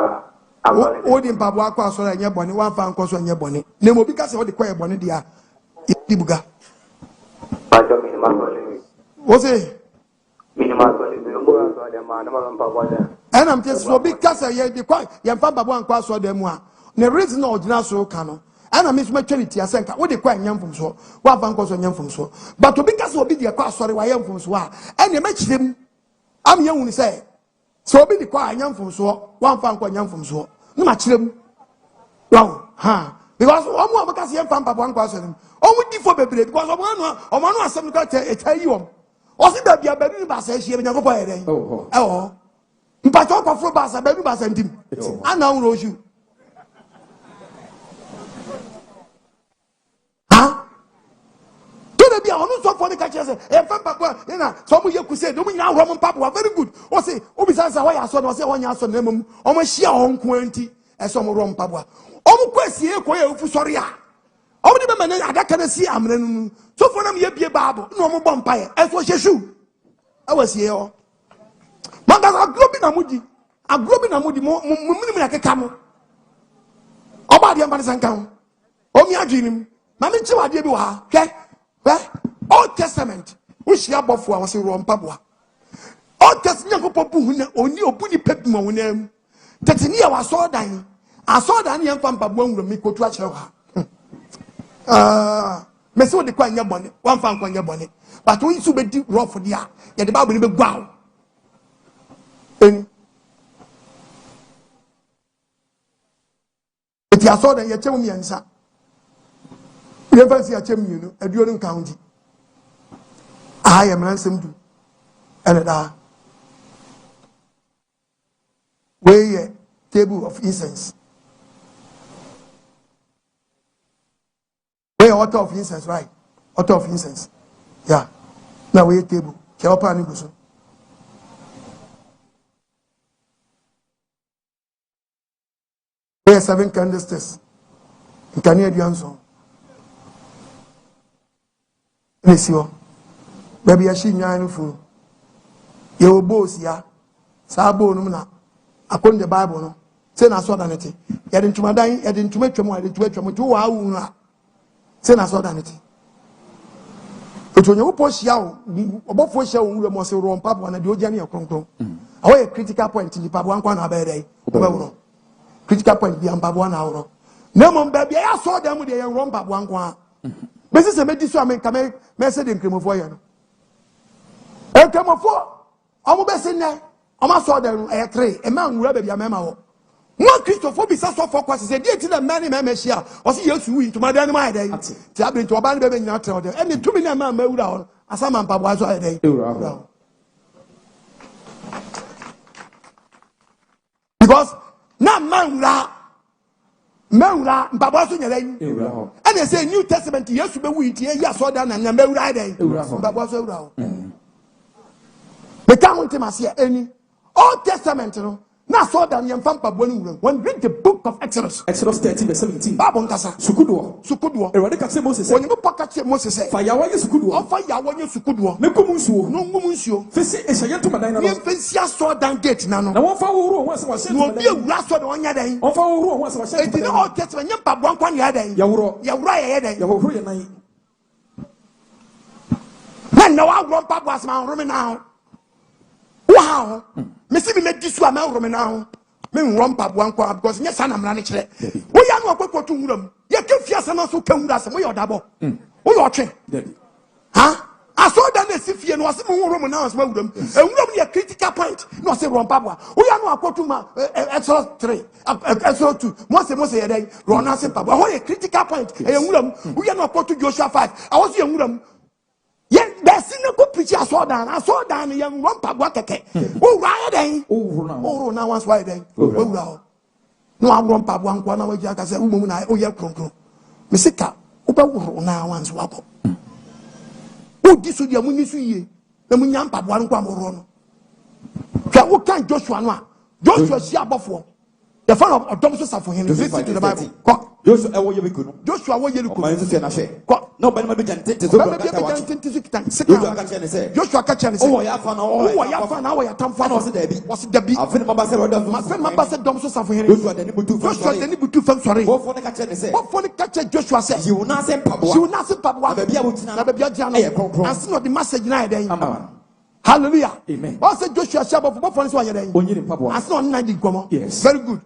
O di Papua kwa so le nye boni, wan fa nko so nye boni. Ne mo bi ka se o di kwa ye boni dia. Ibuga. I tell me, my Wo say minimal, so the man, Papa. and I'm just so big casa ye di kwa ye fa Papua kwa so dem a. Ne reason no ordinary so ka no. And I miss my charity asenka. What they quite young from so, one fan was on young from so. But to because will be the class, sorry, why young from so. And you match them. I'm young when you say. So be the quiet young from so, one fan quite young from so. No match them. Wow, huh? Because one more because young fan one question. Oh, we for baby because of one or some got a tell you. Or see that your baby bass says she have never played. Oh, but talk of fruit bass, a baby bass and him. I now rose you. Be on so for the catchers and Papa, some of you could say, doing now Roman Papa, very good. Or say, oh, besides, why I saw no say 1 year son, almost share on 20 as some Roman Papa. Almost question, sorry. All the men I can see, I'm so for them, ye be a babble, no more bumpire, as was your shoe. I was here. But I'm globing a moody, I'm globing a moody more like a camel. About the Amazon count. Oh, me, I dream. Mammy, two idea, okay? Old Testament, which you have before was a wrong Papua. Old Testament, only a putty pep my name. That's near I saw dying. I saw that young Pampa won't make go to watch her. Miss what the coin your bonnet, one found on your bonnet. But we should be deep raw for the yet the Bible will be wow. If you saw that you tell me answer. You never see a champion, a dual county. I am ransom to and weigh a table of incense. Weigh author of incense, right? Author of incense. Yeah. Now weigh a table. Weigh 7 candlesticks. In Canadian song. Monsieur, baby, I see nine fool. You boss ya, Sabo Nuna. I couldn't the Bible. No, send us sodanity. Yet into my dying, yet into my tremor, into a tremor, 2 hours. Send us sodanity. But when you push yaw, about 4 show, we must run Papa and the Ojani or Concro. Away a critical point in the Pabuan a day. Critical point beyond Pabuan hour. No, mom, baby, I saw them with the young romp Pabuan. Mrs. a medicine, I make a message in Cremofoyan. And come for I'm best in there. I saw them a 3, a man will be a memo. No Christopher be so focused, said, dear to the many members here, or see you to into my dynamite day. To have been to a band baby not tell them. And the 2 million man moved down, as some man was a day. Because now man. Mewra Babasu Nyelen. And they say New Testament, yes, to be with you, yes, so done and Mewra day. Babasu. The count him as here any Old Testament, you know. Now so done young Fampa when read the book of Exodus. Exodus 13, verse 17. Babon Kasa. Sukuduo. Eradicate Moses. When you pocket Moses say, Fayawa Sukuduo. Fayawa Sukuduo. Mekumunsuo. No Mumunsuo. Fesi Eshayanto Madina. Fesi saw down gate nano. No one for once was no be a last one ya day. On for once was it in the Old Testament. Yampa one ya day. Yawro. Yawra day. Yawro night. Then no I want Papa was my room now. Wow. Missy me make this one now. Me run pap one kwa because yes I'm running chere. We are no kwekwo to wuram. Ye ke fiasa na so kan wura se we odabo. We your twe. Ha? I saw that the sifie no se mo room now as we wuram. E wuram ne critical point. No se run pap wa. We are no akwotu ma Exodus 3, Exodus 2. Mose ye dey run na se pap. What a critical point. E wuram. We are no akwotu Joshua 5. I was ye wuram. Yes, there's no good preacher. I saw down, young one papa keke. Oh, right, oh, now once why then? Oh, no, I'm one papa one corner where I said, oh, yeah, concro. Missika, Upa, now once wappo. Oh, this would be a munisi, the Munyam papa one quam or run. What can Joshua? Joshua, see above one. The fan of Dom Safo. Listen to the Bible. Joshua ewo ye bikuno. Joshua wo ye Man luku. se na hwe. No ba ni ma be jante te so ba kata wa. Joshua ka che ne se. Joshua ka che ne se. Oh ya fa na oh ya fa na wo ya tamfa. Na se dabi. Was dabi. Afeni ma ba se roda. Ma fe ma ba se Dom Safo. Joshua de ni butu. Joshua de ni butu fam sori. Wo fo ne ka che ne se. Wo fo ne ka che Joshua se. You na se mpaboa. You na se mpaboa. Na ba bia wutina. Na ba bia dia no. E konkron. Anse no the message na e den. Amen. Hallelujah. Amen. What said Joshua Shabbat for what for den? Onyiri mpaboa. Anse no na di gomo. Yes. Very good.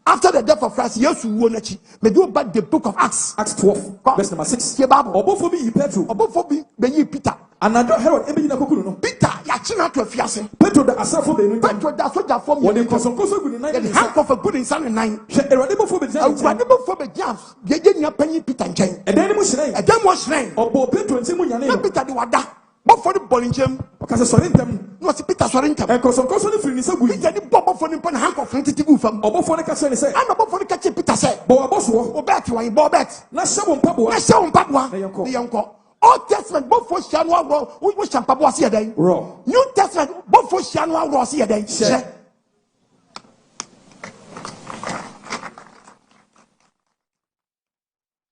After the death of Christ, yes, we won actually. May do about the book of Acts. Acts 12, verse number 6. The Bible. Obofo bi yi Petro. Obofo bi be Peter. Another Herod ebe yina kokuru no. Peter, ya china to afiase. Petro da asafo be nu. Petro da so da form. Won koso good nine. The hand of a good in sun nine. She erade bofo be jam. Erade bofo be jam. Ye nya panyi Peter nchen. E dan ni mu shrine. E dan mo shrine. Obo Petro nti mu nyane. Peter di wada. Bofo ni bolinchem. Okase sori ntem. No si Peter sori ntem. E koso ni firi ni sagu. Peter di bofo ni pan hand of titi gu fam. Obofo ni ka se ni se. Ana bofo ni ka che Peter se. Bo aboso. Obet wa bo bet. Na shabo mpaboa. Na shabo mpaboa. Ni yanko. Old Testament bofo shanwa ro. Wo shampaboa se den. Ro. New Testament bofo shanwa ro se den. She.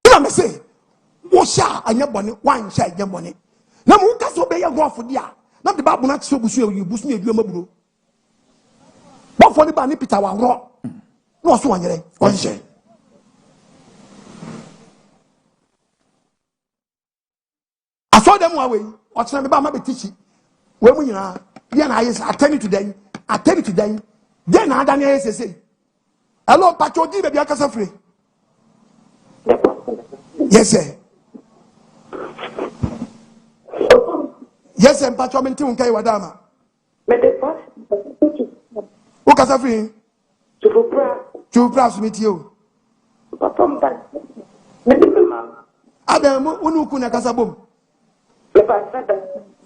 Ina me say, wo sha anya bone, wan sha anya bone. Na mu ka so be ye grofo dia. Na the Bible na so busu e busu e adua maburo. Bofo ni ba ni Peter wa ro. No so wanyere. Wan sha. Aso dem wa we, o tena me ba ma be tichi. We mu nyina, dia na ayi attend to them. Then na adane ayi say. Hello, Pacho di be bia kasa free. Yes sir. Yes sir, Pacho menti unka yi wadama. Me de pas. O kasa free. Tu pra sumiti o. Papa mba. Me de mama. Adam unu ku na kasa bom. Le pas ça.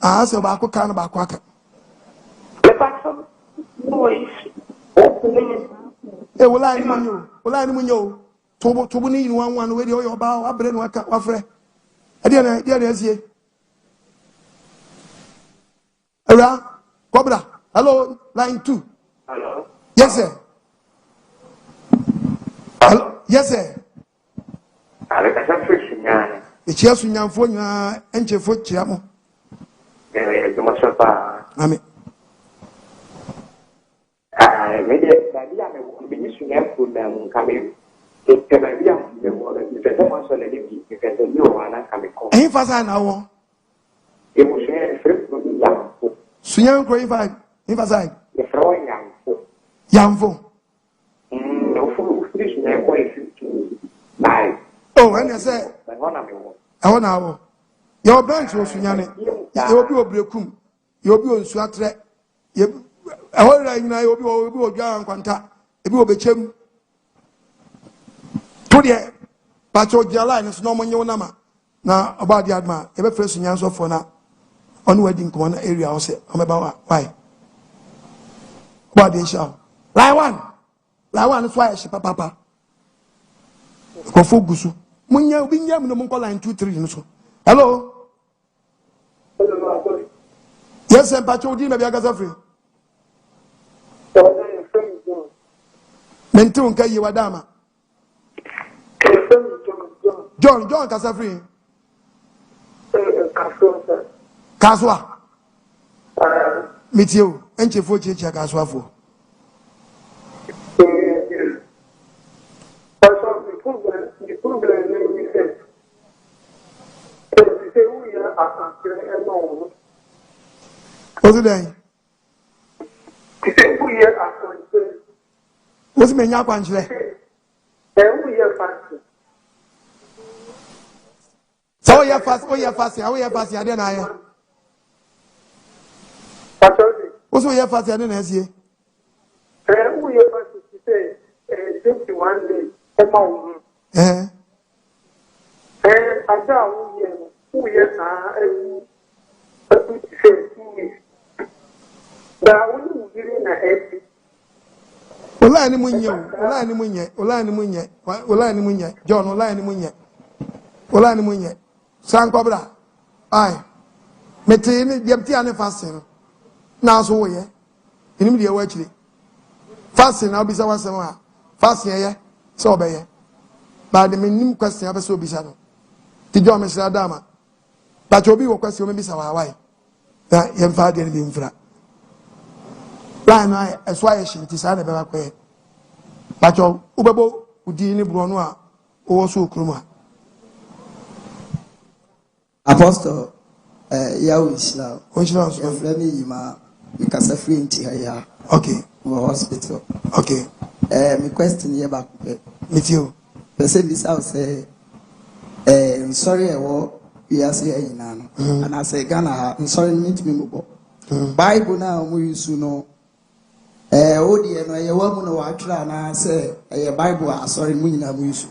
Ah, so ba ko kan ba ko aka. Le pas ça. Oui. E wala ni munyo. Tobo ni yin wan we de o ba wa bre no aka wa frɛ. Ade na asie. Ara, Cobra. Hello, line 2. Hello. Yes sir. Hello. Yes sir. Ale ka sa fish nyane. E chia su nyamfo nya enchefo chia mo. Mo so pa. Amen. Me de ba dia me bi ni su nyamfo na mu kame. Ke ba dia me wo le se mo so le bi ke se ni o ana kame ko. Ehin fasa na wo. E mo se free ko ya. Sunyan ko in fasa. E fro nyamfo. Yamfo. No fu fish nyamfo e fi. Bye. Oh, and I say, Ba wona me wo. I want now. Your branch was Sunyane. You will be a breakum. You will be on Suatre. You will be a Jan Quanta. If you will be Chem. Today, but your line is no money nama. Now about the Adma, every first in answer for now. On wedding corner area, I'll say, I'm about why. What they shall. Lie one is why she papa. Kofogusu. Munya ubinya no munko line 2 3 nso. Hello. Yes, and Pacho di na bia gasa free. Mentu nka yi wadama. John gasa free. Kaswa. Mitio, enche fo cheche kaswa fo. What's it then? What's it mean? You can't say. So you fast. Oh, you fast. How you fast? I don't know. What's what you fast? I don't know. See. 21 days. Eh. I saw who is now. Ola ni munye. John, ola ni munye. San Cobra. Ai. Mete ni diepti ane fasting. Na so wo ye. Enim de e wa chire. Fasting na obisa wasem ha. fast here so obey but the minimum question have so bisano ti jo me sra dama but obi wo question me bisa why na yem fa de ni mfra na eso aye shinti sa na be ba kwe but ubebo udi ni bro no a wo so okruma Apostle Yahu Islam. Islam. Your friend Yima, because a free Enchi here. Okay. Hospital. Okay. My question here back. Meet you. Person this house say, sorry, we are saying now. And I say, Ghana, I'm sorry, meet me. Bible now, we used to know. Oh, dear, no, you want to know what I say, a Bible, sorry, we use.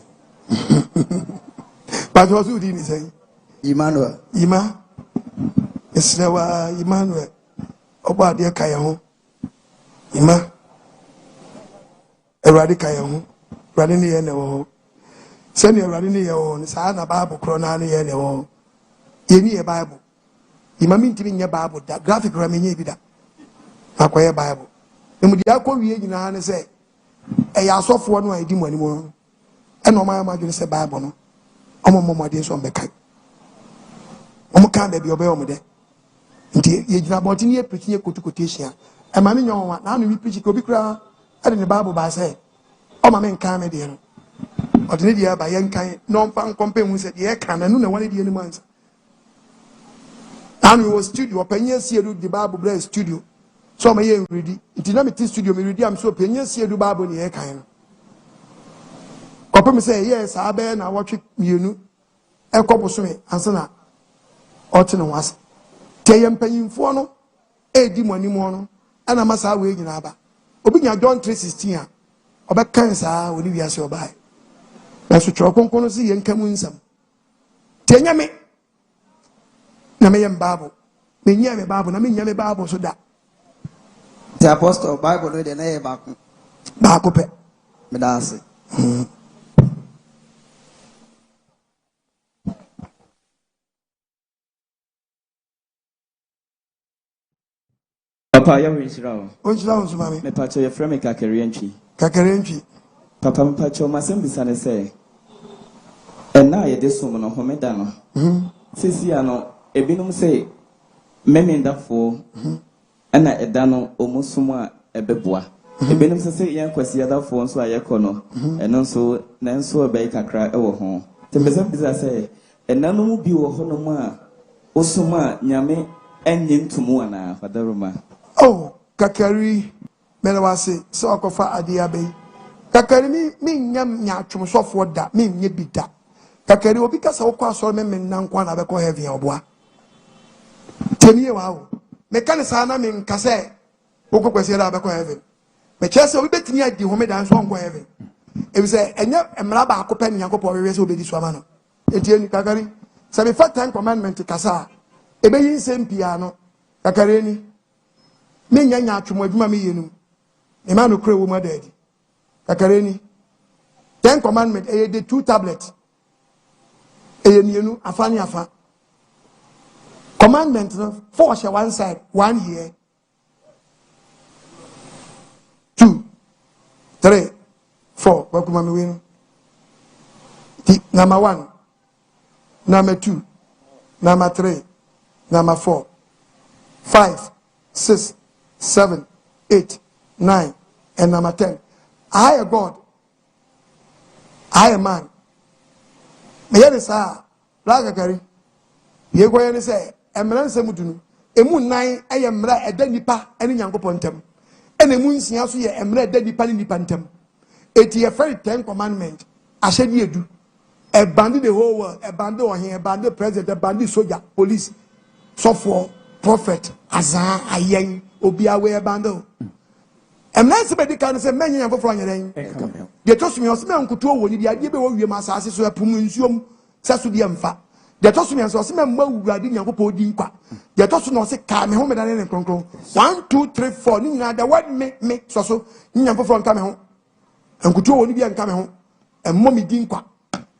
But what do you say? Emmanuel. Ima. It's never Emmanuel. Oba de kaya ho. Ima. Erade kaya ho. Erade ne ye ne wo. Se ne erade ne ye wo, sa na Bible kro na ne ye ne wo. Ye ni ye Bible. Ima mi ntimi nya Bible da graphic ra me nya bi da. Akoye Bible. Emu di akọwie nyina ne se e ya asofo no edi mu animu. E no ma ma dwene se Bible no. Omo mo de so mbeka. Omo kan da bi obe omo de. Nti ye gina boti ne preaching quotation. E ma me nyon na no mi preach ko bi kra e de ne Bible ba say o ma me nkan me de no. O de ne dia ba ye nkan no mfa nkompe hu se de ye kan na no na wane de ni mansa. And we was studio opanya sie do the Bible bra studio. So ma ye ready. Nti na me ti studio me ready am so opanya sie do Bible ne ye kan no. Kope me say yes abe na watwe mienu e koboso me ansana ote ne wase. Teye mpanyimfo no edi monimo no ana masa we nyina aba obi nya John 3:16 a obekan saa woni wiase obai na so tro konkono si ye nkamu nsam tenya me na me yem Bible me nya me Bible na me nya me Bible so da The Apostle Bible no de na ye ba ko pe me da ase Papa, you will Israel. onjira so mame Me pacho your friend Enchi. Enchi Papa, me pacho masem bisane say. And now ye desum no homedano. Sisi ano ebinum say memenda fo ana edano omusuma ebeboa. Ebinum say yan kwasi ada fo nso ayeko no. Eno nso na nso ebey kakra ewo ho. Tembesem bisa say enano mu bi wo ho no ma osuma nyame enye ntumu ana fadaruma. Oh, kakari menawase so akofa adia be kakari mi nyam nya twomsofo da mi nye bida kakari obi kasa wo kwa asoro me nan kwa na be ko heaven oboa teniye wa wo me kan sa na me nkase wo ko kwese da be ko heaven me chese obi betini adi ho me dan so ko heaven e bi se enye emra ba akopɛ ne yakopɔ wewe so obedi so ama no etie ni kakari se me fa 10 commandment kasa e be yin sempia no kakari ni me nya atwomo adwuma me yenum e ma no kure wo ma dadi kakare ni 10 commandment e de 2 tablet e yenu afani afa commandment no 4 share one side 1 here 2 3 4 wakuma me wenu number 1 number 2 number 3 number 4 5 6 7, 8, 9, and number 10. I am God. I am man. Me hear this Raga Kari. Ye go and say, Emran Samudunu. Emu nine, I am ra a denipa, any young pontem. And a moon siasu ye emra denipa in the pantem. It ye very 10 commandment. I said ye do. A bandit the whole world, a bandit on here, a bandit president, a bandit soldier, police, software, prophet, Azar, Ayen. Obi awe bando emna se be di kan se menye fofo anyeren de to sumi o se men kuto woni dia de be wo wie ma asase so apum nsuom saso de mfa de to sumi so se men ma wurade nyankopɔ di nkwa de to so no se ka me ho me dane ne kronkron 1 2 3 4 ni nyina da word me so nyankopɔ nka me ho nkuto woni bia nka me ho emmo me di nkwa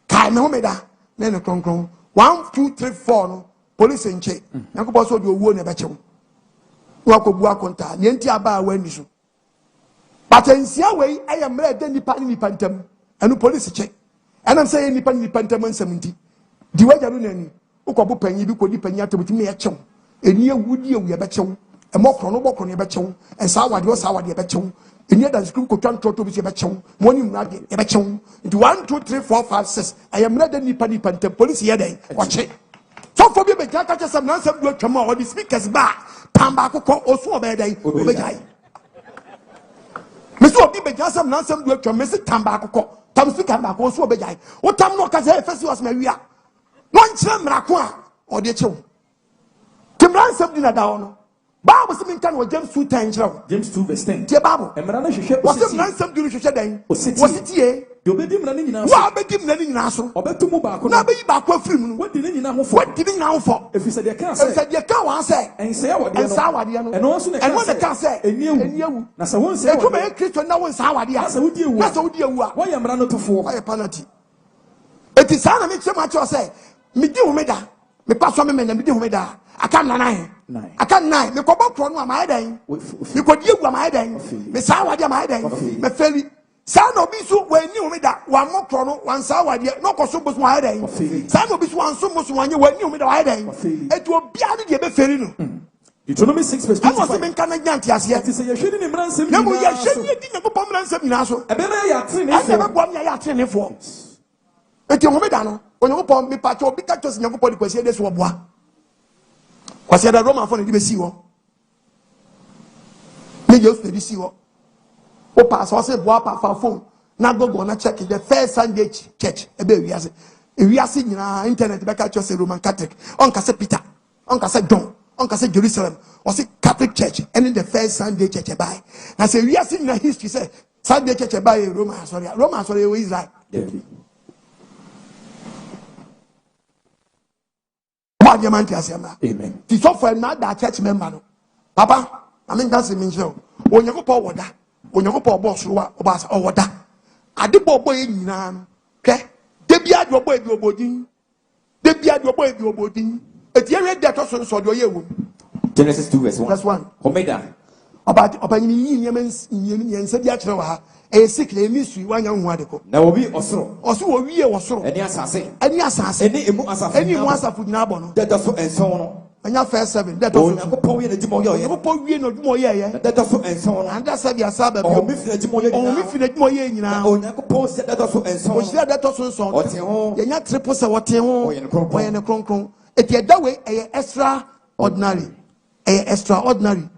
ka me ho me da ne kronkron 1 2 3 4 no police enche nyankopɔ so de owuo ne be chewo wako bu akonta ne nti aba awani so But in Siaway, I am read the Nipantam and police check. And I'm saying Nipantam and 70. The way Jarunani, Ukabu Penny, you could depend with me at Chong. A near wood year we are betchong, a more chronoboc on your betchong, and Sawad was our betchong. And yet that school could turn to be a betchong, morning nugget, a betchong. Into 1, 2, 3, 4, 5, 6. I am read the Nipantam police here day. Watch it. So for me, I catch some nonsense will come out, the speakers back. Tambako also obey day. Mr. Obi Begasam Nansam do to Mr. Tambako, Tamsi Tambako, so obey. What time no Kaza first was Maria? One chum Rakwa or the chum. Tim Ransom dinner down. Bible Simin can with James 2 times. James 2 verse 10. Dear Bible, and Marana should what's the ransom do you say then? Was it here? You'll be dim running in our What make him letting Nasso? or bet to move back. Now be back with him. What did you know for? What did you know for? If you said you can't Said you can't say, and say what and Sawadiano, and also and what the can say, and you. Now, so one say, come a Christian now in Sawadia. That's what you are. Why am I not to fall? Why a penalty? It is Anna makes so much. I say, me do me that. Me pass on me and me do me that. I can't nine. I can't nine. Me go back from my day. You could you my day. Me Sawadia my day. Me fairly. San obisu when you me that one more chrono, one Sawadia, no cosmos my day. San obisu one so much when you me the day. It will be added the Beferino. Deuteronomy 6 verse 25. I was even Canadian yet. To say you're shooting in ransom. No, we are shooting a bomb seminaso. I never want your training for. It's your Homedano. When you upon me, Pacho, because you put the this war. Was the Roman for the Sea? Me just the Sea. O pass was a wapa for phone. Now go on check the first Sunday church. A baby has it. We are seeing internet back at just a Roman Catholic. Uncle said Peter. Uncle said John. Uncle said Jerusalem. Was it Catholic church? And in the first Sunday church by. I say we are seeing the history. Say Sunday church by Roman. Sorry, Roman. Sorry, Israel. Amen. The software not that church member. Papa, I mean that's the mean show. When you go forward. When you go for boss or bass or water, I did boy in Nan. Okay, they be at your boy, your body. They be at your boy, your body. At the end, that also saw your year. Genesis 2 verse 1. That's one. Omega. About Yemens in said Yatra, a sickly mystery, one young radical. Now we also we was so. Any assassin, Any assassin, any once of Nabon. that also and so on. And your first 7. That also Poe and Timoyo. That also and so on. And that's a Sabbath. Oh, Miss Moye now. Oh, Post that also and so on. That also so. You're not triple so what you in a cronk. If you're that way, extraordinary. Extraordinary.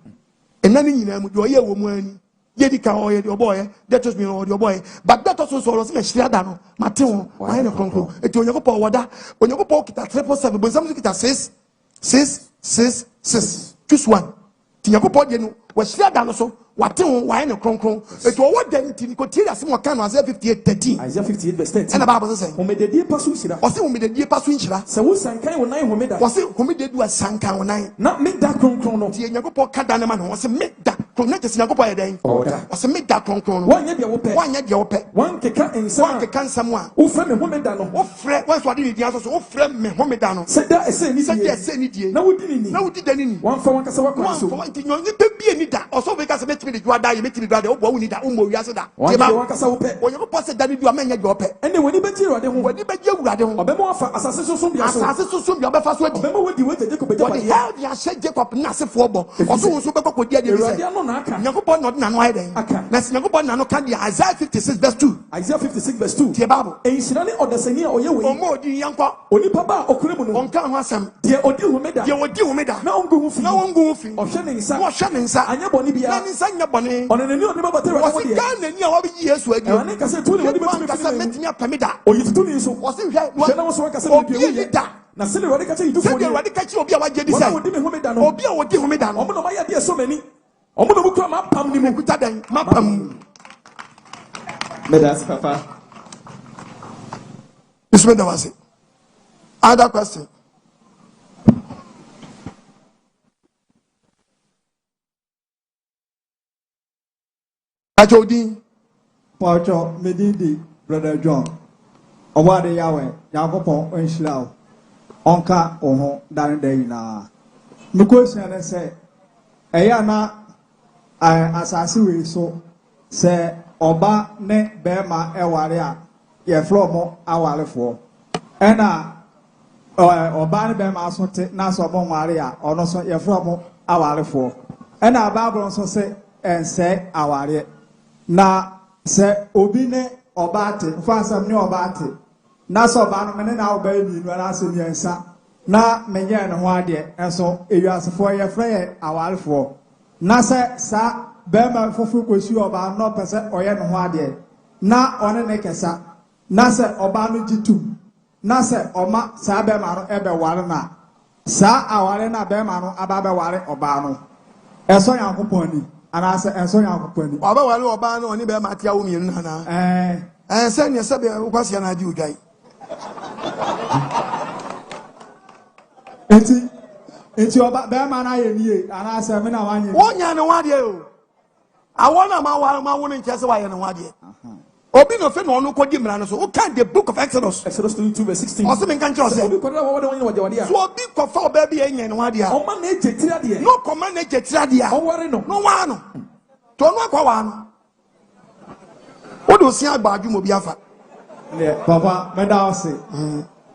And then you know, your woman. Yedika or your boy, that was me or your boy, but that also was a Shriadano, Mateo, I am a conclu. It will go for water when you go poke at 777, but something that says 6. Choose one. Tiago was Shriadano so. What why in a conclu? It will what then Ticotia Simo Can was 58:13. Isaiah 58 verse 10. And the Bible says, who made the dear Pasushira, or who made the dear Pasushira, so who sang kind of 9 who made that, was it who made do a Sanka 9, not make that chrono. Tiago Cadanaman was a make that connected Sinagopa day, was a make that chrono. One yet your pet, one can and one can someone who friend me woman dano, who friend was what did the answer, who friend me Homedano. Said that I said, yes, any day. No, did any one for one Casawa, one for you be any that, also because I met me the you make me brother, oh, we need that Umo Yasada. When you pass it, that you are many your pet. And then when you bet you are the one, you bet you are the one, or more for assassin, so you are first word. Remember what you went to Jacob, but he held your shed Jacob Nassif Fobo, or so could get you. Yakupon not none hiding. Let's Yakupon Nano Candy, Isaiah 56 verse 2. Isaiah 56 verse 2. Tiababo, a Sinani or the Senia or you, or more, the young pop, only Papa or Criminal, one can have some, dear or deal with that. You will deal with that. No one goofy, or Shanning, and your Bonnie, and your Bonnie, on a new number, but there was a gun and your years where you I said, to the met me a permida, or you to me so was it when I was working as a that. Now, silly radical, you do for the radical of your Jedi, or be a give me down. Oh, my idea, so many. Oh, my book, my pam, the Mukuta, Mapam. Medas, Papa. This was it. Other question. Ajodi Pacho Medidi, Brother John. Awade Yahweh, Yakopon, Enchilao, Onka, Oho, Dan Dayna. The question I say, Ayana, I assassinate so se oba ne bema eware a ye flo mo aware fo ena oba ne bema so te na so mo nware a ono so ye flo mo aware fo ena Bible so se ense aware na se obi ne oba te fansam ne oba te na so oba no me ne na oba ni nu na se miensa na menye ne ho ade enso ewiasefo ye frɛ aware fo na se sa bema fofu kwesi oba no pese oye no ho ade na one ne kesa na se oba no gitum na se oma sa bema no ebe ware na sa aware na bema no aba be ware oba no eso yankopon ni ana se eso yankopon ni oba ware oba no oni bema atia wo mienu na se ne se be kwase na adi udai enti oba bema na ye nie ana se me na wanye wonya ne wade o awona ma won nke se waye ne wade obi no fe no no kodi mra no so o kan the book of Exodus 22:16 o se me kan so obi kodra wo wade so obi kofa oba bi enye ne wade o ma na ejetira de no command na ejetira de o ware no wa no to no akwa wa no o do si agbaju mo bi afa ne papa me da ose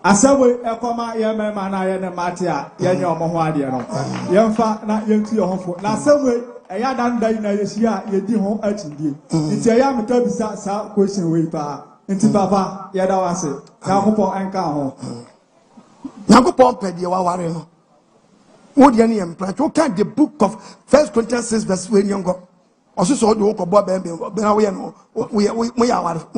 asawe ekoma ye mema na ye ne matia ye nye omo ho ade no ye mfa na ye ntu ye ho fo na asawe eya dan dan na ye hia ye di ho atindie nti eya meta bisa sa question we pa nti papa ye da wase na kopon enka ho na kopon pede wa ware no wo de ne ye mpra to kan the book of 1 Corinthians 6 verse 1 yongo oso so de wo ko bo be na wo ye no mo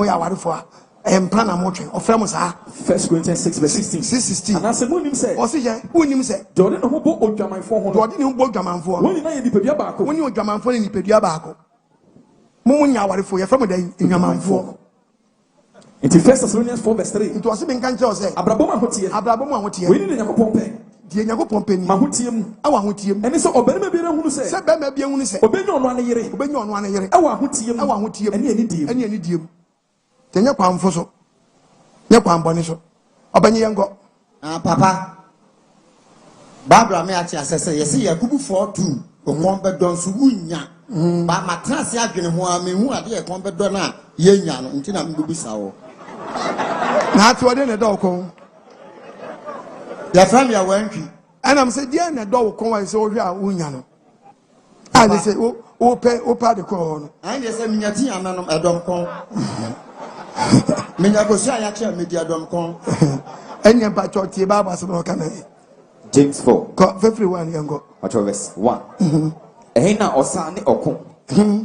ya ware fo a empla na motwe ofrem sa 1 Corinthians 6:16 and as monim say o se je wonim se jode no bo odwamanfo ho jode ne bo odwamanfo woni na ye nipadua baako woni odwamanfo ne nipadua baako mo nya warefo ye frem da nyamanfo into 1 Thessalonians 4:3 into o se ben kan che o se abrabom ahotie woni ne yakopon pe die nyakopon pe ni mahotiem awa ahotiem ene so obarima bi ehunu se be ma bi ehunu se obenya ono ane yere awa ahotiem ene ani diem tenya kwa mfoso nya kwa mboni so obanyi yengo papa babra me ati asese yesi yakubu 4:2 okombe don so wunya ba matrase adwene ho a mehu ade ekombe don a yenya no nti na mbibisa wo na ati ode ne do kon ya fam ya wantwi ana mse die ne do kon wa se wo hwe a wunya no a de se o pe de ko no an de se minyati ananom edom kon menya go sia ya che media dom kon enya ba chotie baba so no kana James 4 ko fefri one yango watch verse 1 ehina osane okon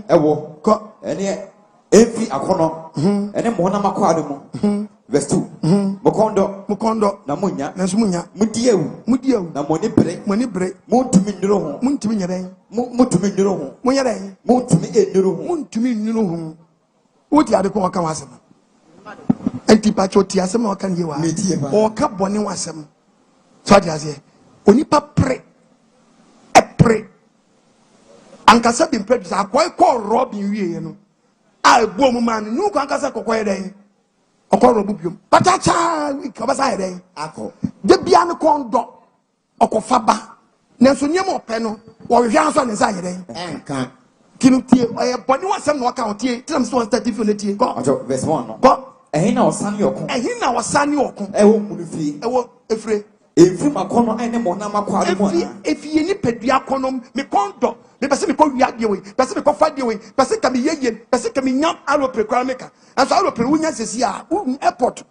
ewo ko ene efi akono ene mo na makwade mu verse 2 mukondo na munya na so munya mudiewu na moni bre muntumi ndiro ho muntumi nyeren muntumi ndiro ho munyeren muntumi ndiro ho woti ade ko kan wasem anti pacho ti asem o kan ye wa o ka bone wasem so ade ase onipa pre ankasa bi mpre sa akoy ko robin wiye no a egbo mu man nu ko ankasa kokoy den okọ robu biom patacha ko basa ye den akọ de bia ne kondo okofa ba na so nyem ope no wo hwe anso ne sa ye den enka kinu tie bone wasem no ka otie tram so start if you tie go verse 1 no go ehina osane okon ewo munufie ewo efre efri makono ene mo na makwade mo efie ni pedua konom me kondo me pese me ko wi ade we pese me ko fa de we pese ka me yeye pese ka me nyam aeropre kwa meka and so aeropre wunya sesi a airport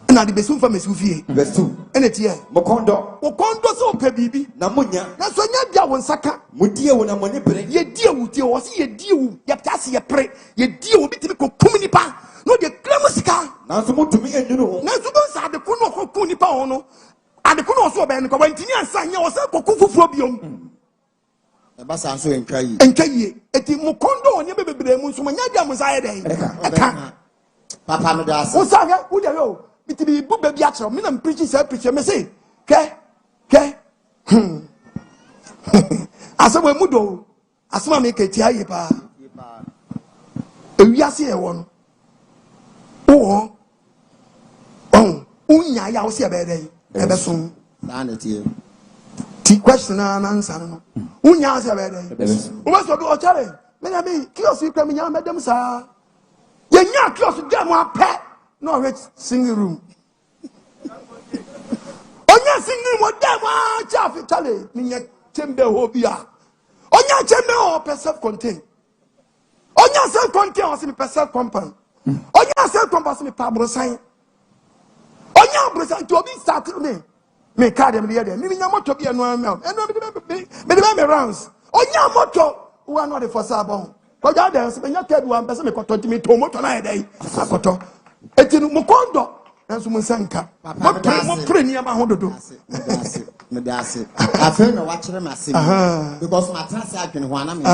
na de besu fa mesu fie verse 2 ene tie mokondo so pe bibi na munya na so nya bia won saka mudie wo na moni bre ye die wu tie wo se ye die wu ye ptase ye pre ye die wo bitimi ko kumni pa no de klemusika na so mutumi enunu ho na so bon sa de ko no ko kuni pa ho no ade ko no so be no ko wantini ansa nya wo se ko kufufuro biom eba sa so entwa yi eti mukondo onye bebebre mu nso nya bia mu sa ye den eka papa me da ase o sa ga wo de yo bitimi bu ba bia kire me na preach me say ke asema mu do asema me ke ti aye pa ewiase e wo no o unya ya wo se be den ebe sun na na tie ti question and answer no unya se be den o ma so do o chare me me kiosk you come nya madam sa ye nya kiosk dem apɛ no rich singing room onya singing room dem a chafi chale me nya chamber hobia onya chamber o self contain onya self contain o se me self compound onya self compound se me pabro sign onya bro sign to be start me car dem here dem me nya motor bi eno am me rounds onya motor who are not the for sabon because that dem me nya third one person me koto me to motor na dey akoto etinu mo kondo enso mo sanka mo pre ni ama hododo me dase afa na wa kire ma se because my trans adwene ho ana me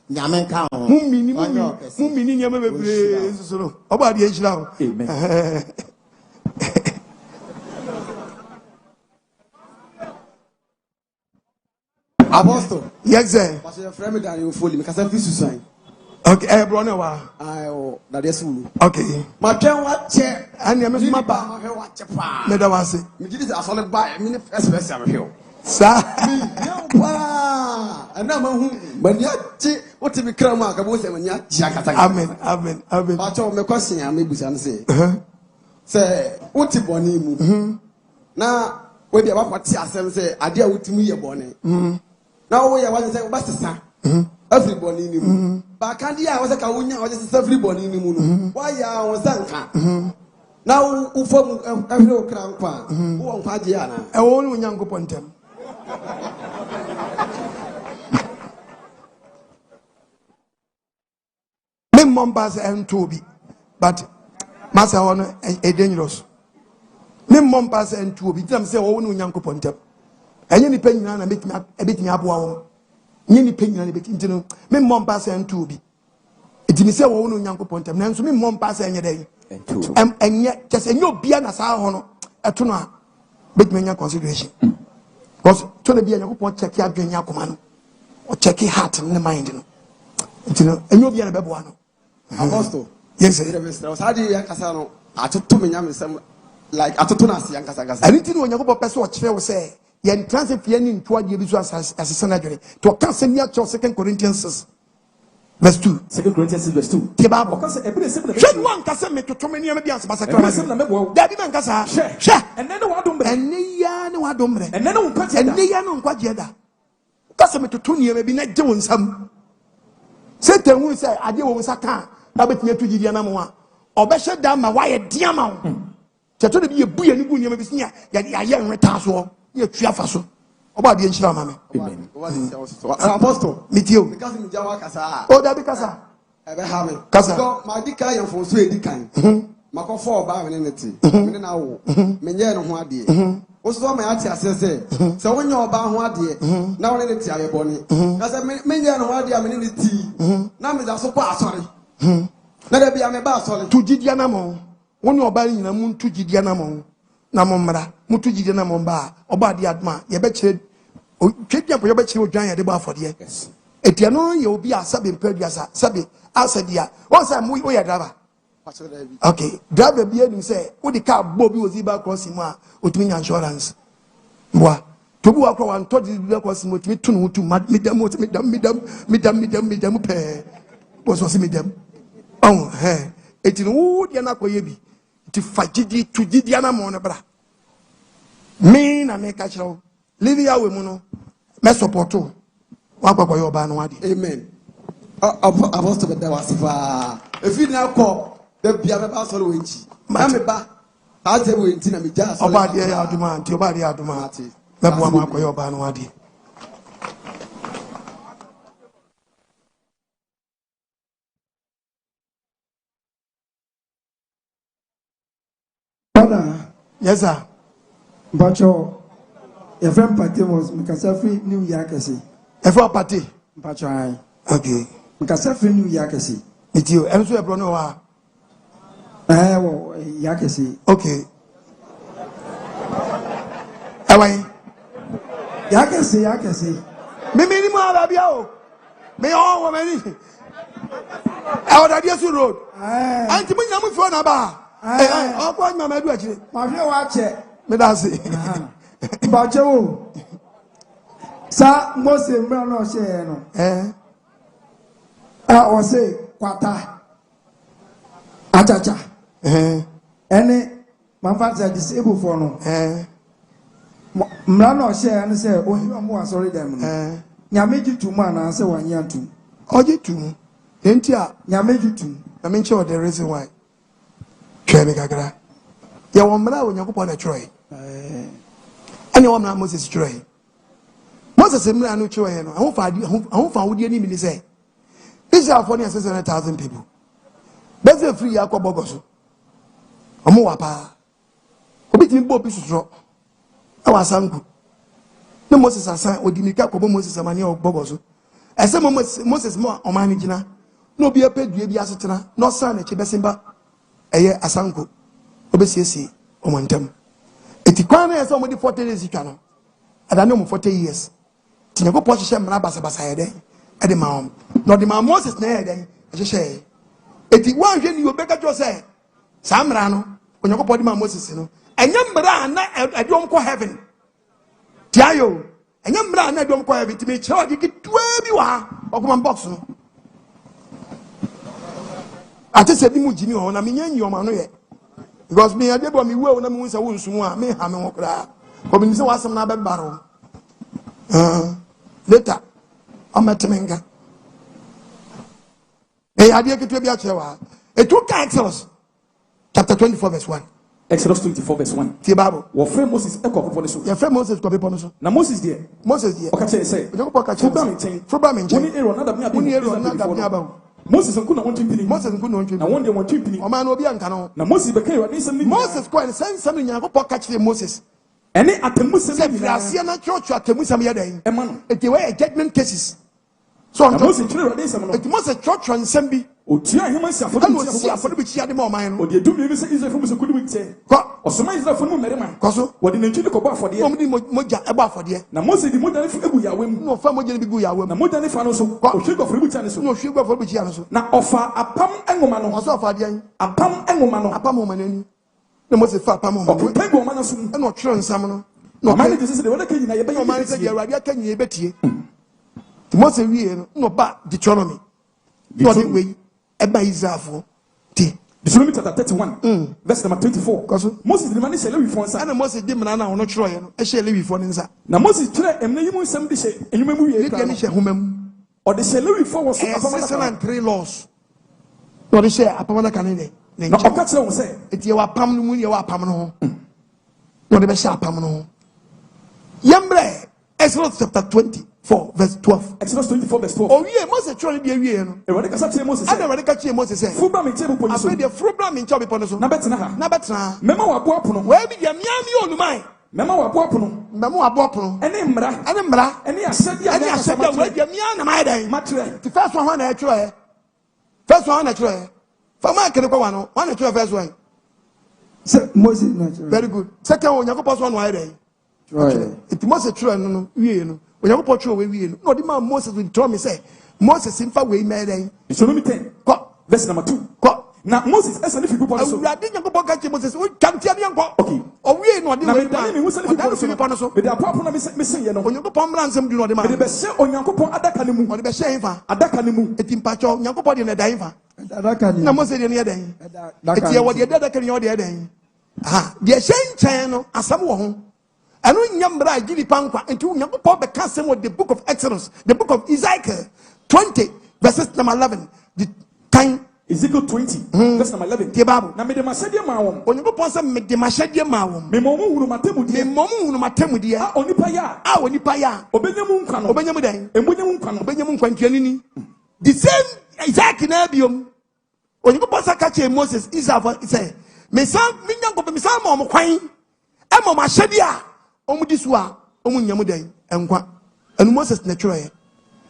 nyame nka ho mumini nyame bebre so no oba de ehira ho amen Apostle. Yes, sir. Pastor, your friend that you follow me. Because I feel suicide. Okay, brother, wa. That is all. Okay. My friend, what chair? And you must my ba. My friend, what chair? Me da wase. Me did this. I saw the buy. Me first best I'm here. Sir. Me, pa. And now my home. But you chi. What to be krama? Kabo se manya. Amen. Amen. Amen. Pastor, me question ya me busan say. Say, what to boni mu? Na we be about party asem say ade a wutimi ye boni. Now we are one say obasesa. Everybody ni mu. Ba kan dia wo say ka wonya wo say everybody ni mu no. Why ya wo sanka. Now u fam every okran kwa. Wo nkwa je ana. E wo no nyankopon tem. Me mombas en tobi. But masa wono e dangerous. Me mombas en tobi. Tim say wo no nyankopon tem. Enye ni pe nyina na betimi aboa wo. Nye ni pe nyina na betimi ntino me mmom pass entu obi. Etimi se wo no nyankopon tem. Nanso me mmom pass enye den. Entu. Enye kese enye obia na sa ho no eto no a betimi nya consideration. Because to na bia nyankopon check ya adwen yakoma no. O check heart ne mind no. Ntino enye obia na bebo no. Apostle. Yes sir. How do you yakasa no atoto me nyame sem like atoto na ase yankasa kasa. Anything wo nyankopon pese o kire wo say yen transit fie ni ntoa de bi so asese na dwene to kan se nia 2 Corinthians 6 verse 2. 2 Corinthians 6 verse 2. The Bible. Because every simple. Shed one kase me to me ni be ansaba sakra. Da bi man kasa. She. And then what do enne ya ne wa domre. And then on kwaje da. Enne ya no kwaje da. Kase me to ni me bi na je won sam. Satan hu say ade wo nsa kan na betime to gidi na mo a. Obehye da ma wa ye dia ma wo. Cheto de bi ye bu ye ni bu ni me bi sia ya ye nweta so. Ye twa fa so. Oba de nchira ma me. Amen. Apostle. Mitio. Because me jawa kasa. O da bi kasa. Ebe ha me. Kasa. Go ma di kan ye fo so edikan. Makofo oba me ne ti. Me na wo. Me nye no ho ade. Wo so ma ati asese. Se wonya oba ho ade. Na wo ne ti ayeboni. Kasa me nye no ho ade a me ne ti. Na me da so pa asori. Na da bia me ba asori. Tu gidia na mo. Wonya oba nyina mu tu gidia na mo. Na mo mra mutu jide na mo ba oba de adma ye be kire twetwa po ye be kire odwan ye de ba afode etia no ye obi asabe mpadua sabe asadia won say mu wo ye driver okay driver bi enu say wo di car bo bi ozi ba cross mu a otumi nya insurance mwa to bi wa kro wan to di bi cross mu otumi tunu tu midam pe bo so si midam etinu wo de na koye bi ti fagidi tu gidi ana mo no bra me na me ka chiro live ya we mu no me support wa kwakwa yo ba no wade amen apostle be da wasifa efi na ko da bia be ba so lo enchi na me ba ta se we enti na me ja so oba de ya aduma anti oba de aduma me bo ma kwakwa yo ba no wade yes sir. But your friend party was Mikasafi New Year Cassie. A for party. But I okay. Mikasafi New Year Cassie. It's you. And so, Bruno. Yakasi. Okay. Away. Yakasi. Me minimum Arabia. Me all women. Out of the road. And to me, I'm for Naba. I'll point my mother. My dear, watch it. Me that's it. But you, sir, most in Brown or Shano. or say kwata achacha any manfaat disabled for no mrano share and say oh you are sorry them nyameji tu man and say one year too oje tu entia nyameji tu I mean sure the reason why tweme kakra ya womra onyankopon na troy ani womra Moses troy Moses mra no troy no ahonfa wodi ani mi say Israel for 600,000 people beze free yakobogo so omo wapa obitimi bo pisutro awasanku na Moses asan odimika kobo Moses amani obogo so ese Moses mo omani gina no bi apedue bi asetena no san na chebesimba eye asanku obesiesi omontam etikwan na ese omodi 40 years twa no adane mo 40 years tinyako po hye mra basabasa yede ede ma no de ma Moses na yede hye eti wanhwe ni obeka jo say samra no onyako po de ma Moses no enye mra na edom ko heaven tiayo enye mra na edom ko heaven ti me chewa gi twa bi wa okoma box no ate se bi mu jini ho na me nyanyi o ma no ye because me ade bo me wu na me wunsa wunsu a me ha me ho kra ko me se wasam na be baro later amatemenga ade ke to bi a chewa etu ka Exodus chapter 24 verse 1 Exodus 24 verse 1. The Bible. What friend Moses eko popon so. Your friend Moses ko be pon so. Na Moses there. Oka say. Fuba me Woni Aaron na da me aba. Moses nku na won timpini. Moses nku na won timpini. Na won de won timpini. O ma na obi anka no. Na Moses be kai wa nisem ni. Moses ko en sensam Nyankopon ka kire Moses. Ene atemusem ni. Se fiasie na church atemusem ye den. E ma no. Eti we judgment cases. So on Moses kire wa nisem no. Eti Moses church nsem bi. Otua hema si afodum si afodum bi chia de ma o man no. O de dum ni se Israel fo kudu bi tie. Osoma Israel fo mu merema. Koso. Wo de nantwi ko ba afode. Mo di moja e ba afode. Na Moses di moja ne fu egu yawem. No fa moja ne bi gu yawem. Na moja ne fa no so. O hwe go fo bi tia ne so. No hwe go fo bi tia ne so. Na ofa apam engoma no. Oso afa de an. Apam engoma no. Apam o manani. Na Moses fa apam o manani. O pengo o manani so. E no twere nsam no. No man dey say the word can ye be no man say the Awurade aka nyi betie. Moses wie no ba Deuteronomy. No dey we e ba Israelfo. Deuteronomy chapter 31 verse number 24. Moses the man say Lewi fo nsa. Na Moses di mna na ono twero ye no. E she Lewi fo nsa. Na Moses twere emna yimu nsam de she enyuma mu wie kra. Ni she homam. O de she Lewi fo wo so apamana 603 laws. No de she apamana kan ne. Na o ka kire wo say eti wa pam no mu ye wa pam no ho. No de be she apam no ho. Yambre Exodus chapter 24 verse 12. Exodus 24 verse 12. Oh yeah, Moses try to wie no. Erode ka say Moses. Ada erode ka chie Moses say. Fubra me chebe poni so. Afi de fubra me chebe poni so. Na betena ha. Na betena. Mema wa bo apono. We bi de miami onumai. Mema wa bo apono. Mema wa bo apono. Ene mmra. Ene mmra. Ene asedi a. Ene asedi a we de miami na mai dan. Matre. The first one na etro. First one na etro. For my kene kwa wano. One etro first one. Moses na. Very good. Second one Yakobos one wa dan. It Moses true no wie no. Yakobos true we wie no. No the man Moses will tell me say Moses infa we me dan. Deuteronomy 10. Verse number 2. Na Moses esa ne figu pon so. Awurade Yakobos ka Moses o kamtia ne yanko. Okay. O wie no de we na me musa ne figu pon so. Me de apapo na me sen ye no. Yakobos mra nsem du no de ma. Me de be hye Onyankopon adaka ne mu. O de be hye infa. Adaka ne mu. Eti mpacho Yakobos de na dan infa. Adaka ne. Na Moses de ne dan. Eti e wo de adaka ne yo de dan. Aha. De hye nchen no asam wo ho. And when Yambra Gili Pankwa into Yankopon the castle of the book of Exodus, the book of Ezekiel 20, verses number 11. The time Ezekiel 20, verse number 11. The Bible. Na me de masadia mawom. When you go pon me de masadia mawom. Me momu hunu matemu dia. Me momu hunu matemu dia. Ah onipa ya. Ah onipa ya. Obenyamu nkwa no. Obenyamu dan. Embonyamu nkwa no. Obenyamu nkwa ntuanini. The same Ezekiel na biom. When you go pon kache Moses Israel say, me san me nyanko me san ma mo kwan. E mo masadia. Omu disua omu nyamu dan enkwa enu Moses na twere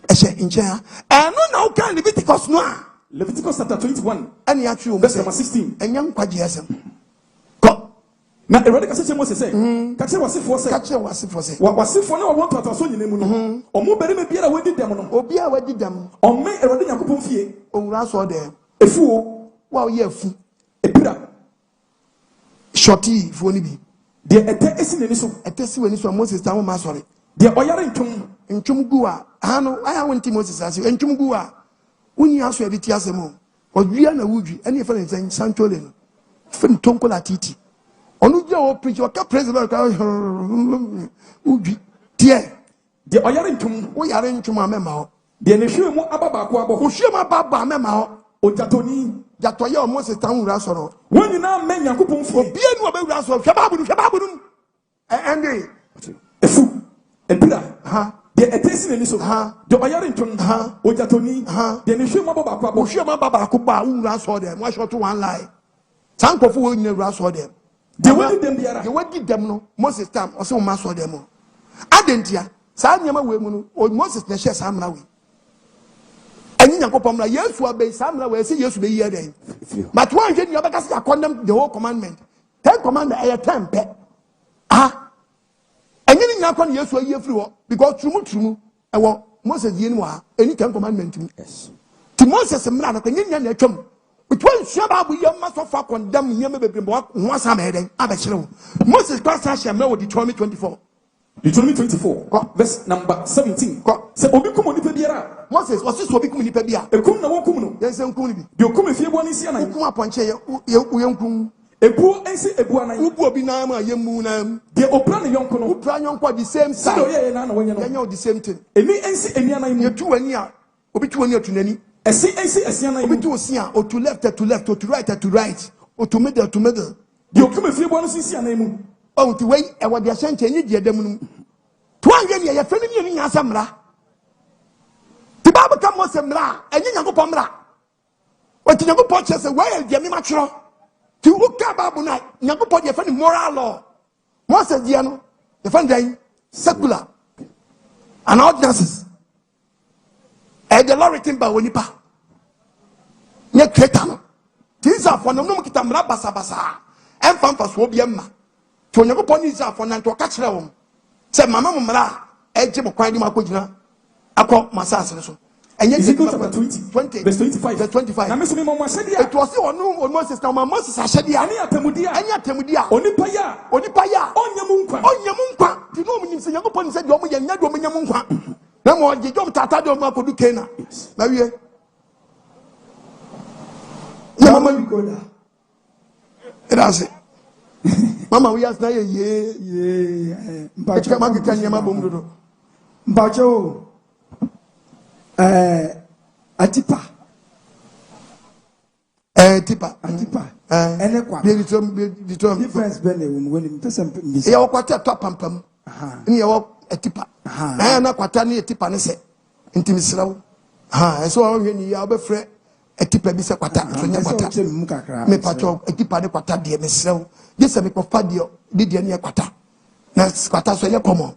ehye nchen enu na uka Leviticus no a Leviticus chapter 21 ene ya twe verse number 16 enyam kwaje asem ko na erode ka se Moses say ka che wasefo say wasefo na wo ntata so nyina mu no omu bere me biara wadi dem no obi a wadi dem omme erode Yakobon fie owura so dem efuo wa ye afu epira shorty fu oni bi de ete esi neni so etesi wani so Moses ta mo ma sori de oyare ntwum gu a ha no aya wonti Moses asi ntwum gu a When you ask you a bit yasemo, or we are na woodry, any friends in Santolin, Fin Tonkola Titi. On your preacher, president, woodry, dear. The Oyarintum, we are into my memo. the Neshu Ababa, Who share my baba memo, or Jatoni, Jatoya almost a town rasoro. when you now men Yakupon For for being about rasor, Shababun, and a fool, and Pira, ha, the Etesin and so, the Oyarintum, or Jatoni, the Neshu Ababa, who share my baba kuba, who rasor them, one shot to one lie. Sanko for in the rasor them. The way them be the way did them no, Moses time or so mass or them. Adentia, Sanyama women, or Moses Nesha Samra. And in Yakopamla, yes, who obey Samra, where say yes to be here then. But one day you have condemn the whole commandment. 10 command a 10 pet. Ah, and then you can yes, where you flew because true, I want Moses Yenwa, any 10 commandment. Yes. To Moses and Mran, and in your chum. Which one Shabba, we must have condemned him once I'm heading. Abachel. Moses Christ Hashem, Deuteronomy 24. Deuteronomy 24, verse number 17. Say, Obikum Nipadua. Moses was this Obikum Nipadua. A kum no kum. Yes, Uncle. You come if you want to see an Ukuma Ponche, Young. a poor and say a buana. Upo Binama, Yamunam. The Opran young Kono, Upran, the same side. When you know the same thing. Any NC and Yana, you're 2 and year. Obitu and your Tunani. A CNC as Yana, Obitu Sia, or to left, or to right, or to middle. You come if you want to see a name. Oh, to wait, and what they are saying, you get them. 200 years, friend in Yasamra. The Bible comes Samra, and you go Pomra. What you go purchase a way, Yamimatro. To look at Babu night, you go put your friend moral law. Once a Diano, the friend day, secular, and ordinances. And the law written by Winipa. Near Cretano. These are for no Kitamra Basabasa, and Fampas will be a man. To never ponies are for Nanto catch them. Say, Mamma Mara, Edge Quadi Makujina, Ako Masas. And yet, chapter 20, verse 25. Verse 25. Now, Miss Mimma said, it was no on Moses. Now, my Moses, I said, Any Atamudia, Onipaya, Onyamunka. You know, when you say, Young Pony said, Yomi and Yamunka. No more, the Jom Tata do Mako Kena. Maria. Mamma, you go there. That's it. Mama, we ask now, yeah. Bacho, Atipa, and a difference when in person. You are quite a top pum, and you are a tipa. I am not quite a tipanese. Intimislow. I saw when you are afraid. A tipa bisa kwata me pacho a tipa de kwata de mesrew this me ko fadio de de ne kwata na kwata so ye komo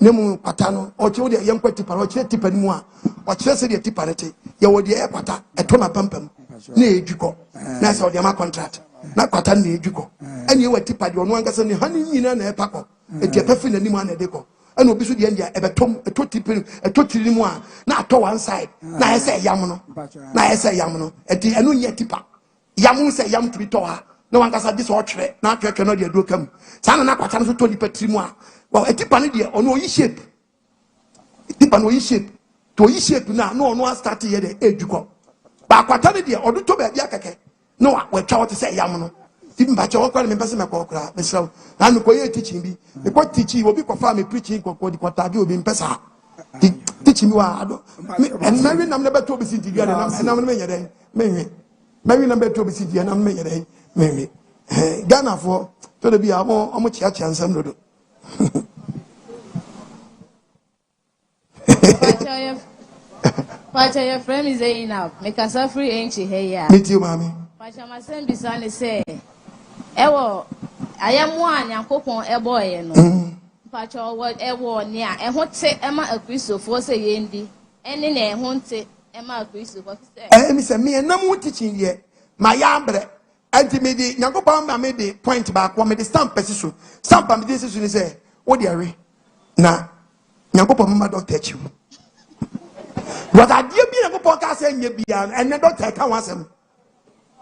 ne mu kwata no o che wo de ye nkwa tipa o che tipa ni mu a o che se de tipa ne te ye wo de e kwata e to na pampam na edwiko na se o de ma contract na kwata na edwiko ene ye wa tipa de ono anka se ne hani nyina na e pakọ e de pefi na ni mu na de ko and obi so de ndia e betom e to tipa e to tiri mu a na ato one side na ese yam no na ese yam no e di enu nye tipa yam se yam to to ha na wan kasa di so otwere na atwetwe no de aduro kam sa na kwata no so to nipa tiri mu a well e tipa no de ono yi shape tipa no yi shape to yi shape na no ono start here de edwiko ba kwata no de odo to ba bia keke no wa twa what say yam no timba cho kwa me pese me ko kra me sraw na me ko ye teaching bi me ko teaching obi ko fa me preaching ko di kwata bi obi mpesa teaching mi wa ado en na wi nam na beto obi sinti dia na me nya den me wi na wi nam beto obi sinti dia na me nya den me wi Ghana for to the bi amo chia ansam dodo Pacha your friend is saying up make us free Enchi here meet you mami Pacha my son bisane say ewo ayamu anyankopon eboye no Pacha what ewo nia eho te ema akristofo say yendi ene na eho te ema akristofo say me say me na mu teaching ye ma ya bre anti me di nyankopon ma me di point back wa me di stamp so stamp am di so ni say wo di are na nyankopon ma doctor chi what I dear be nyankopon ka say nye bia ene doctor ka wasem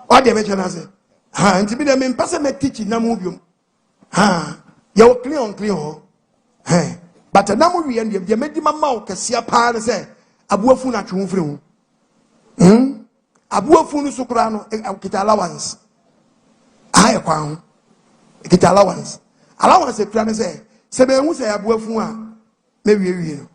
o de me chana say ha nti bi de me pase me teach na mu biom ha ye o clean ho he but na mu wi en de me di mama o kase pa ne say abuafu na twon firi ho abuafu no so kura no kita allowance aye kwan kita allowance kura no se be hu se abuafu a me wie no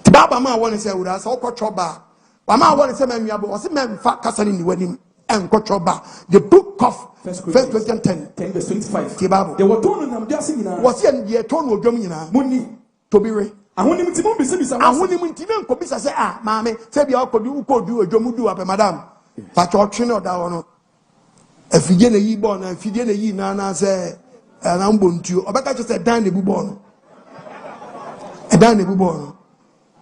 ti baba ma won se wura se okotwo ba wa ma won se manwia bo o se memfa kasa ni wanim enkotwo ba the book of First Corinthians 10 verse 25 ti baba there were tonu nam biase nyina was ye de tonu odwam nyina muni tobire ahonim ti mo bisa ahonim nti me nkobisa se maame se bia ukodu odwam du ape madam pa chotwe no da wono afidie na yi bo na afidie na yi na se na mbontuo obeka che se dan na bubo no dan na bubo no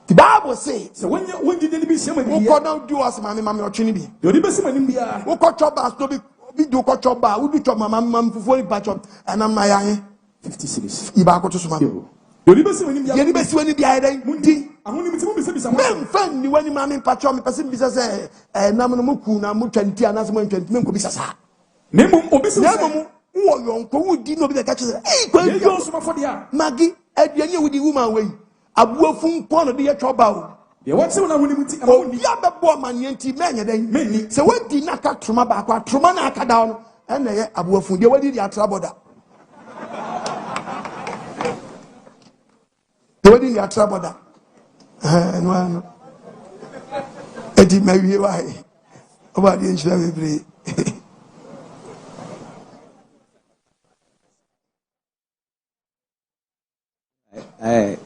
the Bible say so when you did be shame we go down do us mama otwe ni bi you dey be see manim bia we ko choba so bi do ko choba we do choba mama fufu ni pa chop na ma ya 50 cedis iba ko to so mama you dey be see manim bia you dey be see wani bia dan mundi ahonim ti mo bisa men fan ni wani mama pa chop me person bisa se nam no muku na mu 20 anase mo 20 men ko bisa sa nemum obisi nemum wo yonko wudi no bi ka che kwa yo so mafo dia magi aduane wudi woman we abuafu nko no de ye choba o ye what say na honim ti obi abebo manye nti menye den menni se wadi na ka troma ba kwa troma na aka da no ena ye abuafu de wadi di atra boda de wadi di atra boda no edi mawie wai oba di nchira bebre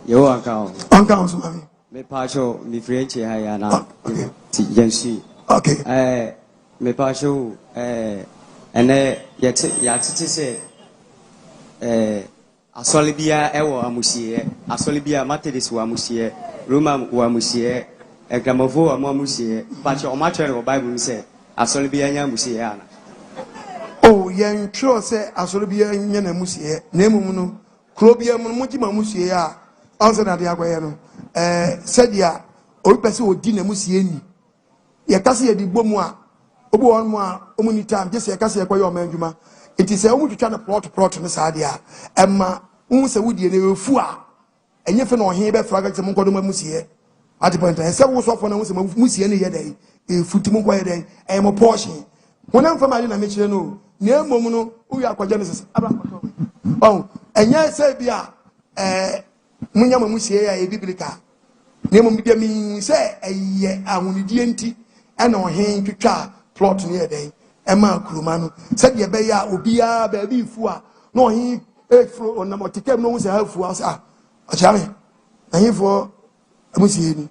yo account so mami me pacho mi friend ha na ti Enchi okay me pacho ene yati se asole bia ewo amusie asole bia Methodist wa amusie Roman wa amusie egramofo wa amusie pacho o ma chere o Bible say asole bia nya amusie ana oh yen tro se asole bia nya na amusie na emum no krobia mu muji ma musie a ansa na de akoye no sedia o pese odi na musie ni ye kase ye di bomu a obo won mu a omuni time je se ye kase ye koye o manjuma enti se omu twitwa na plot ne saade a emma se wudie na efu a enye fe na ohe be fra ga se mu nkodo ma musie ati point se wo so fo na se musie ne ye dai efuti mu koye dai e mo portion wona mfa mali na me kire no na emom no uyi akwa Genesis Abraham enye se bia munya mamusie ya biblical na emom bia mi se eye ahunidie nti e na ohen twitwa plot ne eden e ma kuruma no se de be ya obia ba bi fu a na ohen efro na motikem no se hafu a achame ahen fo amusie ni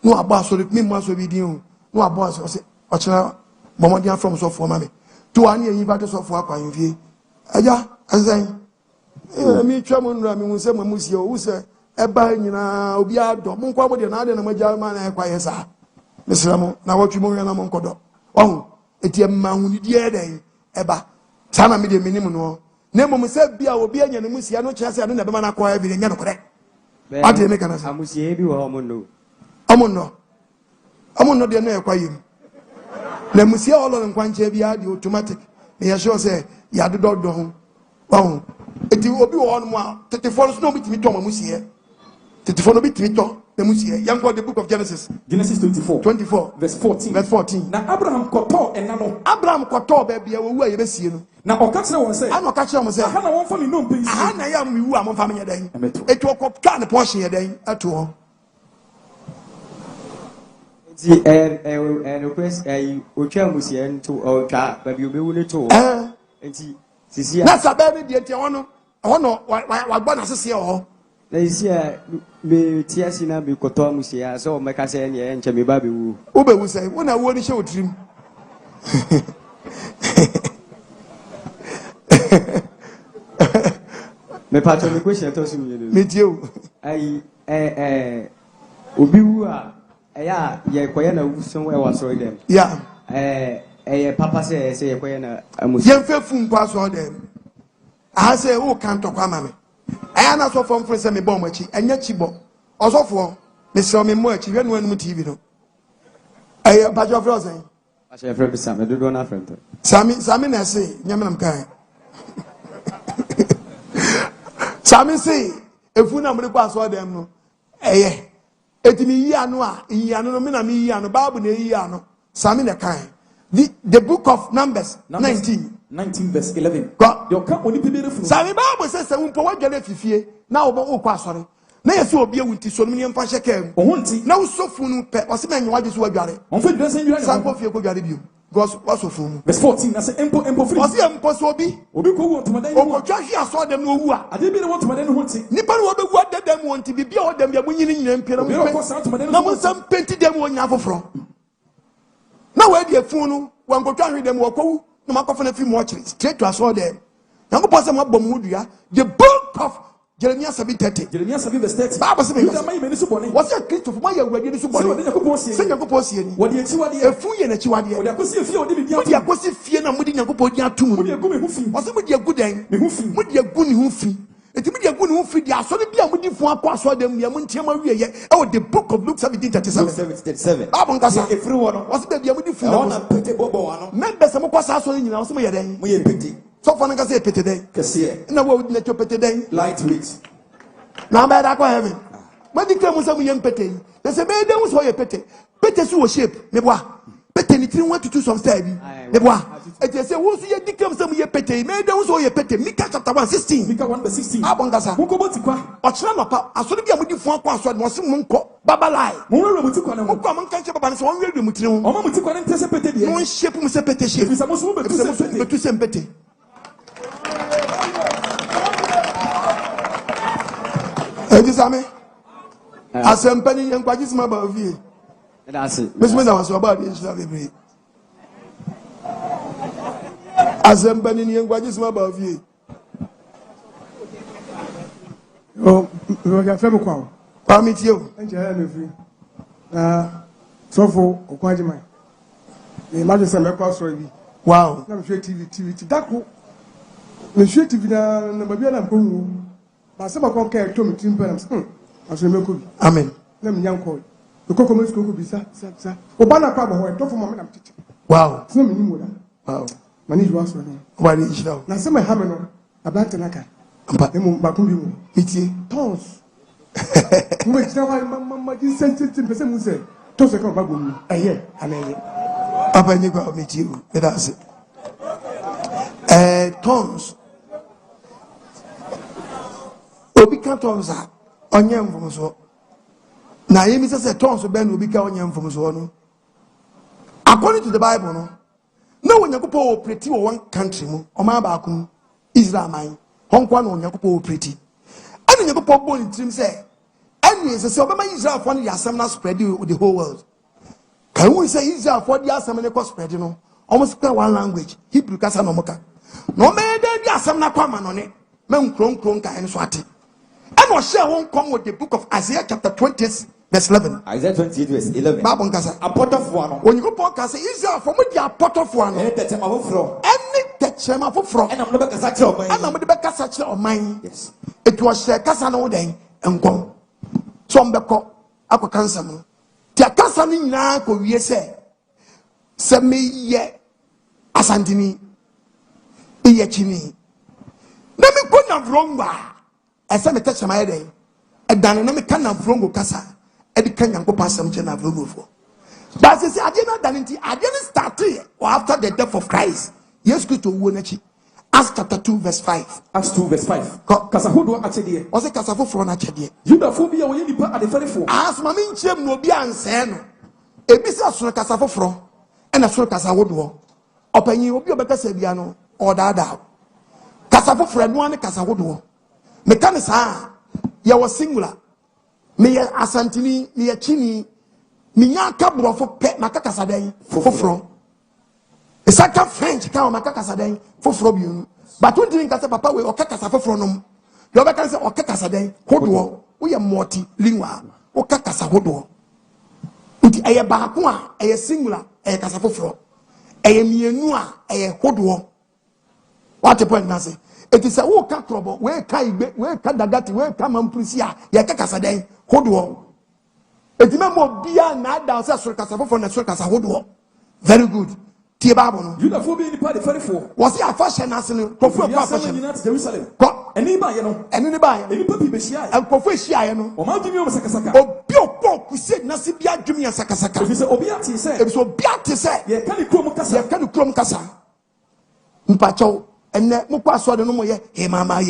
no abo asori mi mo asori din o no abo asori se ochira bomodian from so for mame to ani eyin ba to so for akwa yinfie aja asan mi twam nura mi hunse mamusie o se eba nyina obi ado mo nkwa mo de na ade na magya ma na ekwa yesa mesramo na watwi mo hwe na mo nkodo eti emma hunidi eden eba sana mi de minim no na mo se bia obi anya ne musie no kire se ade na be ma na kwa bi nya no kore ade me kana amusie bi wo mo no amonno de na ekwa yim na musie olo nkwanche bia de automatic me ya sure say ya do ho eti obi wo no a 34 no bitimi to mamusie 34 no bitimi to mamusie yanko the book of Genesis 24 verse 14 na Abraham koto enano Abraham koto ba bia wo ye besie no na okakire won say ana okakire mo say aha na won fa mi no mpe aha na ya mi wu a mo fa me yedan eti okopka ne portion yedan ato ho ti request otwa musie nto otwa ba bi obewu ne to enti sisi na sabani de enti hono wa gba na sese ho na sisi me tiasi na bi koto musie so me ka se ne enche me ba be wu wo be wu sai wo na wo ni she otrim me patro me question to sumi ne me dio ai obi wu a eya ye koye na wu so we wa so dem ya papa say ye koye na amusi ye fefu nkwa so dem aha say wo kan to kwa mame aya na so fom frese me bom achi anya chibo osofo me se me mo achi we no anum TV no ba jo fro sen ba se fro bisa me do na front sami na say nyame nam kan sami say efu na mo kwa so dem no etimi yi ano a yi ano no me na me yi ano Bible na yi ano sami na kan the book of Numbers 19 verse 11 sami Bible says se won po wadwale fifie na wo ko asore na yesi obi ewunti so no nyemfa hye kam na wo sofu no pe o se menye wadwe so wadware on fait deux ans sanko fie ko dware bio because what sofu no verse 14 na say empo free o se empo so obi ko wo tomadan o ko twahwe aso dem no owu a ade bi ne wo tomadan no honti nipa no obewu adedam wonti bibia o dem ya munyini nyina mpira na mo sam penti dem wo nya foforo na we de afun no wan ko twahwe dem wo ko no makofa na fi mo chiri straight to aso dem yango pose mo bom mudua the book of Jeremiah 7:30. Jeremiah 7 verse 30. Bible says, "What's your Christopher? My word, you is born. Send your coupons here. What you chiwadi? A fool and a chiwadi. What you see, you did. What you go see fear and mudding your coupon to me. What's it with your good day? With your good hoofy. It will be a good hoofy. They are so be a woody for a pass for them. Oh, the book of Luke 17:37. Everyone was the woody for members of Mokwasa in our summer day. We pity. So far, I can say pity day. No, we would let you pity day. Lightweight. Now, bad I go heaven. But the claim was some young petty. They say, May there was a petty. Petty to a ship. Nebois. Petty, you want to do some study. Nebois. And they say, who's the declare some year petty? May there was a petty. Mika chapter 1:16. Mika 1:16. Abongasa. Who go to Qua? Or Chanapa. I saw the young for Quaswad was Munko. Baba lie. Muru to come and come and catch up on one real mutu. Or Mamutu and anticipated. One ship was a petty ship. It's a to send petty. Ejisame asempani yankwagisma ba vie that's it mesme na waso ba de insha bebre asempani yankwagisma ba vie oh we ga fem kwa permit you enje ha me free sofo okwajima e ma je se me kwa so bi wow na me TV dako me TV na ba bia na mpowu Masema kwa kaya tomi timpana aseme ko bi amen na mnya nko ko ko mesko ko bi sa obana kwa bo ho to fo mama na mtete wow so me nyimo da wow mani jwa so no wani ishira na sema ha me no abante naka emu ba ko bi mu itie tons mu be tira wa mama di sensitive pese mu se to se ko ba go mu eye aneye papa ni kwa metie u medase tons obi ka tons a onye mfomso na yemi say tons be na obi ka onye mfomso no according to the Bible no na onyakopo operate wo one country mu o ma ba akun Israel man honkwa na onyakopo operate ana onyakopo bo ni trim say any say obama Israel for the asem na spread the whole world can we say Israel for the asem na ko spread no almost one language Hebrew kasa no moka no me dey asem na kwa ma no ne men kron kan so ate and was share one come with the book of Isaiah chapter 20 verse 11. Isaiah 28 verse 11. Bible kasa a pot of one. When you go podcast Israel from with the pot of one. Any techema for and I'm not kasa of mine. Yes. It was share kasa no den and come. Some beko ako cancer mo. Tia kasa ni na ko wie se me ye asantini iye chini. Na me ko na vrongba. Ese me teche ma yede e dan na me kan na vrongo kasa e di kan yanko pasam che na vrongo fo but say ade na dan nti ade na start or after the death of Christ yes Christ wo na chi Acts chapter 2 verse 5 Acts 2 verse 5 kasa hodo achede o se kasa foforo na achede Juda fo bia wo ye nipa adeferefo asma me nchem no bi anse no ebi se so kasa foforo e na so kasa hodo opanyi obi obekasa bia no o daada kasa foforo no an kasa hodo me kan sa ya was singular me ya asantini me ya chini me ya kabrofo pe makakasa dan foforo esaka French ka makakasa dan foforo bi but when drink kasa papa we okakasa foforo no you be kan say okakasa dan hodo wo ye multilingual okakasa hodo uti eye baako a eye singular eye kasa foforo eye mienu a eye hodo what the point na say it is a wo ka krobo we ka igbe we ka dagati we ka mamprisi a ye ka kasa den hodo etima mo bia na da so so kasa fofo na so kasa hodo very good tie Bible no Juda fo bi ni pa de ferefo was ya fashion as no to fo pa fashion Jerusalem Anybody, you know, anybody, any puppy be shy. And Professia, no, or Mountain Sakasaka. or Bio who said Nasibia Jimmy and Sakasaka. If you say Obiati said, it was Obiati said, yeah, can you come Casa? Can you come Casa? Mpacho, and Mupa saw the no more, ye mama, a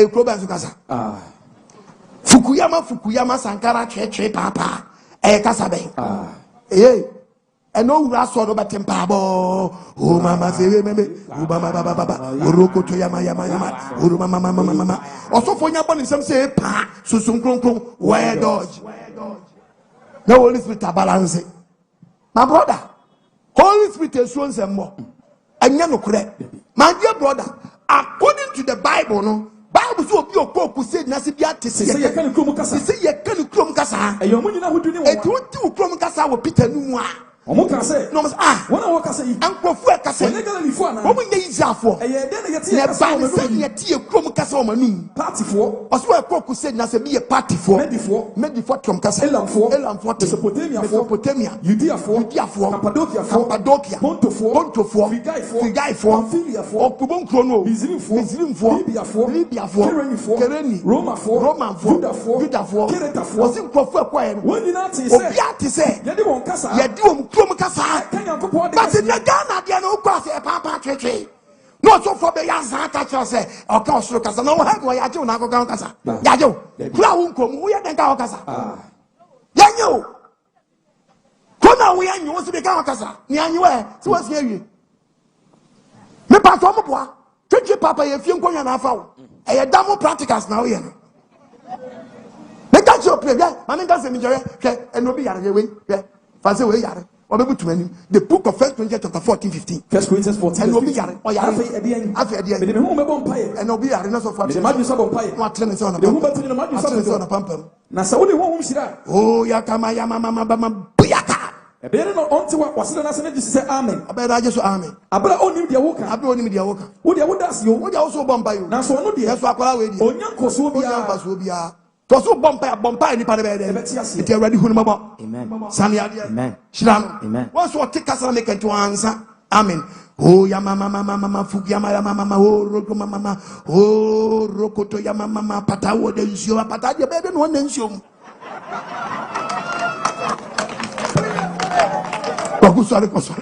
Kroban Casa. Fukuyama Sankara Che Papa, a Casabe. Eh. And no grass or about Tempabo, oh, Mamma, Uroko to Yama, Mama. Also for your bonnet, some say, Pa, Susum Kronko, where dodge. No Holy Spirit balance. My brother, Holy Spirit is one and more. And you're not correct. My dear brother, according to the Bible, no. Bible so be okpo ku say Nasibia te say ye kan krom kasa. Say ye kan krom kasa. E yo munina hodu ni wo. E tu krom kasa wo Peter nu mu a. Omo ka say. No mas ah. Wona wo kasa yi. Ankrofo e kasa. Wona gala ni fo ana. Omo nye Israelfo. E ye den na ye tie kasa wo manu. Ne tie krom kasa wo manu. Party fo. Oso e ku say Nasibia party fo. Medi fo krom kasa. Elam fo. Mesopotamia. Judea fo. Cappadocia. Ponto fo. Figai fo. Okubon krono. Muslim fo. Libya fo. Kereni. Roman fo. Judah fo. Osin krofo e kwa ye no. Obiati say. Ye di won kasa. Krom kasa. But in the Ghana, they are no cross a papa tree. No, so for the Yazaka say, or Council Casa, no, have why I do not go down Casa. Yajo, Crown come, we are the Casa. Yanyo, Kona, we are you want to be Casa. Nyanue, so what's here you? Me Patomopua, Twitchy Papa, if you go and a foul. A damo practicas now, yen. Make that your play, I mean, that's a major, and no be out of the way, fancy way, the book of 1 Corinthians chapter 14-15. 1 Corinthians 14. And obi yare. Afi edi. Me me hu me bon paye. And obi yare na so fa. Me ma ju so bon paye. Wa trene so na. Me hu ba tini ma ju so na pampam. Na sa woni hu shira. Oh ya kama ya mama buyaka. E be no onti wa wasida na se ne say amen. Abeda je so amen. Abela onim dia woka. Abela onim dia woka. Wo dia wo das yo. Wo dia wo so bon paye. Na so no dia so akwara we dia. Onyanko so bia. Onyanko so bia. So bompa ni pa de it already hunuma. Amen. Sania. Amen. Shirano. Amen. Once what take us make to answer. Amen. Oh ya mama fugi ya mama oh roko mama oh rokoto ya mama patawo de nsio pataje be no na nsio. Bakusare kosare.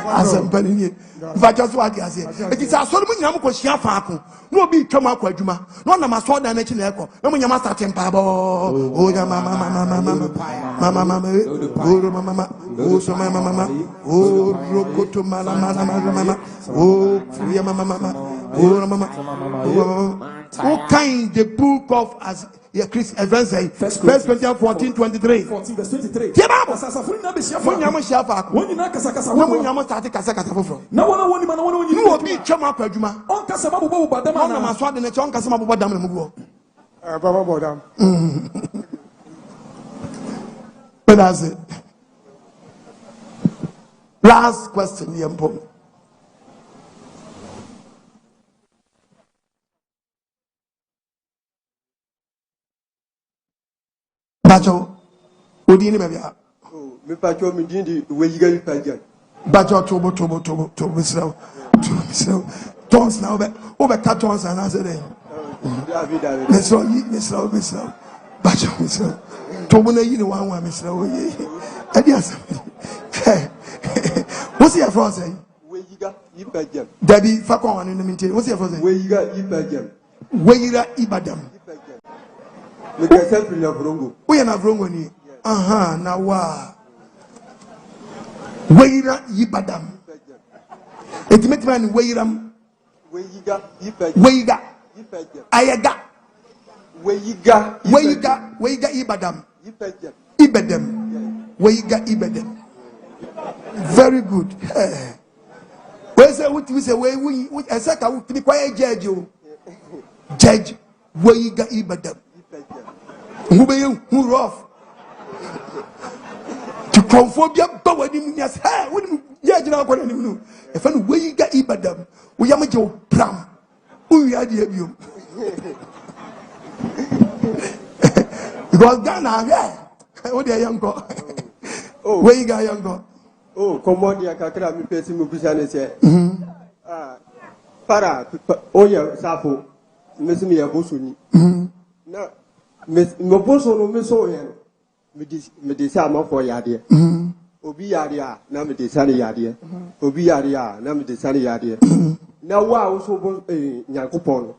Asempani ni. If just what you say. It is a sort of nyam ko hia faako. No be twam akwa adwuma. No na maso da na chi na ekọ. No nyam start tempa bo. Oh ya mama. Oh so mama. Oh rokoto mama. Oh ya mama. Oh mama. What kind the book of as yeah, Chris events say 1 Corinthians 14:23. 14 verse 23. No one be chama kwajuma. On kasa mabubo badama na maswa de ne chon kasa mabubo dam na mugo. Baba bodam. But that's it. Last question, Yampo. Bacho, Udini Mabia. Oh, me Pacho Midindi, where you get Pajan. Bacho Tobo, Mr. Tons now, over cartons and answer them. Miss Bacho, Mr. Tobona, you know one, Mr. Adias. What's your friend saying? Where you got Ipajam. Debbie Fakon in the meeting. What's your friend saying? Where you got Ipajam. Where you got Ibadam. We are not wrong. Now wa. Weira Yibadam. It makes man Weiram. Weiga. Ayaga. Weiga Ibadam. Ibadam. Weiga Ibadam. Very good. We say what we say we a second to be quiet judge you. Judge Weiga Ibadam. Who be you? Who rough? To conform your power, yes, hey, wouldn't you know? If any way you get Ibadam, we are your pram. We are the you. Because Ghana, yeah, what are young girl? Oh, where you got young girl? Oh, come on, dear, Kakra, me pay some business here. para oya sapo mesimi ya bosoni na me boso no me so yen me de sa ma for yade obi yade a na me de sa ne yade obi yade a na me de sa ne yade na wa wo so bo Nyankopɔn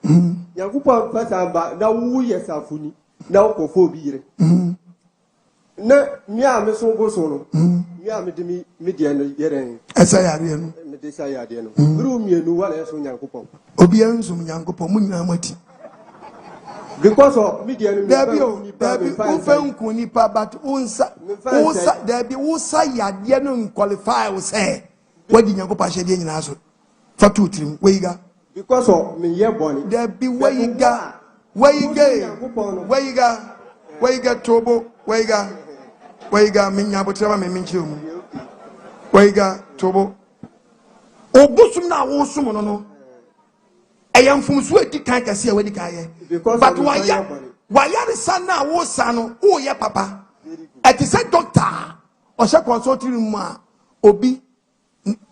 Nyankopɔn fasa ba na wo ye safuni na wo kofo obi yire na mi a me so boso no mi a me de mi de no yere esa yade no me de sa yade no bru mienu wala so Nyankopɔn obi ensum Nyankopɔn mu nyina mati because of media no Debbie unfa nipa but unsa Debbie unsa yade no qualify we say wadi Nyankopɔn ahye nyina so fatu trim weiga because of me ye boni Debbie weiga tobo weiga minya botrama me minchiro mu weiga tobo obusum na wo sum no ayam fumsu edi kan kase a wadi kaye but waya resa na wo sa no wo ye papa ati say doctor o she consult room a obi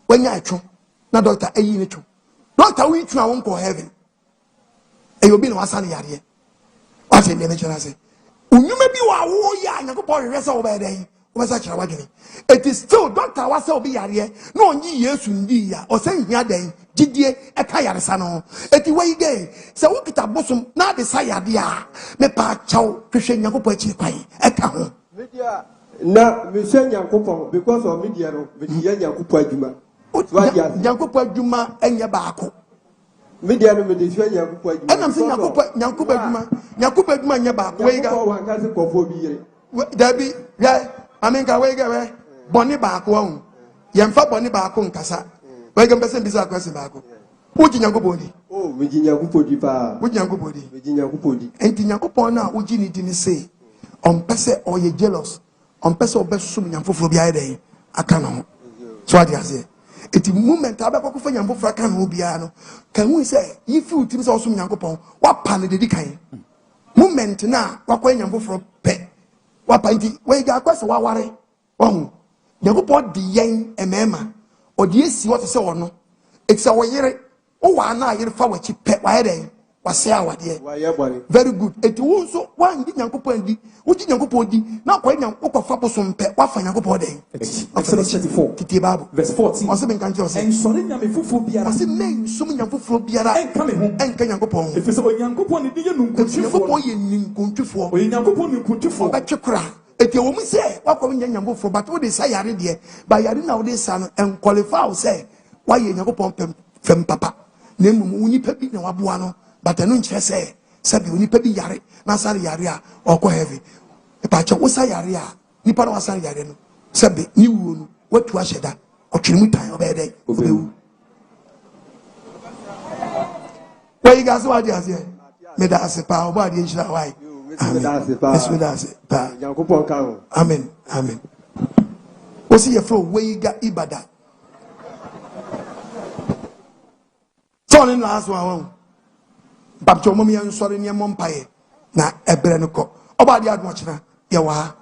wanya atwo na doctor ayi ne two doctor we twa won ko heaven e obi na wasa ne yare what say me chana say unyuma bi wa wo ya Nyankopɔn resa wo ba den wo sa kira wadwene it is still doctor wasa obi yare na onyi Yesu ndi ya o say hia den gidie eka yaresa no eti wey ge se wo kita bosom na de sa yade a me pa chaw hwehwe Nyankopɔn achi kwai eka ho media na me hwe Nyankopɔn because of media no me di Nyankopɔn adwuma Nyankopɔn adwuma enye baako media no me di hwe Nyankopɔn adwuma enam se Nyankopɔn adwuma enye baako wey ga wa ka se kofo bi yire dabi ya aminka wey ga we boni baako ho yemfa boni baako nkasa wey ga mpese bisa akwese baako uji Nyankopɔn di me ji Nyankopɔn di pa uji Nyankopɔn di me ji Nyankopɔn di enti Nyankopɔn na uji ni di ni say on pese o ye jealous on pese obesum Nyankopɔn bi ayede aka no so ade ase eti moment abekɔ fa Nyankopɔn aka no bia no kan hu say yifi utim say osum Nyankopɔn wa pa ne dedi kan moment na wakɔ Nyankopɔn pɛ wa pa nti we ga kwese wa ware ɔhu Nyankopɔn di yen emema odi esi what say ono it's a yere o wa na yere fa wachi pɛ wa yere wa say awade very good eti wo so wa ndi Nyankopɔn di wo ji Nyankopɔn di na ko Nyankopɔn fa bosom pɛ wa fa Nyankopɔn den Exodus 34 kiti Bible verse 14 o se ben kan je o se en sori nyame fufuo biara o se men sum Nyankopɔn biara enka me ho enka Nyankopɔn efese o Nyankopɔn ni ye nunkuntwifo Nyankopɔn ye ninkuntwifo o Nyankopɔn ninkuntwifo o ba twekura eti wo mu se wa ko Nyankopɔn but wo de sa yare de ba yare na wo de sa no en qualify o se wa ye Nyankopɔn fem papa na mu unipa bi na waboa no but enu nkyere se sabi unipa bi yare na sare yare a okɔ heavy e pa che wo sa yare a nipa na wasare yare no sabi ni wuo no watu ahyeda ɔtwere mu tan obɛde obewu wai ga so ade ase me da ase pa oba ade nhyira wai Nyankopɔn ka ho amen osi ye fro wai ga ibada Tony na aso awon babcho mo mi an sori ne mo mpaye na ebre no ko oba de adwo kyena ye wa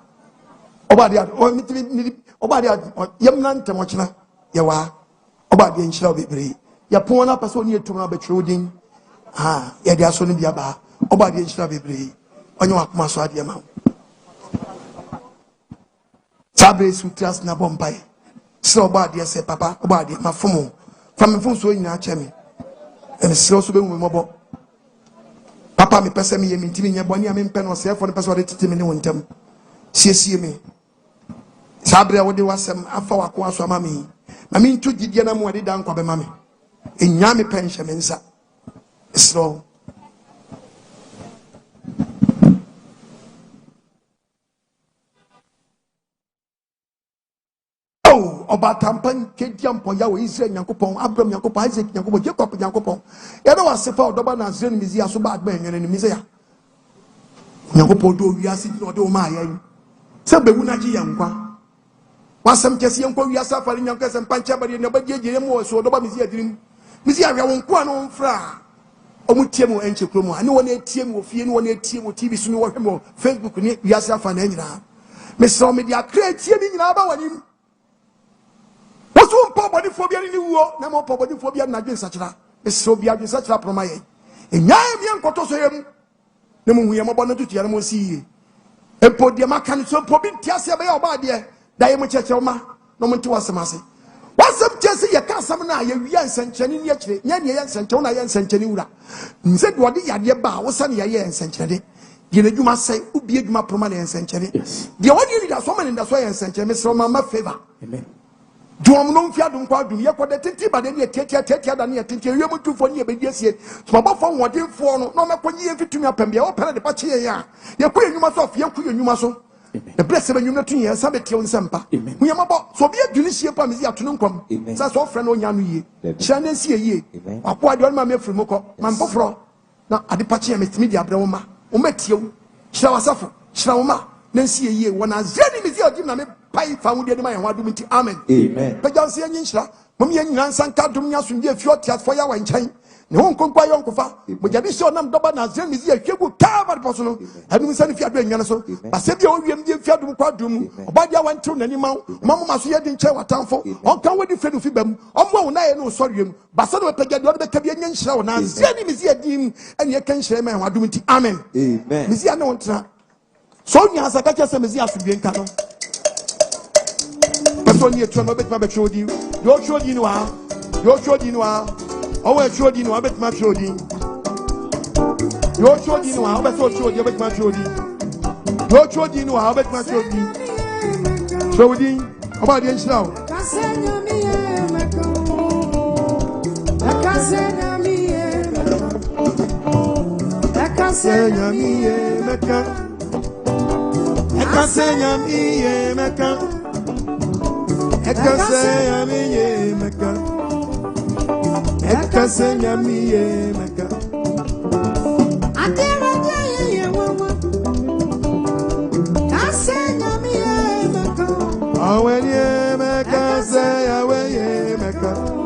oba de adwo mitimi oba de yem na ntem kyena ye wa oba de nhyira obebre ya pon na person ne etum na betwe odin ha ye de aso no bia ba oba de nhyira obebre onye wa kuma so ade ma sabre sutras na bompaye so oba de se papa oba de mafomo famefo so nyina chemi and slow so be mobile. Papa me pesa me ye mintimi nya boni am pen o se for the person de titimi ne wontam. Sie me. Sabre wo de wasem afa wako aso ama me. Na me ntu gidie na mo de dan kwa be ma me. Enya me pension me nsa. Slow. Oba tampan kediampo ya wo Israel Nyankopon Abraham Nyankopon Isaac Nyankopon Jacob Nyankopon ya na wasefa odoba na Israel mizi aso ba agba enwene ni mize ya Nyankopon do wiase no de o ma ya se bewu na ji yankwa wasem kese yankwa wiase afari Nyankopon se mpancha bari ne ba diegere mu so odoba mizi adirim mizi awia won kwa no mfra omutie mu Enchi kromo ani wona etie mu ofie ni wona etie mu TV so ni wo hwemo Facebook ni wiase afa na nyina mesro media create ni nyina ba wanim Wasu mpa body phobia ni wuo na mo body phobia na dwen sachira so be a such a promaye. And Yam Kotosoyam, the moon we am about to Yaramo see. A podium can so probably Tiasia by our body, Diamond Chachoma, no one to us, Massy. What's up, Jesse? You can't summon a Yans and Chenin yet, Yans and Tona Yans and Chenura. Said what the idea bar was sunny Yans and Chedi. You must say, who be my permanent century. The only leader, someone in the soil and century, Mr. Mamma favor. Amen. Drum no fiadum quadum, Yako tinti, but then you take your than you think you're able to for near babies yet. So, about for what you for no matter when you fit to me up and be open at the Pachia. You're queen, you must off, you're queen, you must. The blessed when you not in here, Sabbath on Sampa. We am about so be a Tunisia Pamisia to come. That's all friend on Yanu ye. Shannon see ye. A quite one mamma from Moko, Mampofro. Now at the Pachia media Broma. Umetio, Shawasafo, Shawma, Nancy ye, when I said him is your Jim, Pai found the man, what do me to Amen. Amen. But don't say any shra, Mummy and San Cadumia soon be a few tears for your wine chain. No one can buy Uncle Fa, but you show them double as Zen is here, you could cover personal. Having said if you are doing Yanaso, but say you will be a fiat quadrum, about your one tune animal, Mamma must hear in Chewa town for, or come with the friend of Fibem, or more I know sorry, but some of the Cabian show now, Zen is here, Dim, and you can share my what do it. Amen. Amen. Mizia no one. So you has a catcher some Mizia to be in Canon. But only a tremor bet my showed you. You're sure you know, you're sure you know. Oh, I showed you, I bet my showed you. You're sure you know, I bet so showed you, bet my showed you. You're sure you know, I bet my showed you. Showed you about the inch now. Ekasenya miye meka Atera ye wawa Kasenya miye meka Awenye meka se ya weye meka